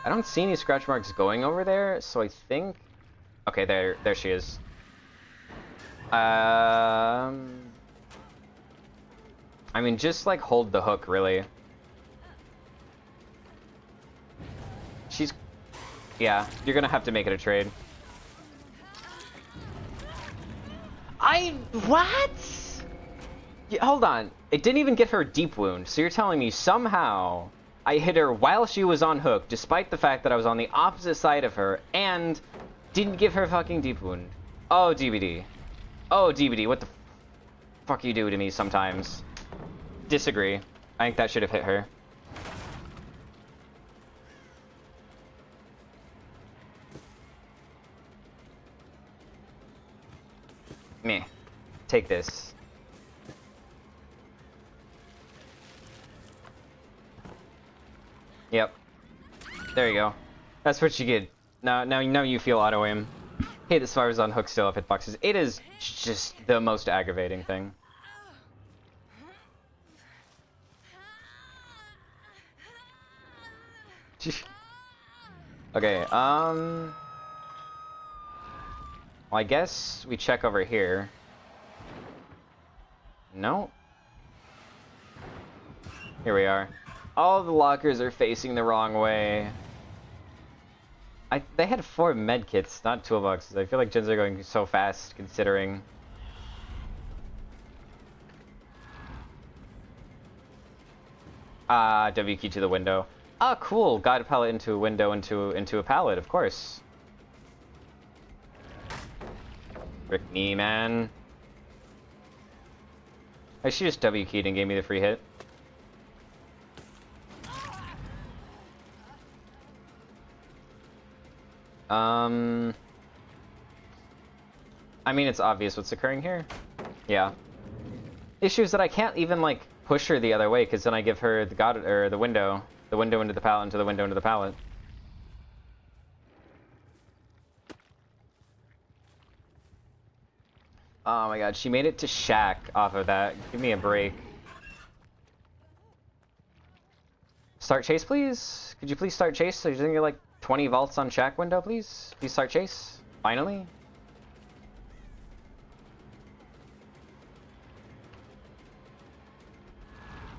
I don't see any scratch marks going over there, so I think... Okay, there she is. I mean, just like hold the hook, really. She's... Yeah, you're gonna have to make it a trade. What? Yeah, hold on. It didn't even get her deep wound, so you're telling me somehow I hit her while she was on hook, despite the fact that I was on the opposite side of her, and didn't give her fucking deep wound. Oh, DBD. Oh, DBD, what the fuck you do to me sometimes? Disagree. I think that should have hit her. Meh. Take this. Yep. There you go. That's what you get. Now you feel auto aim. Hey, this fire's on hook still if it boxes. It is just the most aggravating thing. Okay, well, I guess we check over here. No. Here we are. All the lockers are facing the wrong way. They had 4 medkits, not toolboxes. I feel like gens are going so fast, considering. W key to the window. Ah, cool. Got a pallet into a window, into a pallet, of course. Frick me, man. She just W keyed and gave me the free hit. I mean, it's obvious what's occurring here. Yeah. Issue is that I can't even, like, push her the other way, because then I give her the window into the pallet, into the window into the pallet. Oh my god, she made it to Shack off of that. Give me a break. Start chase, please? Could you please start chase? So you're doing like 20 vaults on Shack window, please? Please start chase. Finally.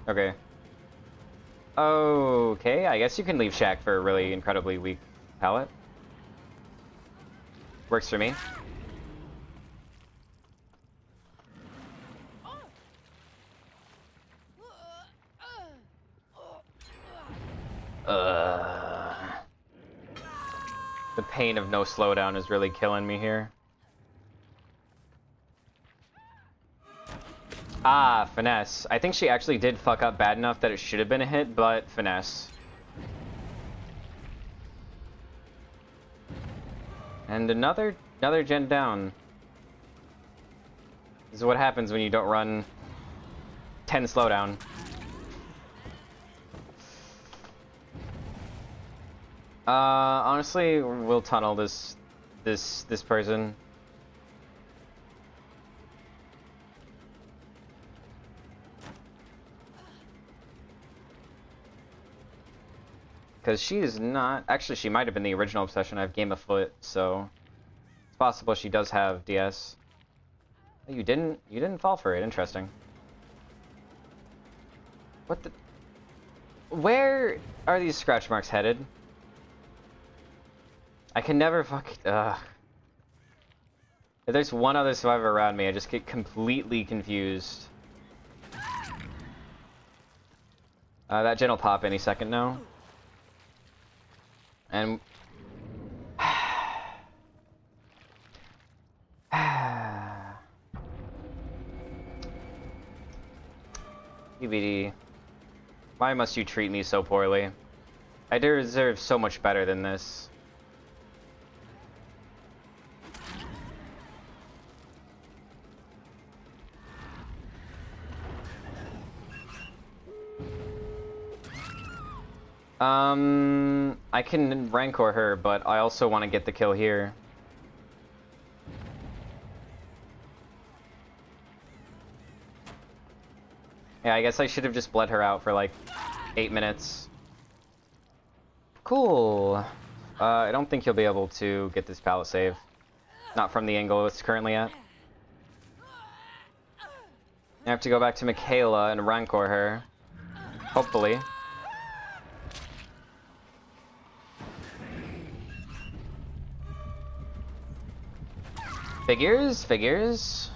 Okay. Okay, I guess you can leave Shack for a really incredibly weak pallet. Works for me. The pain of no slowdown is really killing me here. Ah, finesse. I think she actually did fuck up bad enough that it should have been a hit, but finesse. And another gen down. This is what happens when you don't run 10 slowdown. Honestly, we'll tunnel this person. Because she is not... Actually, she might have been the original obsession. I have game of foot, so... It's possible she does have DS. You didn't fall for it. Interesting. What the... Where are these scratch marks headed? I can never fucking... If there's one other survivor around me, I just get completely confused. That gen will pop any second now. And... DBD. Why must you treat me so poorly? I deserve so much better than this. I can Rancor her, but I also want to get the kill here. Yeah, I guess I should have just bled her out for like 8 minutes. Cool. I don't think you'll be able to get this pallet save. Not from the angle it's currently at. I have to go back to Michaela and Rancor her. Hopefully. Figures, figures.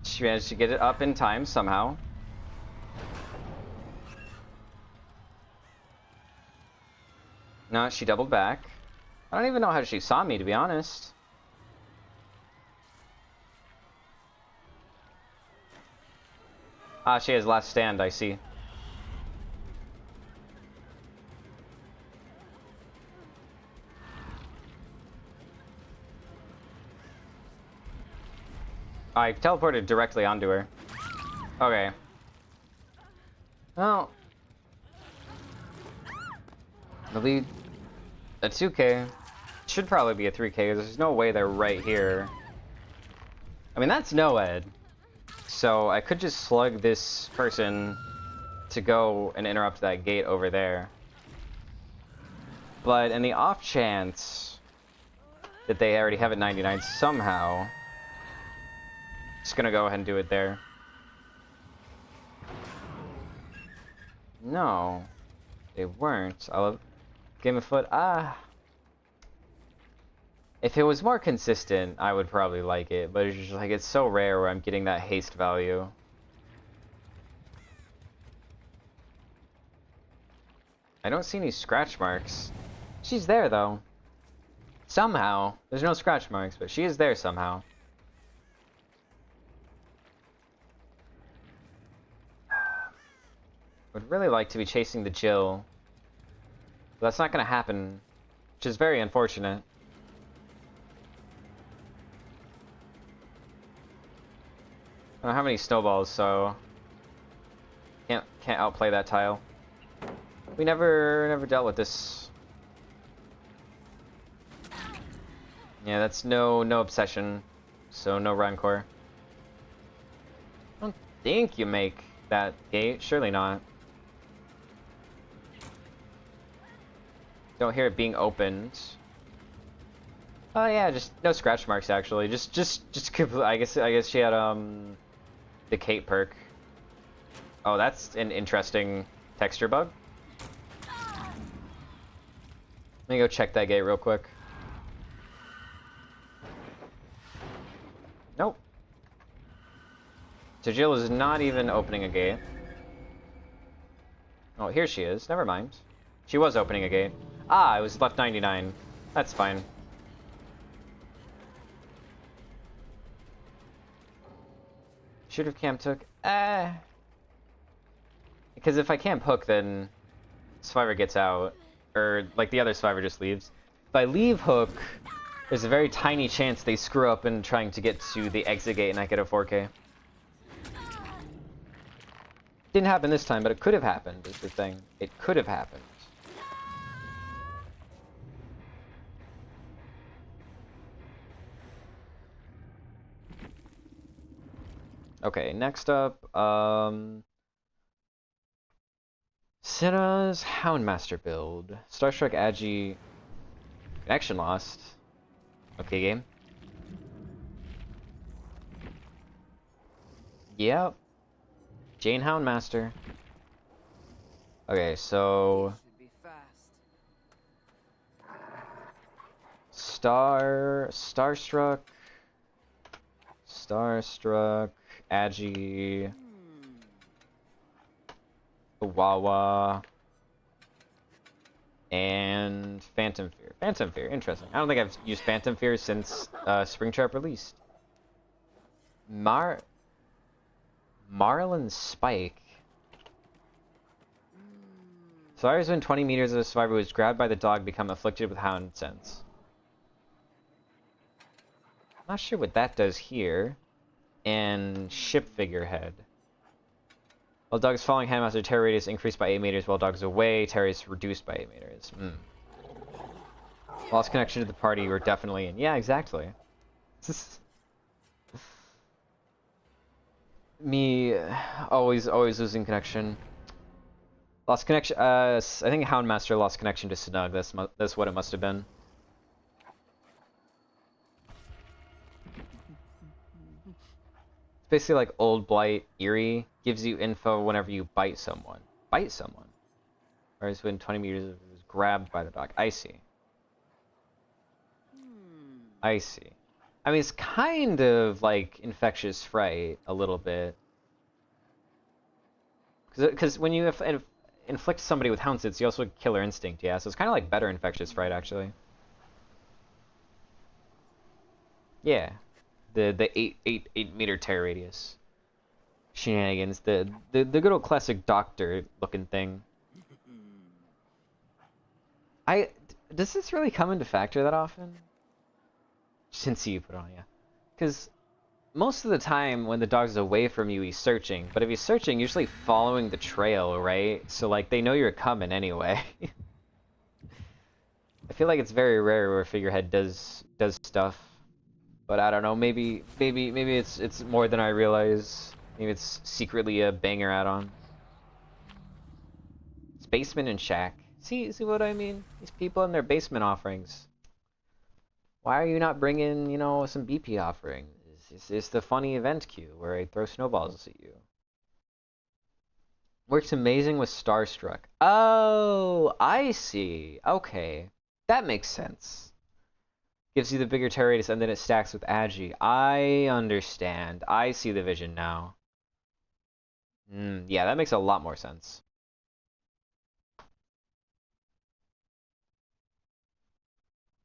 She managed to get it up in time somehow. No, she doubled back. I don't even know how she saw me, to be honest. Ah, she has last stand, I see. I teleported directly onto her. Okay. Well. Maybe a 2K. Should probably be a 3K, because there's no way they're right here. I mean, that's Noed. So I could just slug this person to go and interrupt that gate over there. But in the off chance that they already have it 99 somehow, just gonna go ahead and do it there. No, they weren't. I'll Game of Foot. If it was more consistent, I would probably like it, but it's just like it's so rare where I'm getting that haste value. I don't see any scratch marks. She's there though. Somehow. There's no scratch marks, but she is there somehow. Would really like to be chasing the Jill. But that's not gonna happen, which is very unfortunate. I don't have any snowballs, so can't outplay that tile. We never dealt with this. Yeah, that's no obsession, so no Rancor. I don't think you make that gate. Surely not. Don't hear it being opened. Oh yeah, just no scratch marks actually. Just I guess she had the Kate perk. Oh, that's an interesting texture bug. Let me go check that gate real quick. Nope. So Jill is not even opening a gate. Oh, here she is. Never mind. She was opening a gate. Ah, it was left 99. That's fine. Should have camp took. Because if I camp hook, then survivor gets out, or like the other survivor just leaves. If I leave hook, there's a very tiny chance they screw up in trying to get to the exit gate and I get a 4K. Didn't happen this time, but it could have happened. Is the thing. It could have happened. Okay, next up, Senna's Houndmaster build. Starstruck Agi. Connection lost. Okay, game. Yep. Jane Houndmaster. Okay, so Starstruck, Agi, Wawa, and Phantom Fear. Phantom Fear, interesting. I don't think I've used Phantom Fear since Springtrap released. Marlin Spike. Survivors within 20 meters of a survivor who is grabbed by the dog become afflicted with hound sense. Not sure what that does here. And ship figurehead. While dogs following Handmaster, terror radius increased by 8 meters, while dogs away, terror radius reduced by 8 meters. Lost connection to the party you were definitely in. Yeah, exactly. Me, always losing connection. Lost connection, I think Houndmaster lost connection to Snug, that's what it must have been. It's basically like Old Blight Eerie, gives you info whenever you bite someone. Bite someone? Whereas when 20 meters it was grabbed by the dog. I see. I see. I mean, it's kind of like Infectious Fright, a little bit. Because when you inflict somebody with Houndsits, you also get Killer Instinct, yeah? So it's kind of like better Infectious Fright, actually. Yeah. The 8 meter terror radius. Shenanigans. The good old classic doctor looking thing. Does this really come into factor that often? Since you put it on, yeah. Because most of the time when the dog's away from you, he's searching. But if he's searching, usually following the trail, right? So like they know you're coming anyway. I feel like it's very rare where Figurehead does stuff. But I don't know, maybe it's more than I realize. Maybe it's secretly a banger add-on. It's basement and shack. See what I mean? These people and their basement offerings. Why are you not bringing, you know, some BP offerings? It's the funny event queue where I throw snowballs at you. Works amazing with Starstruck. Oh, I see. Okay. That makes sense. Gives you the bigger terror radius and then it stacks with Agi. I understand. I see the vision now. Yeah, that makes a lot more sense.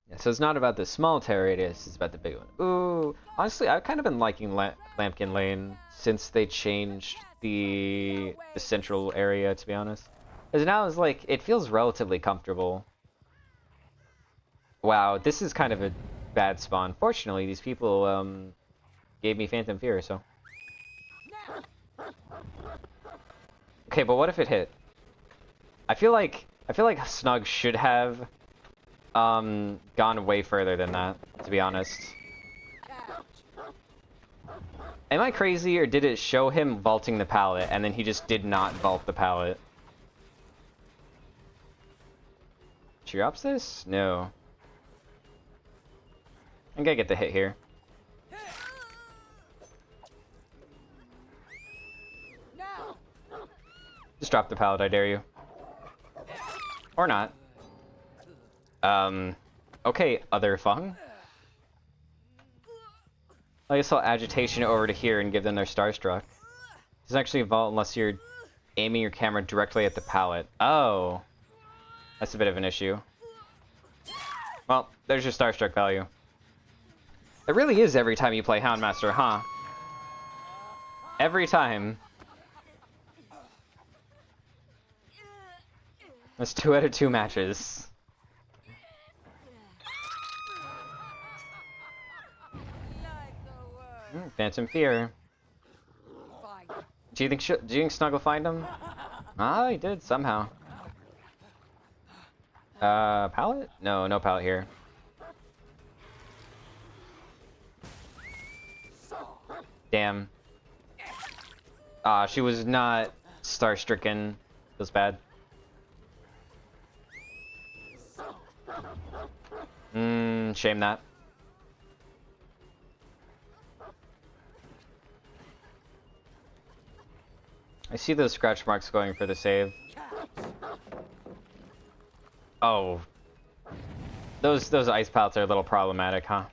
Yeah, so it's not about the small terror radius, it's about the big one. Ooh, honestly, I've kind of been liking Lampkin Lane since they changed the central area, to be honest. Because now it's like, it feels relatively comfortable. Wow, this is kind of a bad spawn. Fortunately, these people gave me Phantom Fear, so. Okay, but what if it hit? I feel like Snug should have gone way further than that, to be honest. Am I crazy, or did it show him vaulting the pallet, and then he just did not vault the pallet? Drops this? No. I think I get the hit here. Just drop the pallet, I dare you. Or not. Okay, other Fung. I just saw agitation over to here and give them their Starstruck. It doesn't actually vault unless you're aiming your camera directly at the pallet. Oh. That's a bit of an issue. Well, there's your Starstruck value. It really is every time you play Houndmaster, huh? Every time. That's 2 out of 2 matches. Phantom Fear. Do you think Snug will find him? Ah, he did somehow. Pallet? No pallet here. Damn. Ah, she was not star-stricken. Feels bad. Shame that. I see those scratch marks going for the save. Oh. Those ice pallets are a little problematic, huh?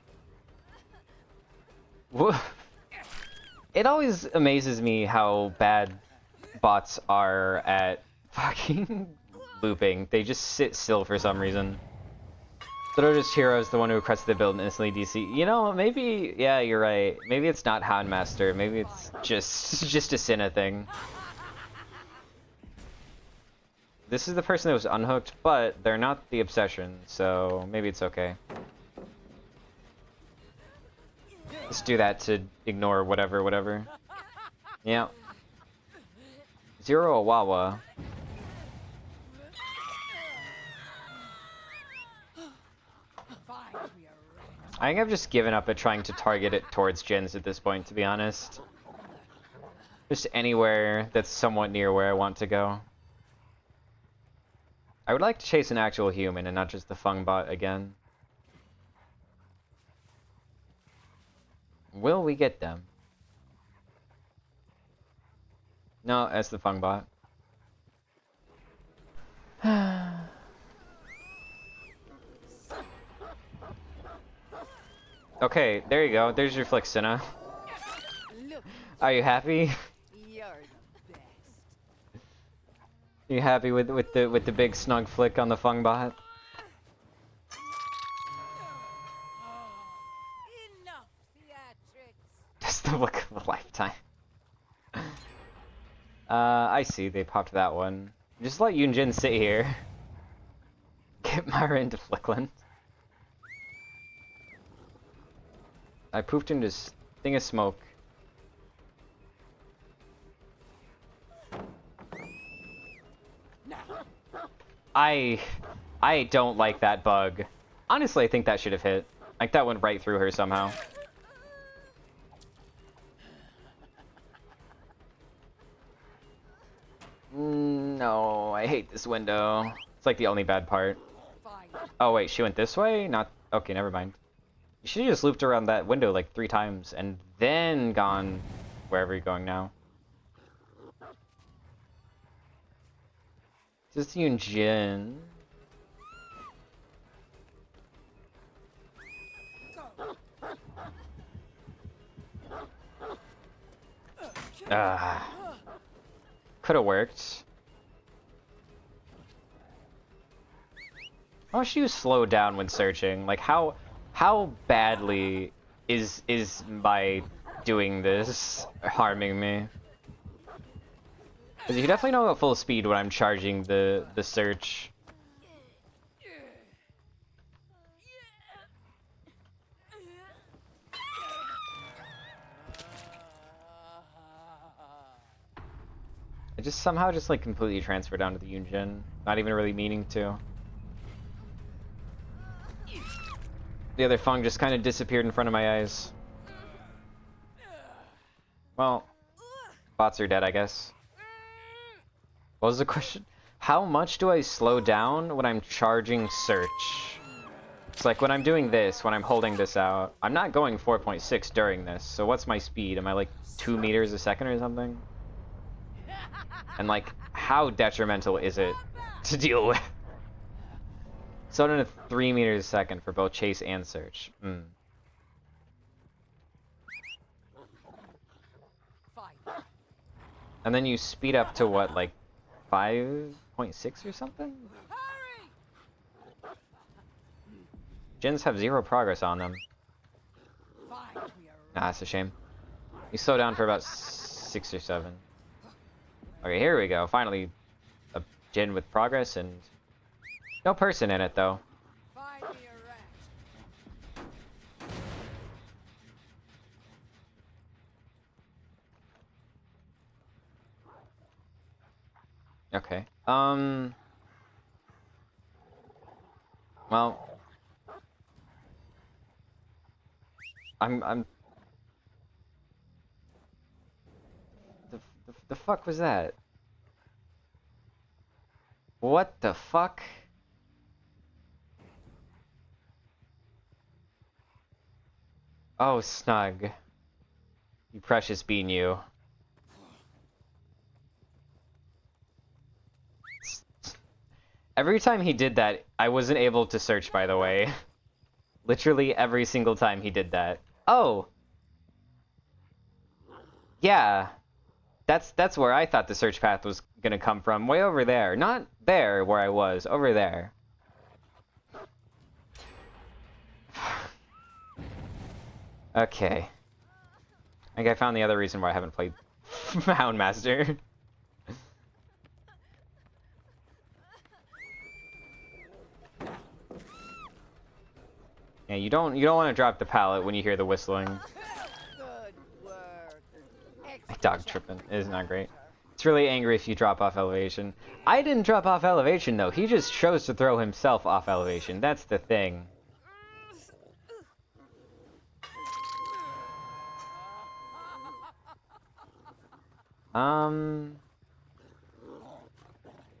It always amazes me how bad bots are at fucking looping. They just sit still for some reason. Throtus Hero is the one who requested the build and instantly DC. You know, maybe, yeah, you're right. Maybe it's not Houndmaster. Maybe it's just a Cinna thing. This is the person that was unhooked, but they're not the obsession, so maybe it's okay. Let's do that to ignore whatever. Yeah. Zero Awawa. I think I've just given up at trying to target it towards Jins at this point, to be honest. Just anywhere that's somewhat near where I want to go. I would like to chase an actual human and not just the Fung bot again. Will we get them? No, that's the Fung bot. Okay, there you go. There's your flick, Cinna. Are you happy? You're the best. You happy with the big snug flick on the Fung bot? Enough theatrics. That's the look of a lifetime. I see. They popped that one. Just let Yunjin sit here. Get Myra into Flickland. I poofed into this thing of smoke. I don't like that bug. Honestly, I think that should have hit. Like, that went right through her somehow. No, I hate this window. It's like the only bad part. Oh wait, she went this way? Not... Okay, never mind. You should have just looped around that window like 3 times and then gone wherever you're going now. This is Yunjin. Could have worked. How should you slow down when searching? Like how badly is my doing this harming me? Because you definitely know at full speed when I'm charging the search. I just somehow just like completely transferred down to the Yunjin, not even really meaning to. The other Fung just kind of disappeared in front of my eyes. Well, bots are dead, I guess. What was the question? How much do I slow down when I'm charging search? It's like when I'm doing this, when I'm holding this out, I'm not going 4.6 during this, so what's my speed? Am I like 2 meters a second or something? And like, how detrimental is it to deal with? So to 3 meters a second for both chase and search. And then you speed up to what, like 5.6 or something? Gens have 0 progress on them. Nah, that's a shame. You slow down for about 6 or 7. Okay, here we go. Finally, a Jin with progress and no person in it, though. Okay. Well, I'm. The fuck was that? What the fuck? Oh, Snug. You precious bean, you. Every time he did that, I wasn't able to search, by the way. Literally every single time he did that. Oh! Yeah. That's where I thought the search path was gonna come from. Way over there. Not there, where I was. Over there. Okay. I think I found the other reason why I haven't played Houndmaster. Yeah, you don't want to drop the pallet when you hear the whistling. Good work. My dog tripping. It is not great. It's really angry if you drop off elevation. I didn't drop off elevation, though. He just chose to throw himself off elevation. That's the thing. Well,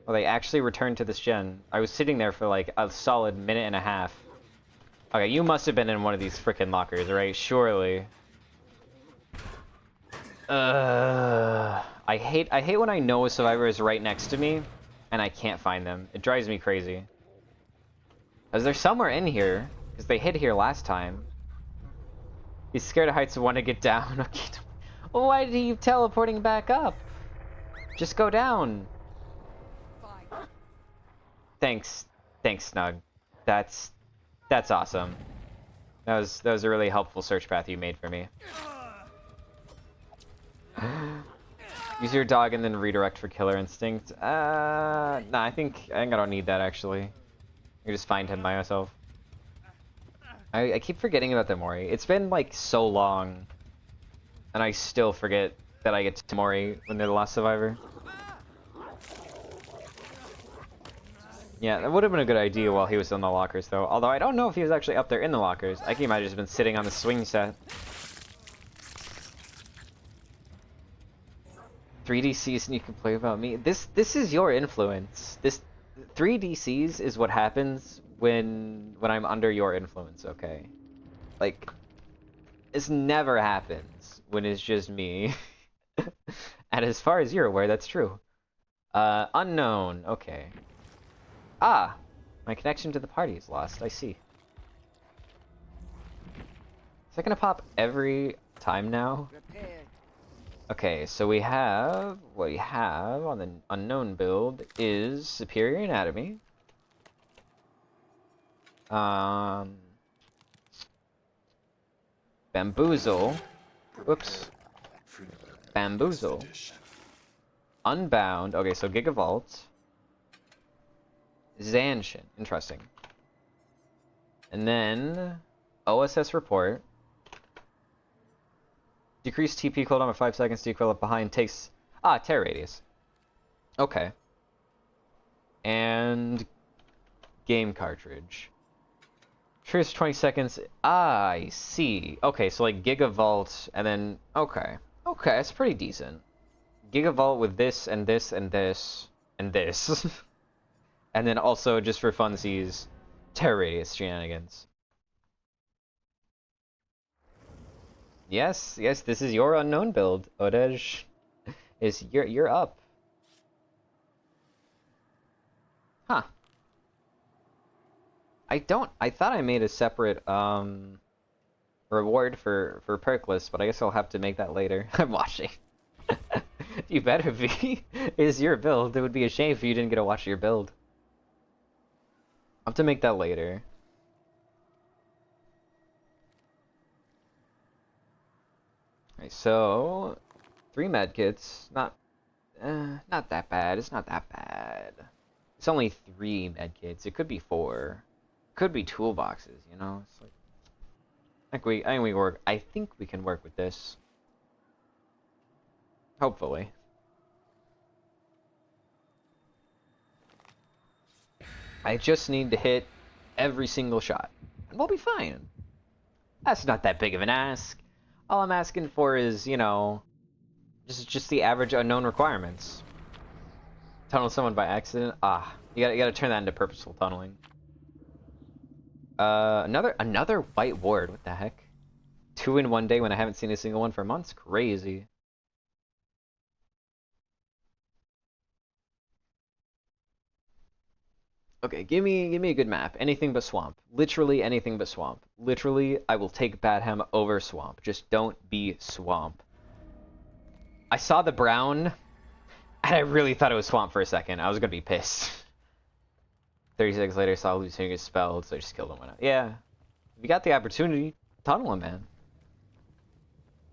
they actually returned to this gen. I was sitting there for like a solid minute and a half. Okay, you must have been in one of these frickin' lockers, right? Surely. I hate when I know a survivor is right next to me and I can't find them. It drives me crazy. Is there somewhere in here? Because they hid here last time. He's scared of heights and want to get down. Okay. Well, why did he keep teleporting back up? Just go down. Thanks, Snug. That's awesome. That was a really helpful search path you made for me. Use your dog and then redirect for killer instinct. Nah, I think I don't need that actually. I just find him by myself. I keep forgetting about the Mori. It's been like so long, and I still forget that I get to Mori when they're the last survivor. Yeah, that would have been a good idea while he was in the lockers, though. Although I don't know if he was actually up there in the lockers. I think he might have just been sitting on the swing set. 3DCs and you can play about me. This is your influence. This 3DCs is what happens when I'm under your influence, okay? Like, this never happens when it's just me. And as far as you're aware, that's true. Unknown, okay. Ah, my connection to the party is lost, I see. Is that gonna pop every time now? Okay, so what we have on the unknown build is Superior Anatomy. Bamboozle. Whoops. Bamboozle. Unbound. Okay, so Gigavault. Zanshin. Interesting. And then OSS Report. Decrease TP cooldown by 5 seconds to equal behind takes... Ah, Terror Radius. Okay. And... Game Cartridge. Truce 20 seconds. Ah, I see. Okay, so like Gigavault and then... Okay. Okay, that's pretty decent. Gigavault with this and this and this and this. And then also, just for funsies, Terror Radius shenanigans. Yes, this is your unknown build, Odej. You're up. Huh. I thought I made a separate reward for Perkless, but I guess I'll have to make that later. I'm watching. You better be. Is your build. It would be a shame if you didn't get to watch your build. I'll have to make that later. Okay, so 3 medkits. Not that bad. It's not that bad. It's only 3 medkits. It could be 4. Could be toolboxes, you know? It's like I think we can work with this. Hopefully. I just need to hit every single shot, and we'll be fine. That's not that big of an ask. All I'm asking for is, you know, just the average unknown requirements. Tunnel someone by accident. Ah, you gotta turn that into purposeful tunneling. Another white ward. What the heck? 2 in one day when I haven't seen a single one for months. Crazy. Okay, give me a good map. Anything but swamp. Literally anything but swamp. Literally, I will take Badham over swamp. Just don't be swamp. I saw the brown, and I really thought it was swamp for a second. I was gonna be pissed. 30 seconds later, saw Lucian get spelled, so I just killed him. Went out. Yeah, if you got the opportunity, tunnel him, man.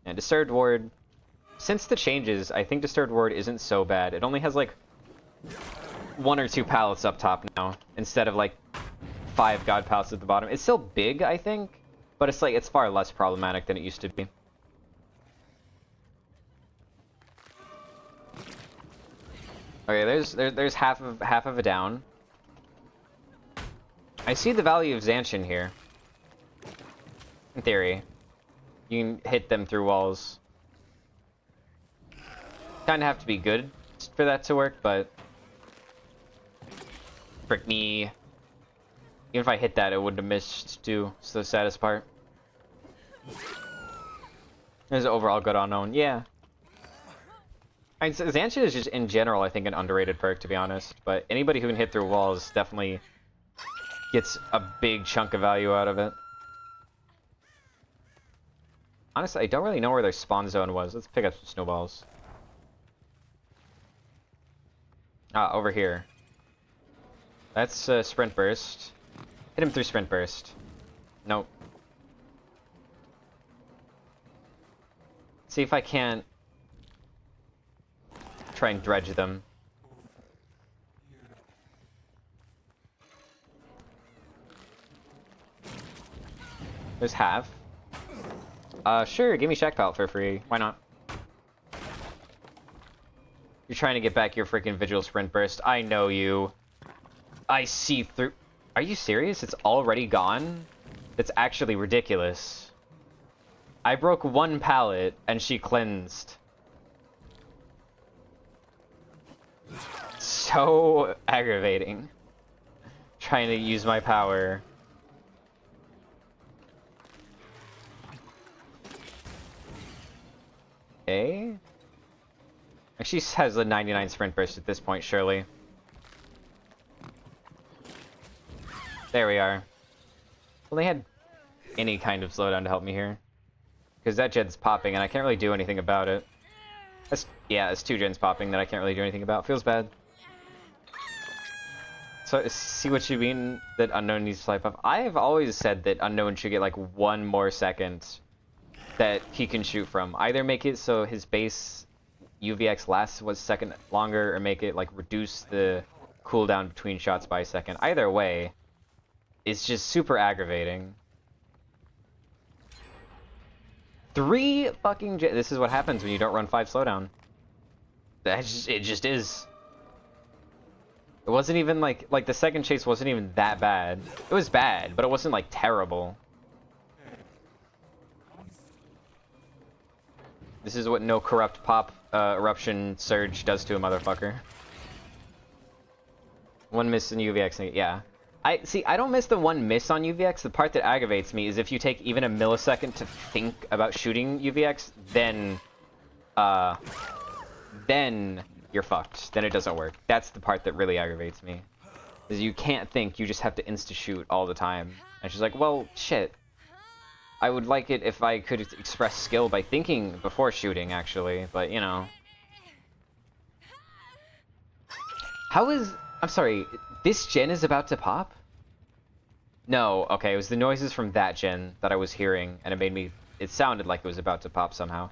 And Disturbed Ward. Since the changes, I think Disturbed Ward isn't so bad. It only has like 1 or 2 pallets up top now, instead of like 5 god pallets at the bottom. It's still big, I think, but it's far less problematic than it used to be. Okay, there's half of a down. I see the value of Zanshin here. In theory, you can hit them through walls. Kind of have to be good for that to work, but frick me. Even if I hit that, it wouldn't have missed too. It's the saddest part. There's an overall good unknown. Yeah. I mean, Zanshin is just, in general, I think, an underrated perk, to be honest. But anybody who can hit through walls definitely gets a big chunk of value out of it. Honestly, I don't really know where their spawn zone was. Let's pick up some snowballs. Ah, over here. That's Sprint Burst. Hit him through Sprint Burst. Nope. See if I can't try and dredge them. There's half. Sure, give me Shack Pelt for free. Why not? You're trying to get back your freaking Vigil Sprint Burst. I know you. I see through... Are you serious? It's already gone? That's actually ridiculous. I broke one pallet, and she cleansed. So aggravating. Trying to use my power. Okay. She has a 99 sprint burst at this point, surely. There we are. Well, they had any kind of slowdown to help me here. Because that gen's popping, and I can't really do anything about it. Yeah, it's two gens popping that I can't really do anything about. Feels bad. So, see what you mean that Unknown needs to fly up? I have always said that Unknown should get like 1 more second that he can shoot from. Either make it so his base UVX lasts 1 second longer, or make it like reduce the cooldown between shots by a second. Either way, it's just super aggravating. 3 fucking this is what happens when you don't run 5 slowdown. It just is. It wasn't even like the second chase wasn't even that bad. It was bad, but it wasn't like terrible. This is what no corrupt pop eruption surge does to a motherfucker. 1 miss in UVX, yeah. I don't miss the 1 miss on UVX. The part that aggravates me is if you take even a millisecond to think about shooting UVX, then you're fucked. Then it doesn't work. That's the part that really aggravates me. Is you can't think, you just have to insta-shoot all the time. And she's like, well, shit. I would like it if I could express skill by thinking before shooting, actually, but, you know. I'm sorry, this gen is about to pop? No, okay, it was the noises from that gen that I was hearing, and it sounded like it was about to pop somehow.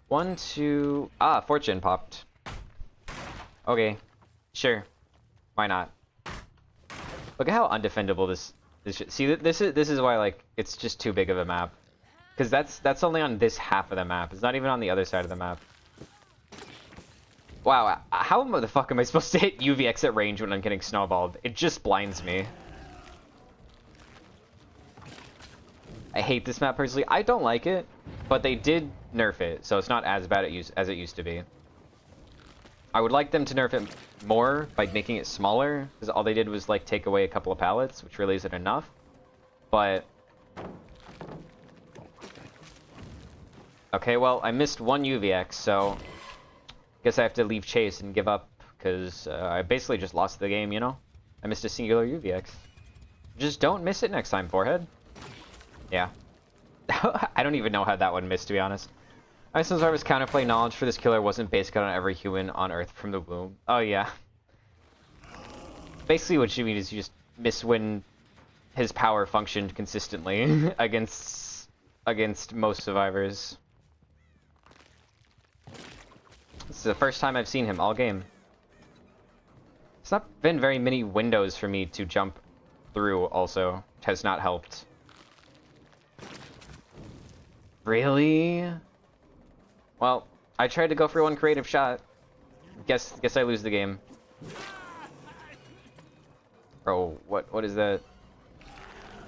1, 2... Ah, Fortune popped. Okay, sure. Why not? Look at how undefendable this see, this is why, like, it's just too big of a map. Because that's only on this half of the map. It's not even on the other side of the map. Wow, how the fuck am I supposed to hit UVX at range when I'm getting snowballed? It just blinds me. I hate this map personally. I don't like it, but they did nerf it, so it's not as bad as it used to be. I would like them to nerf it more by making it smaller, because all they did was like take away a couple of pallets, which really isn't enough. But okay, well, I missed 1 UVX, so guess I have to leave chase and give up, because I basically just lost the game, you know? I missed a singular UVX. Just don't miss it next time, Forehead. Yeah. I don't even know how that one missed, to be honest. Iceland's Harvest counterplay knowledge for this killer wasn't based on every human on Earth from the womb. Oh, yeah. Basically what you mean is you just miss when his power functioned consistently against most survivors. This is the first time I've seen him all game. It's not been very many windows for me to jump through also. It has not helped. Really? Well, I tried to go for 1 creative shot. Guess I lose the game. Bro, what is that?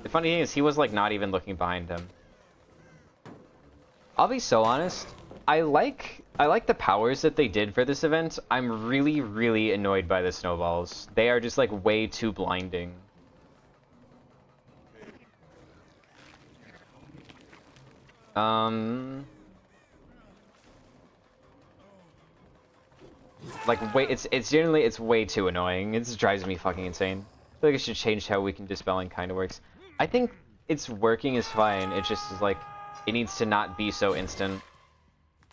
The funny thing is, he was like not even looking behind him. I'll be so honest. I like the powers that they did for this event. I'm really, really annoyed by the snowballs. They are just like way too blinding. Like it's generally it's way too annoying. It just drives me fucking insane. I feel like I should change how weaken dispelling kind of works. I think it's working is fine. It just is like it needs to not be so instant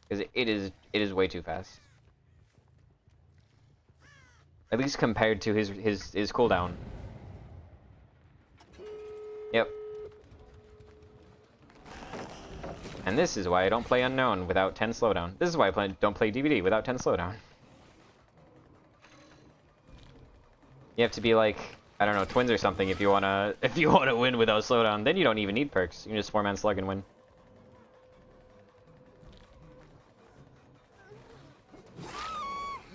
because it is way too fast. At least compared to his cooldown. Yep. And this is why I don't play Unknown without 10 slowdown. This is why I don't play DBD without 10 slowdown. You have to be like, I don't know, twins or something if you wanna win without slowdown. Then you don't even need perks. You can just 4-man slug and win.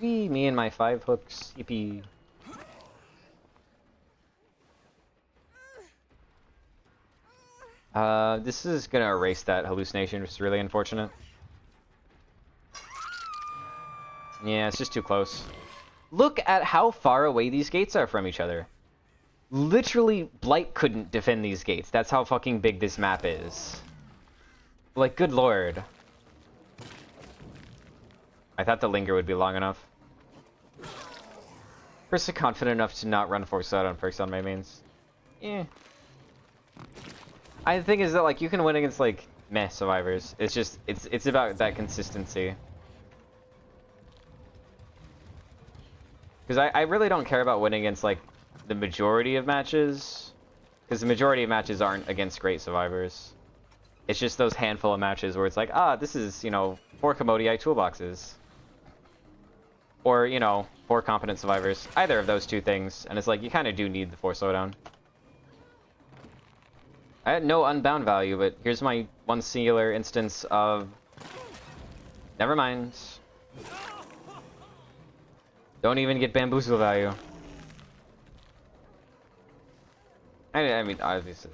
Wee, me and my 5 hooks. Yippee. This is gonna erase that hallucination, which is really unfortunate. Yeah, it's just too close. Look at how far away these gates are from each other. Literally, Blight couldn't defend these gates. That's how fucking big this map is. Like, good lord. I thought the linger would be long enough. Personally confident enough to not run force out on perks on my mains. Eh. The thing is that like you can win against like meh survivors. It's just it's about that consistency. Because I really don't care about winning against like the majority of matches, because the majority of matches aren't against great survivors. It's just those handful of matches where it's like, ah, this is, you know, 4 Commodii toolboxes. Or, you know, 4 competent survivors. Either of those two things. And it's like, you kind of do need the 4 slowdown. I had no unbound value, but here's my one singular instance of... Never mind. Don't even get bamboozle value. I mean, obviously.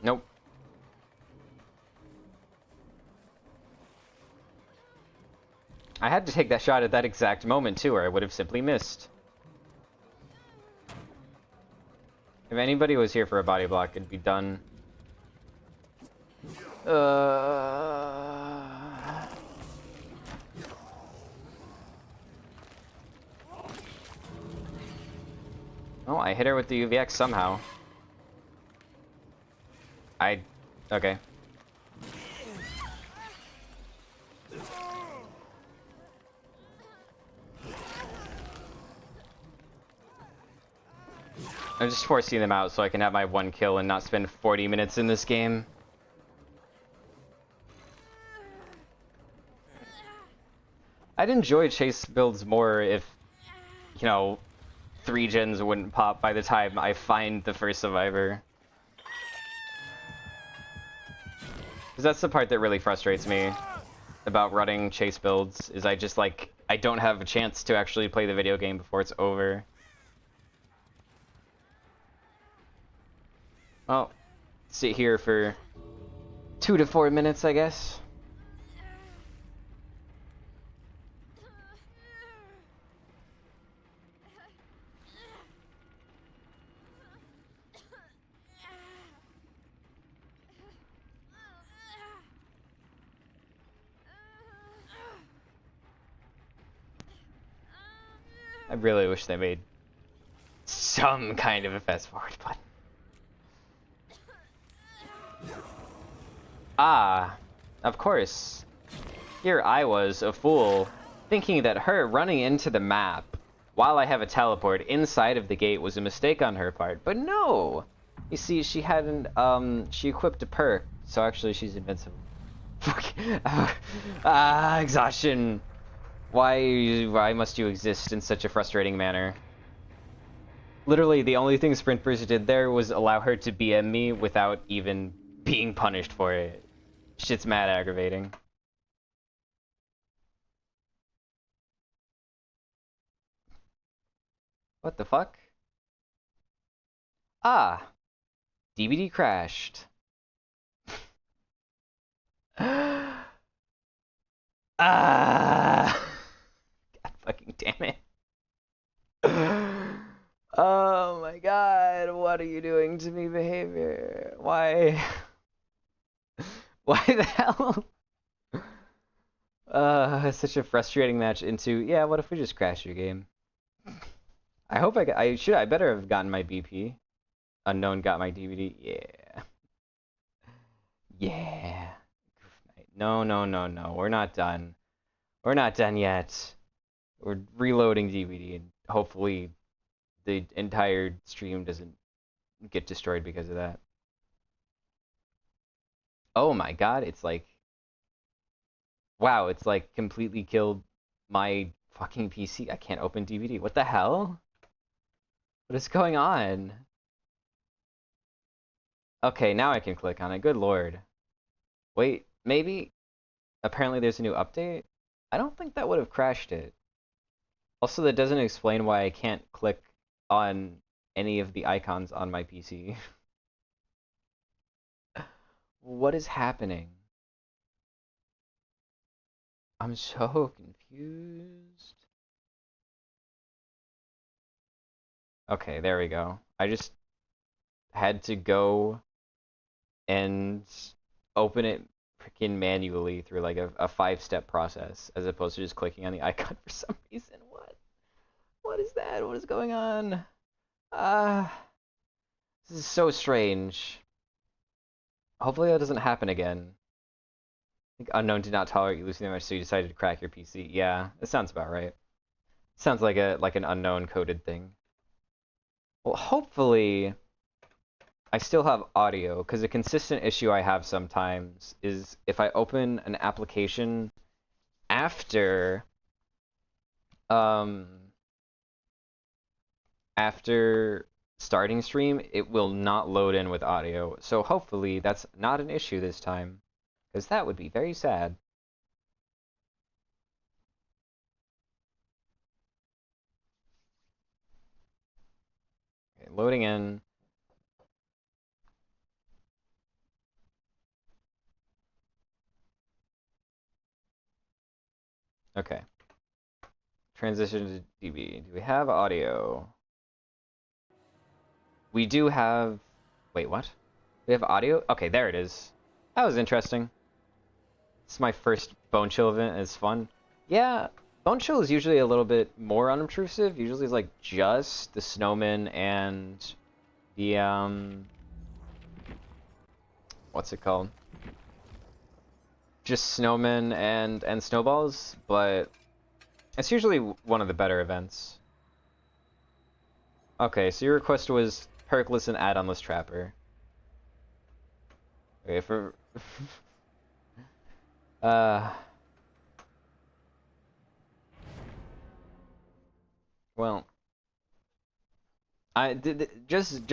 Nope. I had to take that shot at that exact moment too, or I would have simply missed. If anybody was here for a body block, it'd be done. Oh, I hit her with the UVX somehow. Okay. I'm just forcing them out so I can have my 1 kill and not spend 40 minutes in this game. I'd enjoy chase builds more if, you know, 3 gens wouldn't pop by the time I find the first survivor. Because that's the part that really frustrates me about running chase builds, is I just, like, I don't have a chance to actually play the video game before it's over. Well, sit here for 2 to 4 minutes, I guess. I really wish they made some kind of a fast forward button. Ah, of course. Here I was, a fool, thinking that her running into the map while I have a teleport inside of the gate was a mistake on her part, but no! You see, she hadn't, she equipped a perk, so actually she's invincible. Fuck. Exhaustion. Why must you exist in such a frustrating manner? Literally, the only thing Sprint Burst did there was allow her to BM me without even being punished for it. Shit's mad aggravating. What the fuck? Ah! DBD crashed. Ah! God fucking damn it. Oh my god, what are you doing to me, behavior? Why? Why the hell? Such a frustrating match into, yeah, what if we just crash your game? I hope I better have gotten my BP. Unknown got my DVD, yeah. Yeah. No, no, no, no, we're not done. We're not done yet. We're reloading DVD, and hopefully the entire stream doesn't get destroyed because of that. Oh my god, it's like... Wow, it's like completely killed my fucking PC. I can't open DVD. What the hell? What is going on? Okay, now I can click on it. Good lord. Wait, maybe... Apparently there's a new update? I don't think that would have crashed it. Also, that doesn't explain why I can't click on any of the icons on my PC. What is happening? I'm so confused. Okay, there we go. I just had to go and open it freaking manually through like a 5-step process as opposed to just clicking on the icon for some reason. What is that? What is going on? This is so strange. Hopefully that doesn't happen again. I think Unknown did not tolerate you losing that much, so you decided to crack your PC. Yeah, that sounds about right. Sounds like an Unknown coded thing. Well, hopefully I still have audio, because a consistent issue I have sometimes is if I open an application after after starting stream, it will not load in with audio. So hopefully that's not an issue this time, because that would be very sad. Okay, loading in. Okay. Transition to DB. Do we have audio? We do have... Wait, what? We have audio? Okay, there it is. That was interesting. It's my first Bone Chill event. It's fun. Yeah, Bone Chill is usually a little bit more unobtrusive. Usually it's like just the snowman and the, what's it called? Just snowmen and snowballs, but it's usually one of the better events. Okay, so your request was perkless and add-onless trapper. Okay, for... Well... I did just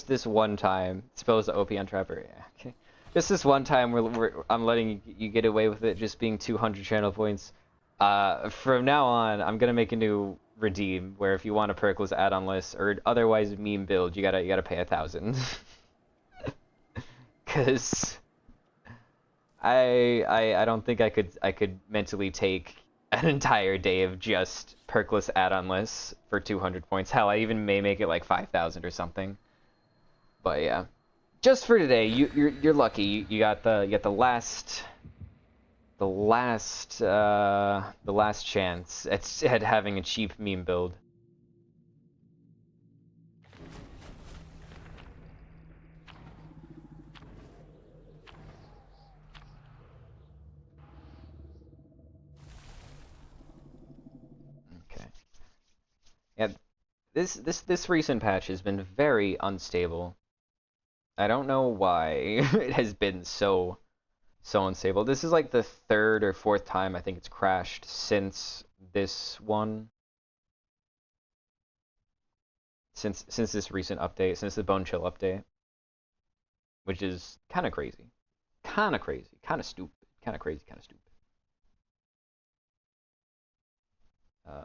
this one time. Suppose the OP on trapper, yeah, okay. Just this one time I'm letting you get away with it just being 200 channel points. From now on, I'm gonna make a new redeem where if you want a perkless add-on list or otherwise meme build, you gotta pay 1,000. Cause I don't think I could mentally take an entire day of just perkless add-on lists for 200 points. Hell, I even may make it like 5,000 or something. But yeah, just for today, you're lucky. You got the last chance at having a cheap meme build. Okay. Yeah, this recent patch has been very unstable. I don't know why it has been so unstable. This is like the 3rd or 4th time I think it's crashed since this one. since this recent update, since the Bone Chill update, which is kind of crazy, kind of stupid, kind of crazy, kind of stupid.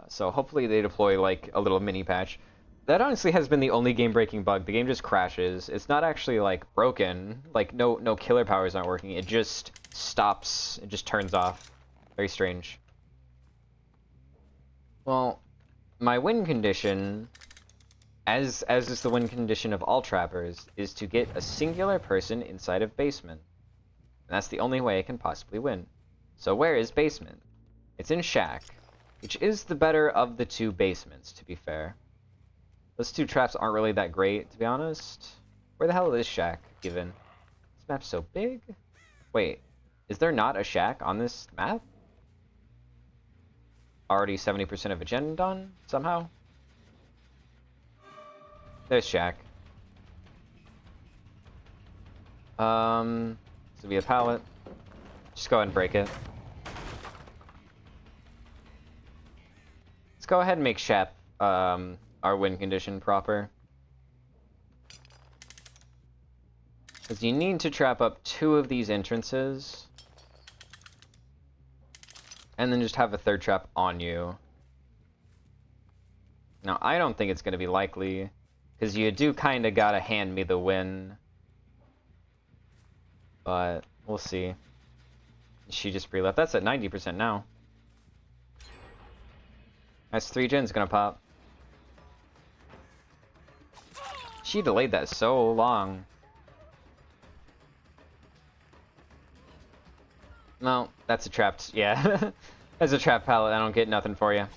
So hopefully they deploy like a little mini patch. That honestly has been the only game-breaking bug. The game just crashes. It's not actually like broken. Like no killer powers aren't working. It just stops. It just turns off. Very strange. Well, my win condition, as is the win condition of all trappers, is to get a singular person inside of basement. And that's the only way I can possibly win. So where is basement? It's in shack, which is the better of the two basements, to be fair. Those two traps aren't really that great, to be honest. Where the hell is shack, even? This map's so big? Wait, is there not a shack on this map? Already 70% of a gen done, somehow? There's shack. This will be a pallet. Just go ahead and break it. Let's go ahead and make Shep, our win condition proper. Because you need to trap up 2 of these entrances. And then just have a 3rd trap on you. Now, I don't think it's going to be likely. Because you do kind of gotta hand me the win. But, we'll see. She just pre-left. That's at 90% now. That's 3 gens gonna pop. She delayed that so long. No, that's a trapped, yeah. That's a trap pallet, I don't get nothing for you.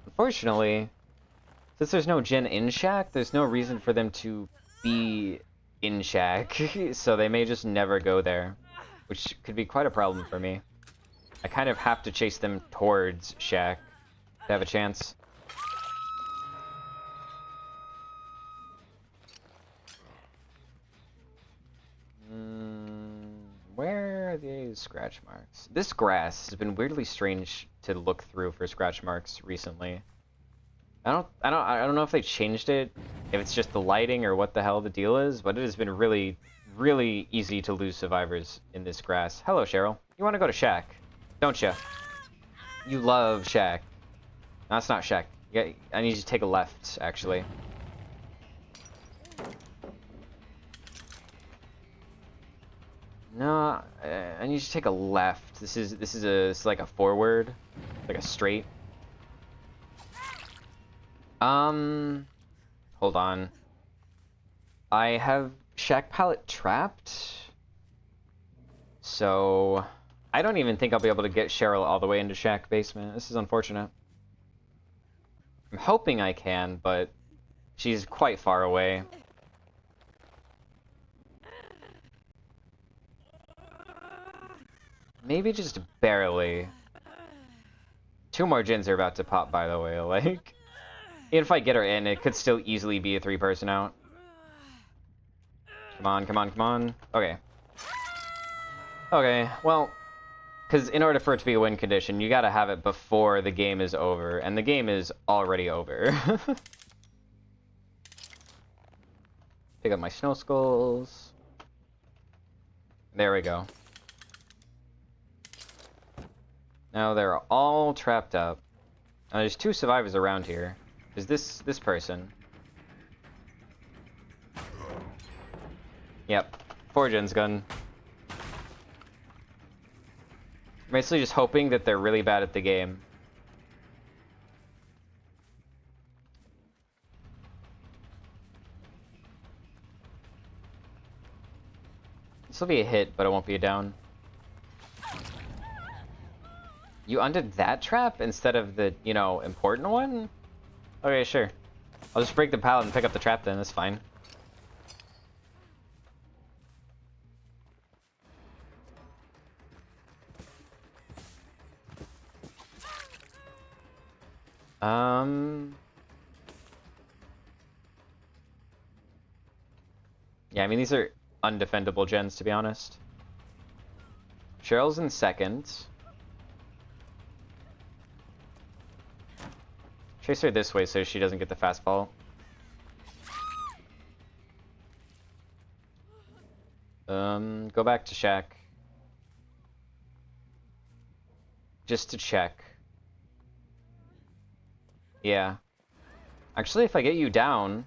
Unfortunately, since there's no gen in shack, there's no reason for them to be in shack, so they may just never go there, which could be quite a problem for me. I kind of have to chase them towards shack to have a chance. Where are the scratch marks? This grass has been weirdly strange to look through for scratch marks recently. I don't know if they changed it, if it's just the lighting or what the hell the deal is, but it has been really, really easy to lose survivors in this grass. Hello, Cheryl. You want to go to shack, don't you? You love shack. No, that's not shack. Yeah, I need you to take a left, actually. No, I need you to take a left. It's like a forward, like a straight. Hold on. I have shack pallet trapped, so I don't even think I'll be able to get Cheryl all the way into shack basement. This is unfortunate. I'm hoping I can, but she's quite far away. Maybe just barely. 2 more gens are about to pop, by the way, like... Even if I get her in, it could still easily be a 3-person out. Come on, come on, come on. Okay. Okay, well... Because in order for it to be a win condition, you gotta have it before the game is over. And the game is already over. Pick up my snow skulls. There we go. Now they're all trapped up. Now there's 2 survivors around here. There's this person. Yep. 4 gens gun. I'm basically just hoping that they're really bad at the game. This will be a hit, but it won't be a down. You undid that trap instead of the, you know, important one? Okay, sure. I'll just break the pallet and pick up the trap then, that's fine. Yeah, I mean, these are undefendable gens, to be honest. Cheryl's in second. Chase her this way so she doesn't get the fastball. Go back to Shack. Just to check. Yeah. Actually, if I get you down...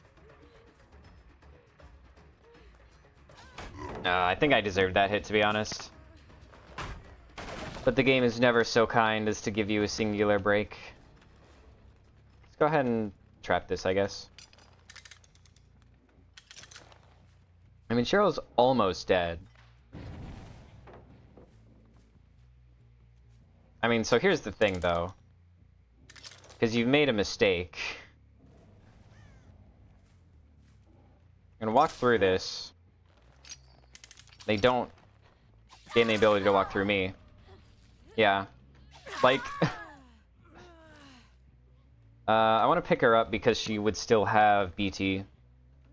I think I deserved that hit, to be honest. But the game is never so kind as to give you a singular break. Let's go ahead and trap this, I guess. I mean, Cheryl's almost dead. I mean, so here's the thing, though. Because you've made a mistake. I'm gonna walk through this. They don't gain the ability to walk through me. Yeah. Like... I want to pick her up because she would still have BT.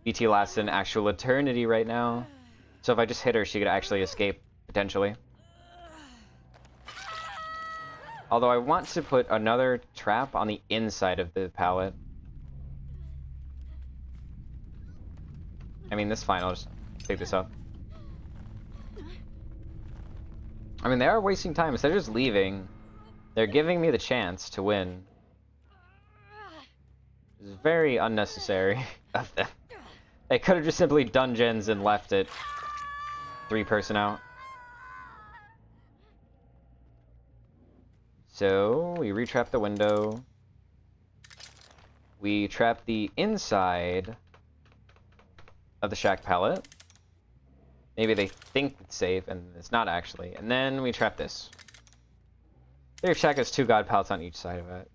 BT lasts an actual eternity right now. So if I just hit her, she could actually escape, potentially. Although I want to put another trap on the inside of the pallet. I mean, this is fine. I'll just pick this up. I mean, they are wasting time. Instead of just leaving, they're giving me the chance to win. It's very unnecessary of them. They could have just simply done gens and left it 3-person out. So, we retrap the window. We trap the inside of the Shack pallet. Maybe they think it's safe, and it's not actually. And then we trap this. Their Shack has 2 god pallets on each side of it.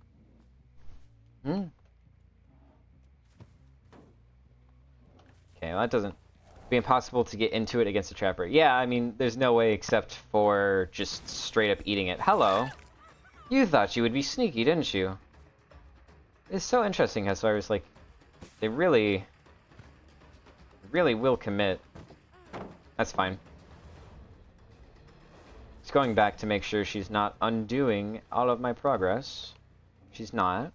Okay, well that doesn't... be impossible to get into it against a trapper. Yeah, I mean, there's no way except for just straight up eating it. Hello! You thought you would be sneaky, didn't you? It's so interesting how Cyrus, like, they really will commit. That's fine. Just going back to make sure she's not undoing all of my progress. She's not.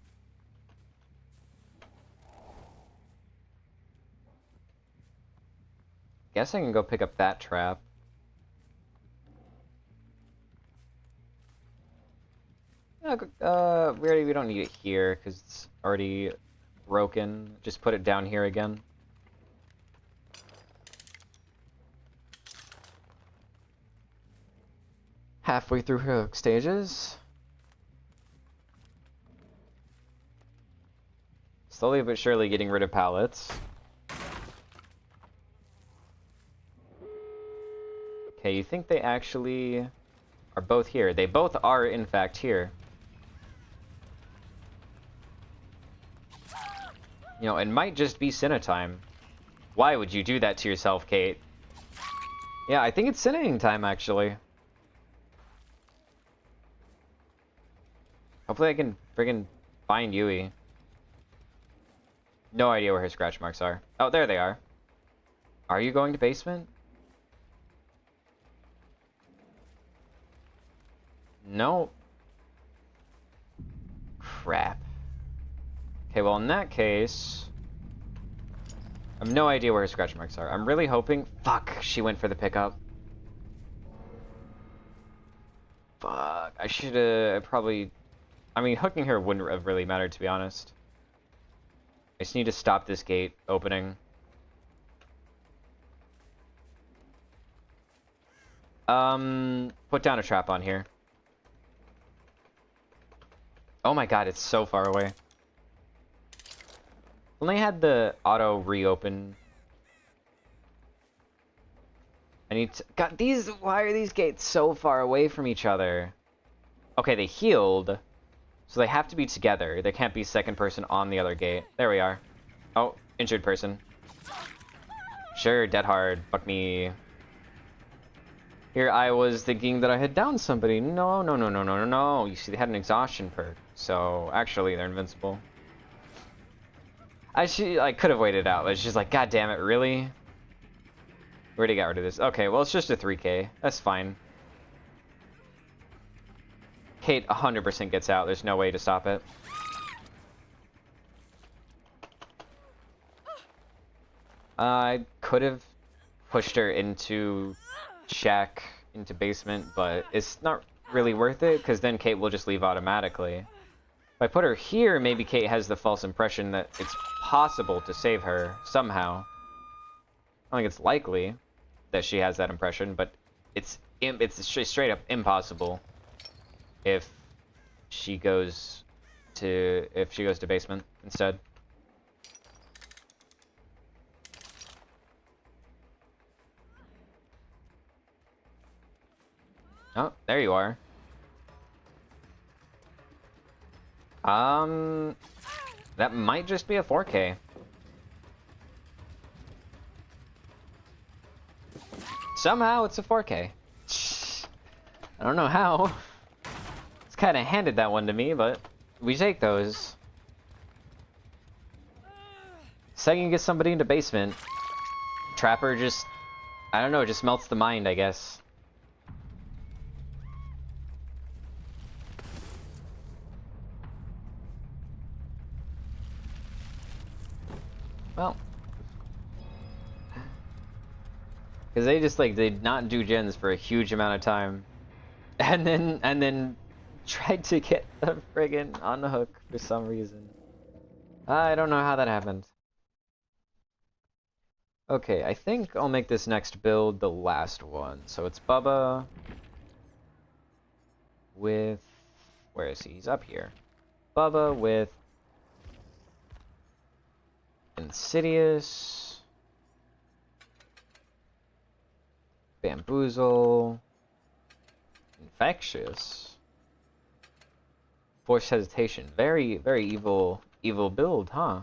Guess I can go pick up that trap. We don't need it here because it's already broken. Just put it down here again. Halfway through hook stages. Slowly but surely getting rid of pallets. Okay, you think they actually are both here? They both are, in fact, here. You know, it might just be Cinna time. Why would you do that to yourself, Kate? Yeah, I think it's Cinnaing time, actually. Hopefully I can friggin' find Yui. No idea where her scratch marks are. Oh, there they are. Are you going to basement? No. Crap. Okay, well in that case... I have no idea where her scratch marks are. I'm really hoping... Fuck, she went for the pickup. Fuck, I should've probably... I mean, hooking her wouldn't have really mattered, to be honest. I just need to stop this gate opening. Put down a trap on here. Oh my god, it's so far away. When they had the auto reopen... I need to... God, these... Why are these gates so far away from each other? Okay, they healed. So they have to be together. There can't be second person on the other gate. There we are. Oh, injured person. Sure, dead hard. Fuck me. Here I was thinking that I had downed somebody. No, no, no, no, no, no, no. You see, they had an exhaustion perk. So, actually, they're invincible. I could have waited out. But it's just like, god damn it, really? We already got rid of this. Okay, well, it's just a 3k. That's fine. Kate 100% gets out. There's no way to stop it. I could have pushed her into shack, into basement, but it's not really worth it, because then Kate will just leave automatically. If I put her here, maybe Kate has the false impression that it's possible to save her somehow. I think it's likely that she has that impression, but it's straight up impossible if she goes to basement instead. Oh, there you are. That might just be a 4K. Somehow it's a 4K. I don't know how. It's kind of handed that one to me, but we take those. Second you get somebody into basement, Trapper just, I don't know, just melts the mind, I guess. Well, because they just like did not do gens for a huge amount of time, and then tried to get the friggin' on the hook for some reason. I don't know how that happened. Okay, I think I'll make this next build the last one. So it's Bubba with, where is he? He's up here. Bubba with Insidious, Bamboozle, Infectious, Forced Hesitation. Very, very evil build, huh?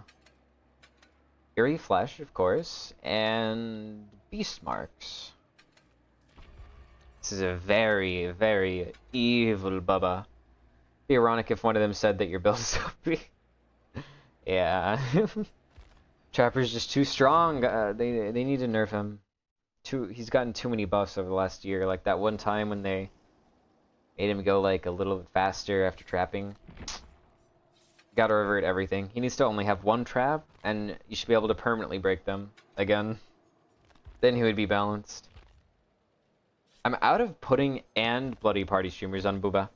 Eerie Flesh, of course, and Beast Marks. This is a very, very evil Bubba. Be ironic if one of them said that your build is OP. Yeah. Trapper's just too strong. They need to nerf him. He's gotten too many buffs over the last year. Like that one time when they made him go like a little bit faster after trapping. Gotta revert everything. He needs to only have one trap, and you should be able to permanently break them again. Then he would be balanced. I'm out of pudding and bloody party streamers on Booba.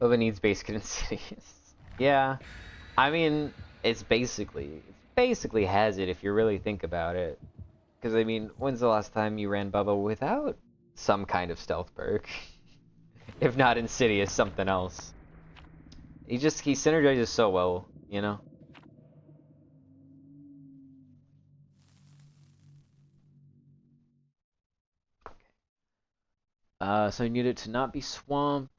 Booba needs base kit Insidious. Yeah, I mean it basically has it if you really think about it. Because I mean, when's the last time you ran Bubba without some kind of stealth perk? If not Insidious, something else. He synergizes so well, you know? So I need it to not be swamp.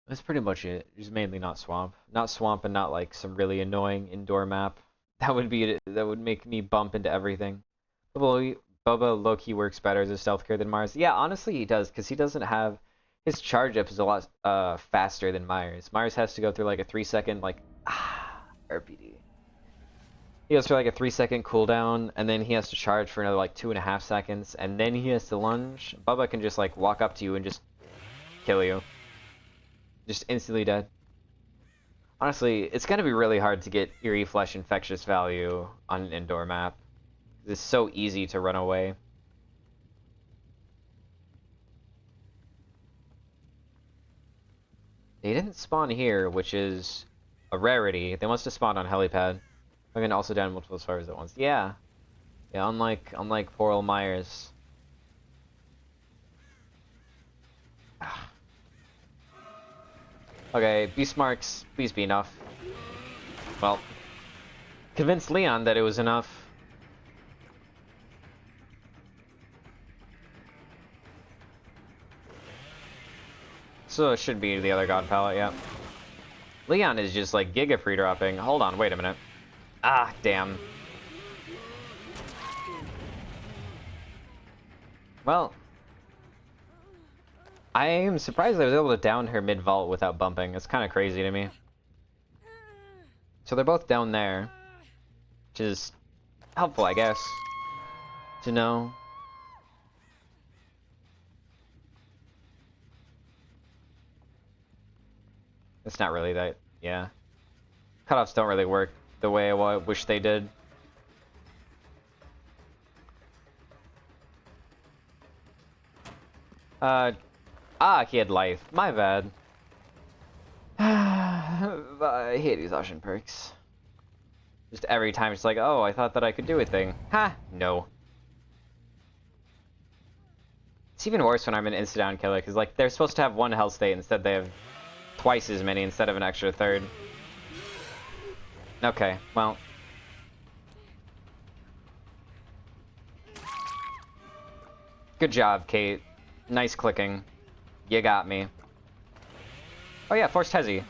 That's pretty much it. Just mainly not swamp. Not swamp and not like some really annoying indoor map. That would make me bump into everything. Bubba low-key works better as a stealth care than Mars. Yeah, honestly he does, because he doesn't have... His charge up is a lot faster than Myers. Myers has to go through like a 3-second like RPD. He goes through like a 3-second cooldown, and then he has to charge for another like 2.5 seconds, and then he has to lunge. Bubba can just like walk up to you and just kill you. Just instantly dead. Honestly, it's gonna be really hard to get Eerie Flesh Infectious value on an indoor map. It's so easy to run away. They didn't spawn here, which is a rarity. They must have spawned on helipad. I can also down multiple servers at once. Yeah. Yeah, unlike poor old Myers. Okay, beast marks, please be enough. Well, convinced Leon that it was enough. So it should be the other god palette, yeah. Leon is just like giga free dropping. Hold on, wait a minute. Ah, damn. Well, I am surprised I was able to down her mid-vault without bumping. It's kind of crazy to me. So they're both down there, which is helpful, I guess, to know. It's not really that, yeah. Cutoffs don't really work the way I wish they did. He had life. My bad. I hate exhaustion perks. Just every time it's like, oh, I thought that I could do a thing. Ha! No. It's even worse when I'm an insta-down killer, because like they're supposed to have one health state, instead they have twice as many instead of an extra third. Okay, well. Good job, Kate. Nice clicking. You got me. Oh yeah, forced Hezi.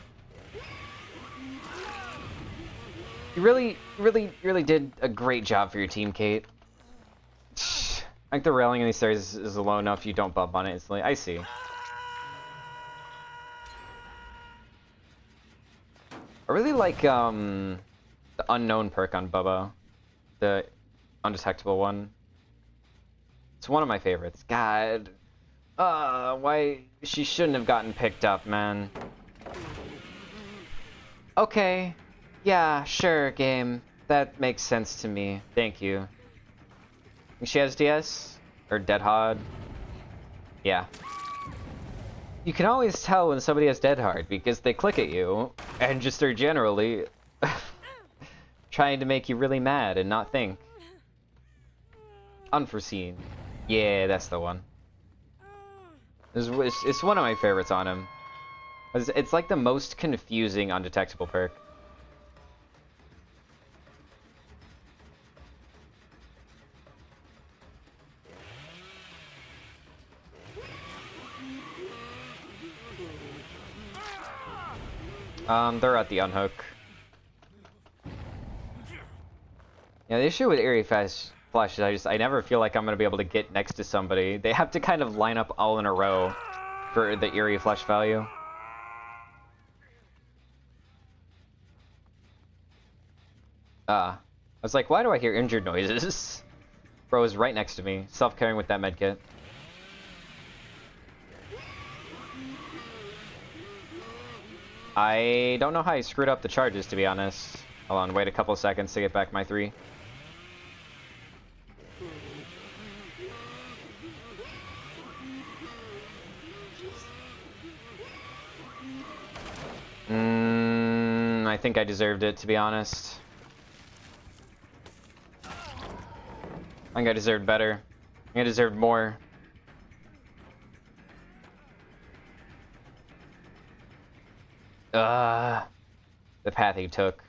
You really did a great job for your team, Kate. I think the railing in these stairs is low enough you don't bump on it instantly. I see. I really like the unknown perk on Bubba. The undetectable one. It's one of my favorites. God. Why she shouldn't have gotten picked up, man. Okay. Yeah, sure, game. That makes sense to me. Thank you. Think she has DS? Or Dead Hard? Yeah. You can always tell when somebody has Dead Hard because they click at you and just are generally trying to make you really mad and not think. Unforeseen. Yeah, that's the one. It's one of my favorites on him. It's like the most confusing undetectable perk. They're at the unhook. Yeah, the issue with Eerie Flash is I never feel like I'm gonna be able to get next to somebody. They have to kind of line up all in a row for the Eerie Flash value. I was like, why do I hear injured noises? Bro is right next to me, self-carrying with that medkit. I don't know how I screwed up the charges, to be honest. Hold on, wait a couple seconds to get back my 3. I think I deserved it, to be honest. I think I deserved better. I think I deserved more. The path he took.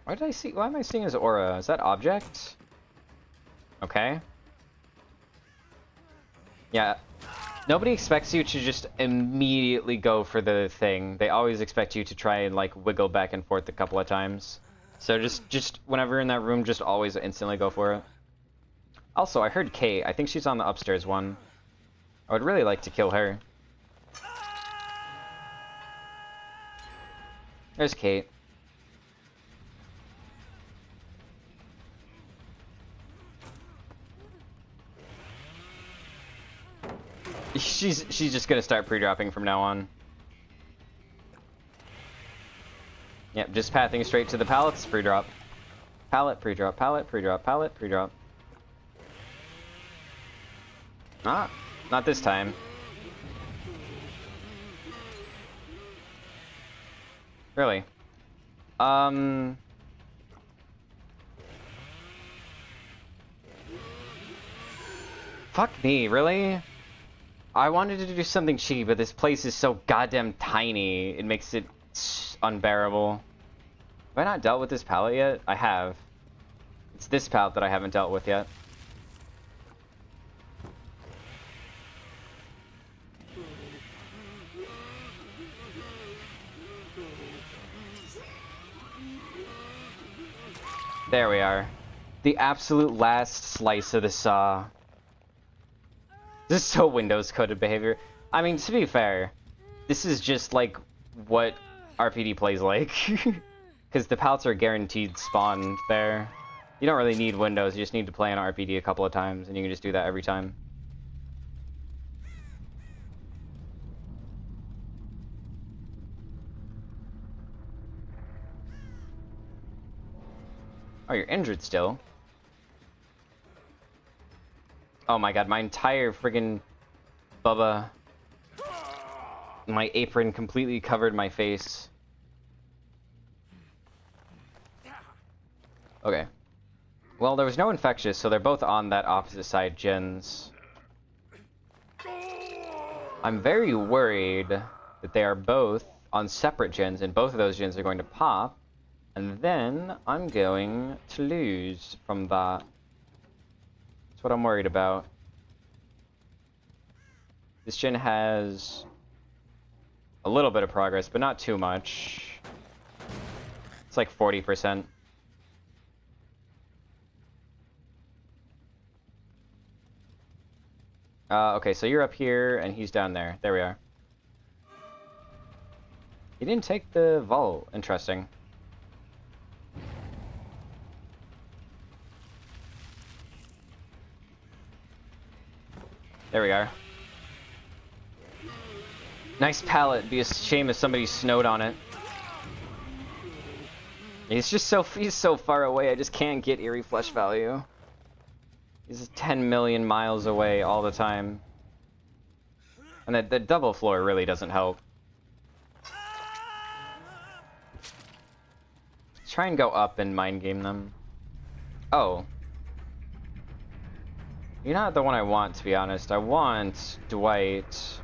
Why am I seeing his aura? Is that object? Okay. Yeah. Nobody expects you to just immediately go for the thing. They always expect you to try and like wiggle back and forth a couple of times. So just whenever you're in that room, just always instantly go for it. Also, I heard Kate. I think she's on the upstairs one. I would really like to kill her. There's Kate. She's just gonna start pre-dropping from now on. Yep, just pathing straight to the pallets, pre-drop. Pallet, pre-drop, pallet, pre-drop, pallet, pre-drop. Not this time. Really? Fuck me, really? I wanted to do something cheap, but this place is so goddamn tiny, it makes it unbearable. Have I not dealt with this pallet yet? I have. It's this pallet that I haven't dealt with yet. There we are. The absolute last slice of the saw. This is so Windows coded behavior. I mean, to be fair, this is just like what RPD plays like. Because the pallets are guaranteed spawn there. You don't really need Windows, you just need to play on RPD a couple of times, and you can just do that every time. Oh, you're injured still. Oh my god, my entire friggin' Bubba. My apron completely covered my face. Okay. Well, there was no infectious, so they're both on that opposite side gens. I'm very worried that they are both on separate gens, and both of those gens are going to pop, and then I'm going to lose from that. That's what I'm worried about. This gen has a little bit of progress, but not too much. It's like 40%. Okay, so you're up here, and he's down there. There we are. He didn't take the vol. Interesting. There we are. Nice pallet. Be a shame if somebody snowed on it. He's so far away. I just can't get eerie flesh value. He's 10 million miles away all the time. And the double floor really doesn't help. Try and go up and mind game them. Oh. You're not the one I want, to be honest. I want Dwight.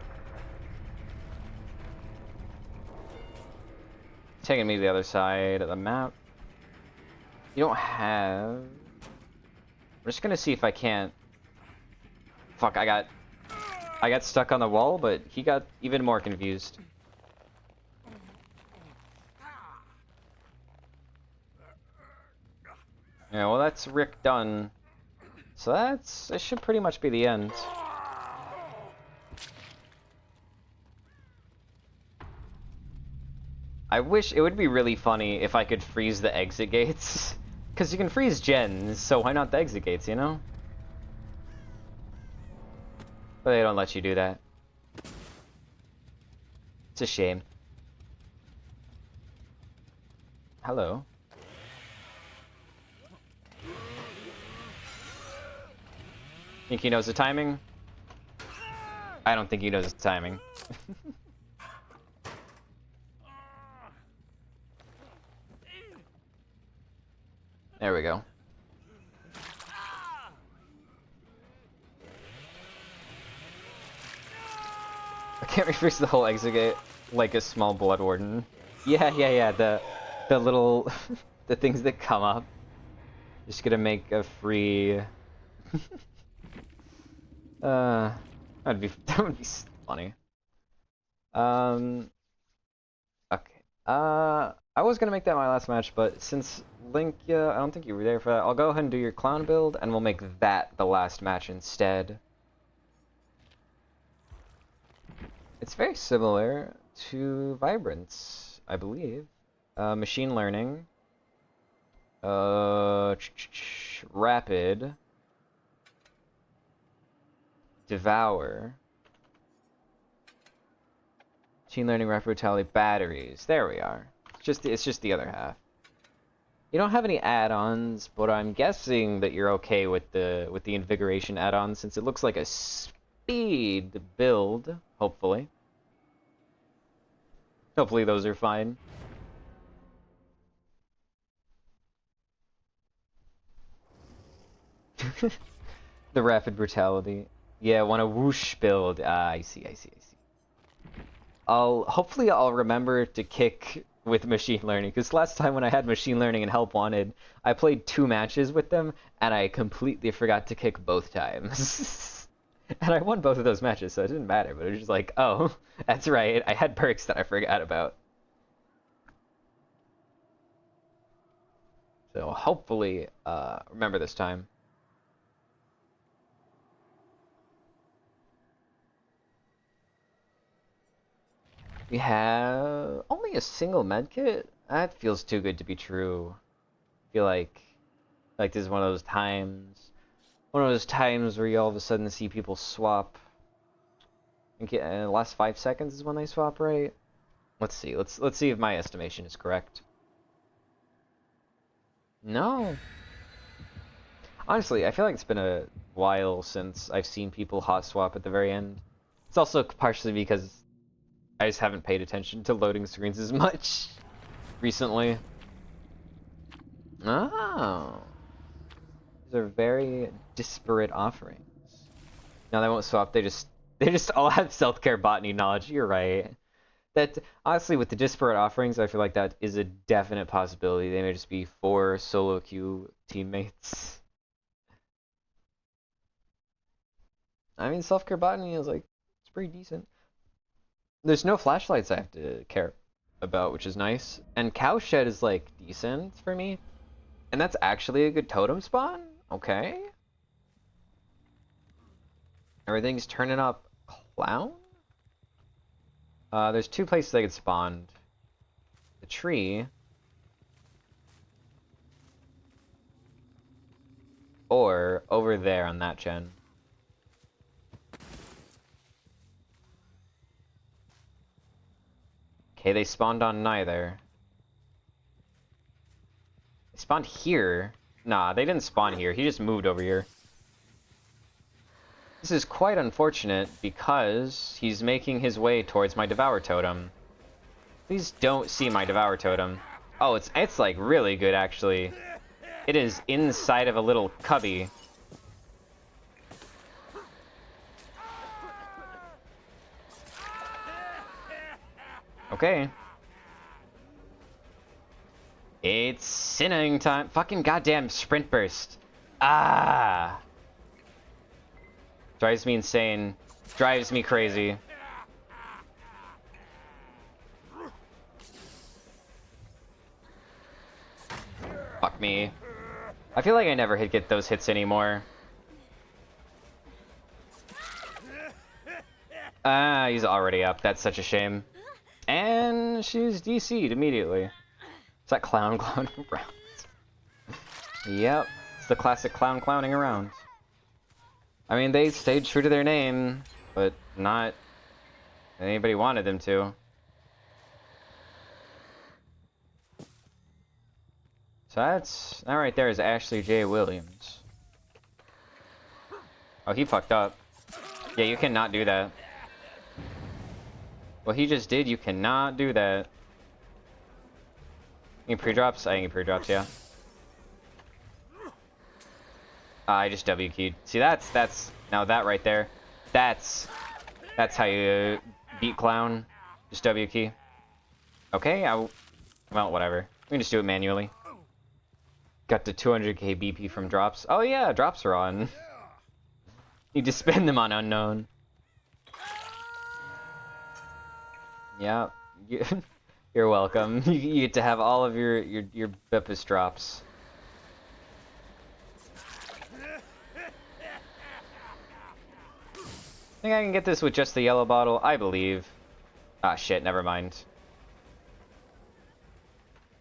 Taking me to the other side of the map. You don't have... I'm just gonna see if I can't... Fuck, I got stuck on the wall, but he got even more confused. Yeah, well that's Rick done. So that should pretty much be the end. I wish it would be really funny if I could freeze the exit gates. Because you can freeze gens, so why not the exit gates, you know? But they don't let you do that. It's a shame. Hello. Think he knows the timing? I don't think he knows the timing. There we go. I can't refreeze the whole exit gate like a small blood warden. Yeah, the little the things that come up. Just gonna make a free that would be funny. Okay. I was gonna make that my last match, but since Link, I don't think you were there for that. I'll go ahead and do your clown build, and we'll make that the last match instead. It's very similar to Vibrance, I believe. Machine learning. Rapid. Devour. Machine learning, rapid brutality, batteries. There we are. It's just the other half. You don't have any add-ons, but I'm guessing that you're okay with the invigoration add-on since it looks like a speed build, hopefully. Hopefully those are fine. The rapid brutality. Yeah, want a whoosh build. Ah, I see. Hopefully I'll remember to kick with machine learning, because last time when I had machine learning and help wanted, I played 2 matches with them, and I completely forgot to kick both times. And I won both of those matches, so it didn't matter, but it was just like, oh, that's right, I had perks that I forgot about. So hopefully, remember this time. We have only a single medkit? That feels too good to be true. I feel like this is one of those times. One of those times where you all of a sudden see people swap. The last 5 seconds is when they swap, right? Let's see. Let's see if my estimation is correct. No. Honestly, I feel like it's been a while since I've seen people hot swap at the very end. It's also partially because I just haven't paid attention to loading screens as much recently. Oh. These are very disparate offerings. No, they won't swap, they just all have self-care botany knowledge. You're right. That honestly, with the disparate offerings, I feel like that is a definite possibility. They may just be 4 solo queue teammates. I mean, self-care botany is like, it's pretty decent. There's no flashlights I have to care about, which is nice. And cowshed is like decent for me. And that's actually a good totem spawn? Okay. Everything's turning up clown? There's 2 places I could spawn. The tree. Or over there on that gen. Okay, they spawned on neither. They spawned here. Nah, they didn't spawn here. He just moved over here. This is quite unfortunate because he's making his way towards my Devour Totem. Please don't see my Devour Totem. Oh, it's like really good actually. It is inside of a little cubby. Okay. It's sinning time. Fucking goddamn sprint burst. Ah. Drives me insane. Drives me crazy. Fuck me. I feel like I never get those hits anymore. Ah, he's already up. That's such a shame. And she's DC'd immediately. Is that clown clowning around? Yep. It's the classic clown clowning around. I mean, they stayed true to their name, but not anybody wanted them to. So that right there is Ashley J. Williams. Oh, he fucked up. Yeah, you cannot do that. What he just did, you cannot do that. You need pre-drops? I need pre-drops, yeah. I just W keyed. See, that's now that right there. That's how you beat clown. Just W key. Okay, well, whatever. We can just do it manually. Got the 200k BP from drops. Oh yeah, drops are on. Need to spend them on unknown. Yeah, you're welcome. You get to have all of your Beppis drops. I think I can get this with just the yellow bottle, I believe. Ah shit, never mind.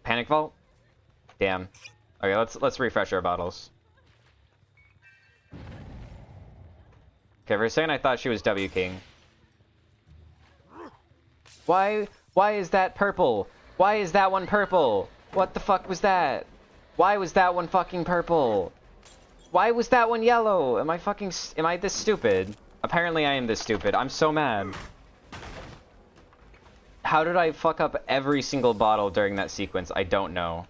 Panic Vault? Damn. Okay, let's refresh our bottles. Okay, for a second I thought she was W King. Why is that purple? Why is that one purple? What the fuck was that? Why was that one fucking purple? Why was that one yellow? Am I this stupid? Apparently I am this stupid. I'm so mad. How did I fuck up every single bottle during that sequence? I don't know.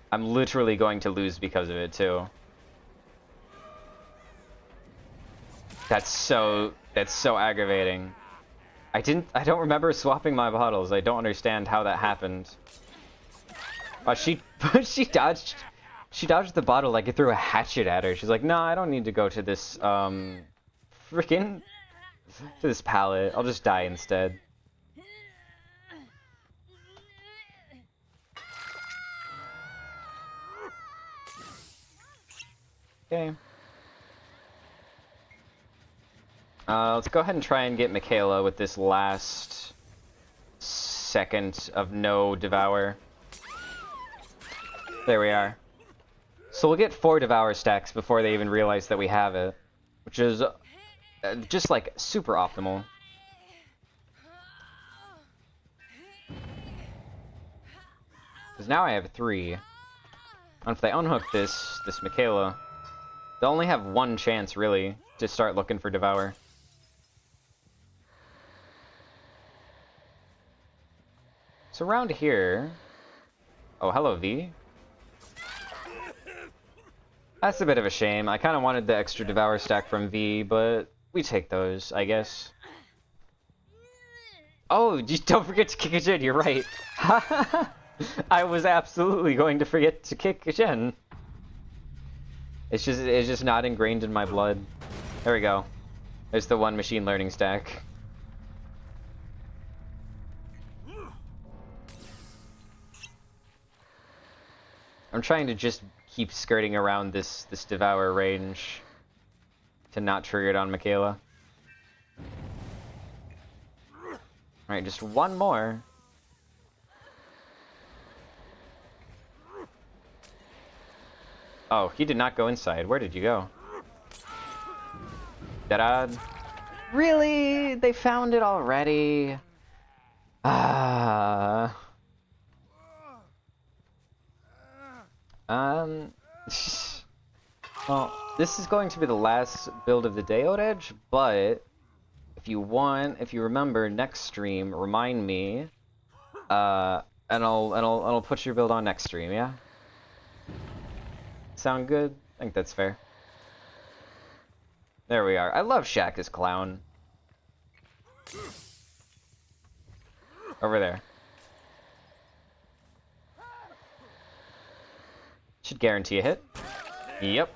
I'm literally going to lose because of it too. That's so aggravating. I don't remember swapping my bottles. I don't understand how that happened. Oh, she dodged the bottle like it threw a hatchet at her. She's like, "No, I don't need to go to this freaking to this pallet. I'll just die instead." Okay. Let's go ahead and try and get Michaela with this last second of no Devour. There we are. So we'll get 4 Devour stacks before they even realize that we have it, which is just like super optimal. Because now I have 3. And if they unhook this Michaela, They'll only have one chance, really, to start looking for Devour. So around here... Oh, hello, V. That's a bit of a shame. I kind of wanted the extra Devour stack from V, but we take those, I guess. Oh, just don't forget to kick a gen, you're right. I was absolutely going to forget to kick a gen. It's just not ingrained in my blood. There we go. There's the one machine learning stack. I'm trying to just keep skirting around this Devour range to not trigger it on Michaela. Alright, just one more. Oh, he did not go inside. Where did you go? Da-da. Really? They found it already? Ah. Well, this is going to be the last build of the day, Odedge, but if you remember next stream, remind me, and I'll put your build on next stream, yeah? Sound good? I think that's fair. There we are. I love Shaq as clown. Over there. Should guarantee a hit. Yep.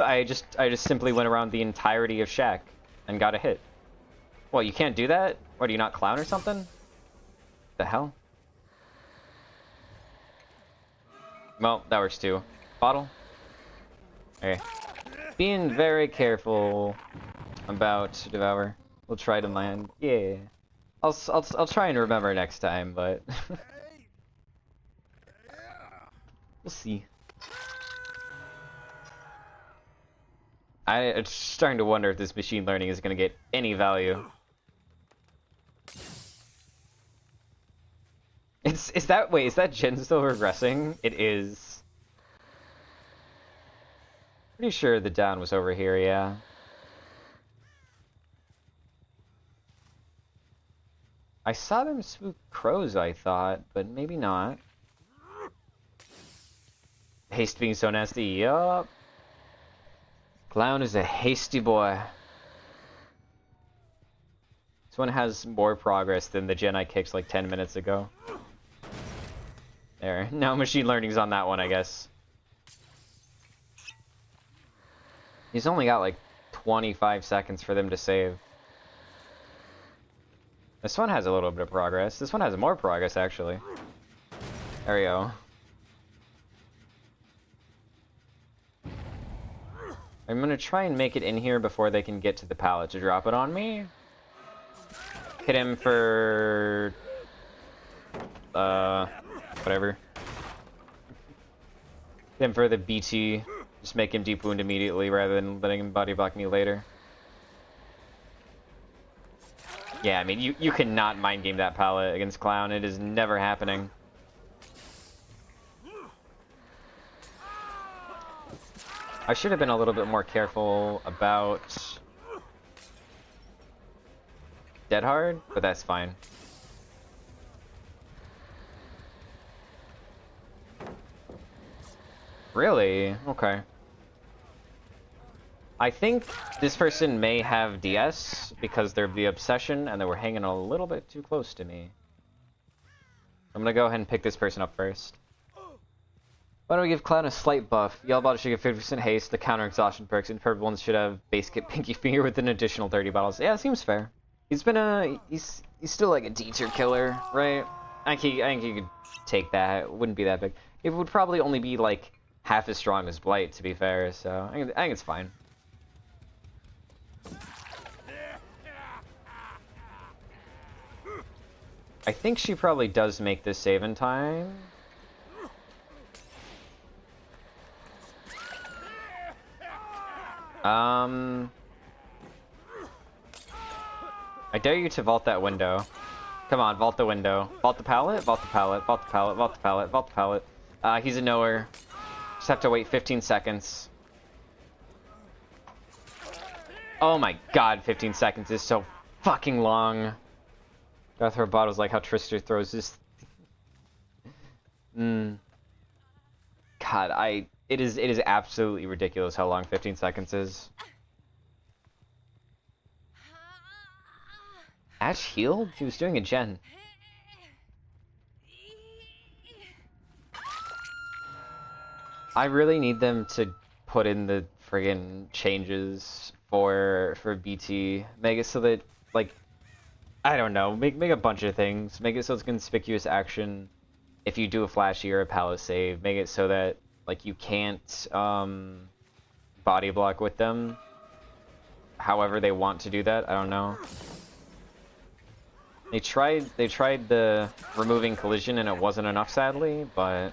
I just simply went around the entirety of Shaq and got a hit. Well, you can't do that? What, are you not clown or something? The hell? Well, that works too. Bottle? Okay. Being very careful about Devour. We'll try to land. Yeah. I'll try and remember next time, but we'll see. I'm starting to wonder if this machine learning is going to get any value. Is that Jen still regressing? It is. Pretty sure the down was over here, yeah. I saw them spook crows, I thought, but maybe not. Haste being so nasty, yup. Clown is a hasty boy. This one has more progress than the gen I kicked like 10 minutes ago. There. Now machine learning's on that one, I guess. He's only got like 25 seconds for them to save. This one has a little bit of progress. This one has more progress, actually. There we go. I'm gonna try and make it in here before they can get to the pallet to drop it on me. Hit him for... whatever. Hit him for the BT. Just make him deep wound immediately rather than letting him body block me later. Yeah, I mean, you cannot mind game that pallet against Clown. It is never happening. I should have been a little bit more careful about Dead Hard, but that's fine. Really? Okay. I think this person may have DS because they're the Obsession and they were hanging a little bit too close to me. I'm gonna go ahead and pick this person up first. Why don't we give Clown a slight buff? Yellow bottle should get 50% haste, the counter exhaustion perks, and purple ones should have base kit pinky finger with an additional 30 bottles. Yeah, it seems fair. He's been he's still like a D-tier killer, right? I think he could take that. It wouldn't be that big. It would probably only be like half as strong as Blight, to be fair, so I think it's fine. I think she probably does make this save in time. I dare you to vault that window. Come on, vault the window. Vault the pallet, vault the pallet, vault the pallet, vault the pallet, vault the pallet. He's a knower. Just have to wait 15 seconds. Oh my god, 15 seconds is so fucking long. Gotta throw bottles like how Trister throws this. God, it is absolutely ridiculous how long 15 seconds is. Ash healed? He was doing a gen. I really need them to put in the friggin' changes for BT. Make it so that, like, I don't know, make a bunch of things. Make it so it's conspicuous action if you do a flashy or a palace save. Make it so that, like, you can't body block with them. However they want to do that, I don't know. They tried the removing collision and it wasn't enough, sadly, but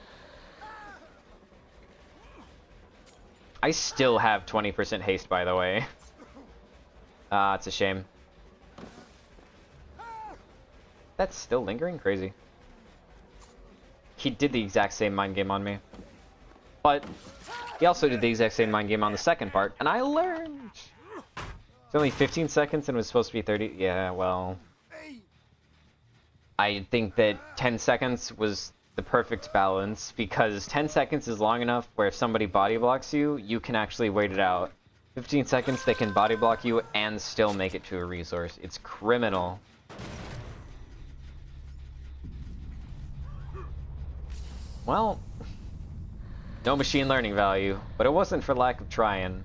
I still have 20% haste, by the way. It's a shame. That's still lingering? Crazy. He did the exact same mind game on me. But he also did the exact same mind game on the second part, and I learned! It's only 15 seconds and it was supposed to be 30. Yeah, well, I think that 10 seconds was the perfect balance, because 10 seconds is long enough where if somebody body blocks you, you can actually wait it out. 15 seconds, they can body block you and still make it to a resource. It's criminal. Well, no machine learning value, but it wasn't for lack of trying.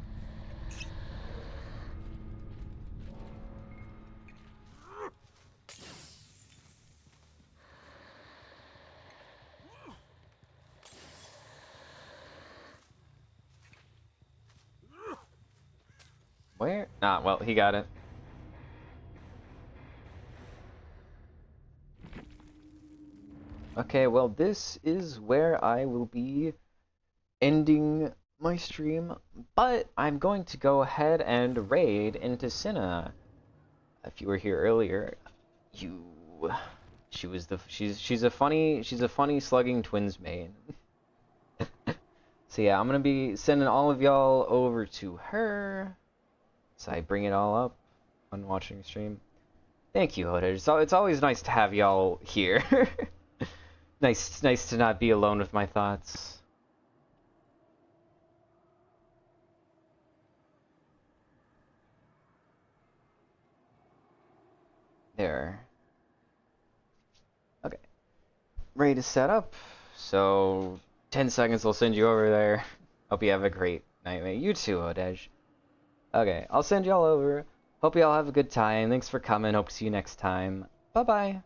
Where? Ah, well, he got it. Okay, well, this is where I will be ending my stream, but I'm going to go ahead and raid into Cinna. If you were here earlier, she's a funny slugging twins main. So yeah, I'm gonna be sending all of y'all over to her. So I bring it all up on watching stream. Thank you, Hoda. So it's always nice to have y'all here. Nice to not be alone with my thoughts. There. Okay. Ready to set up. So 10 seconds will send you over there. Hope you have a great night, mate. You too, Odej. Okay, I'll send y'all over. Hope y'all have a good time. Thanks for coming. Hope to see you next time. Bye-bye.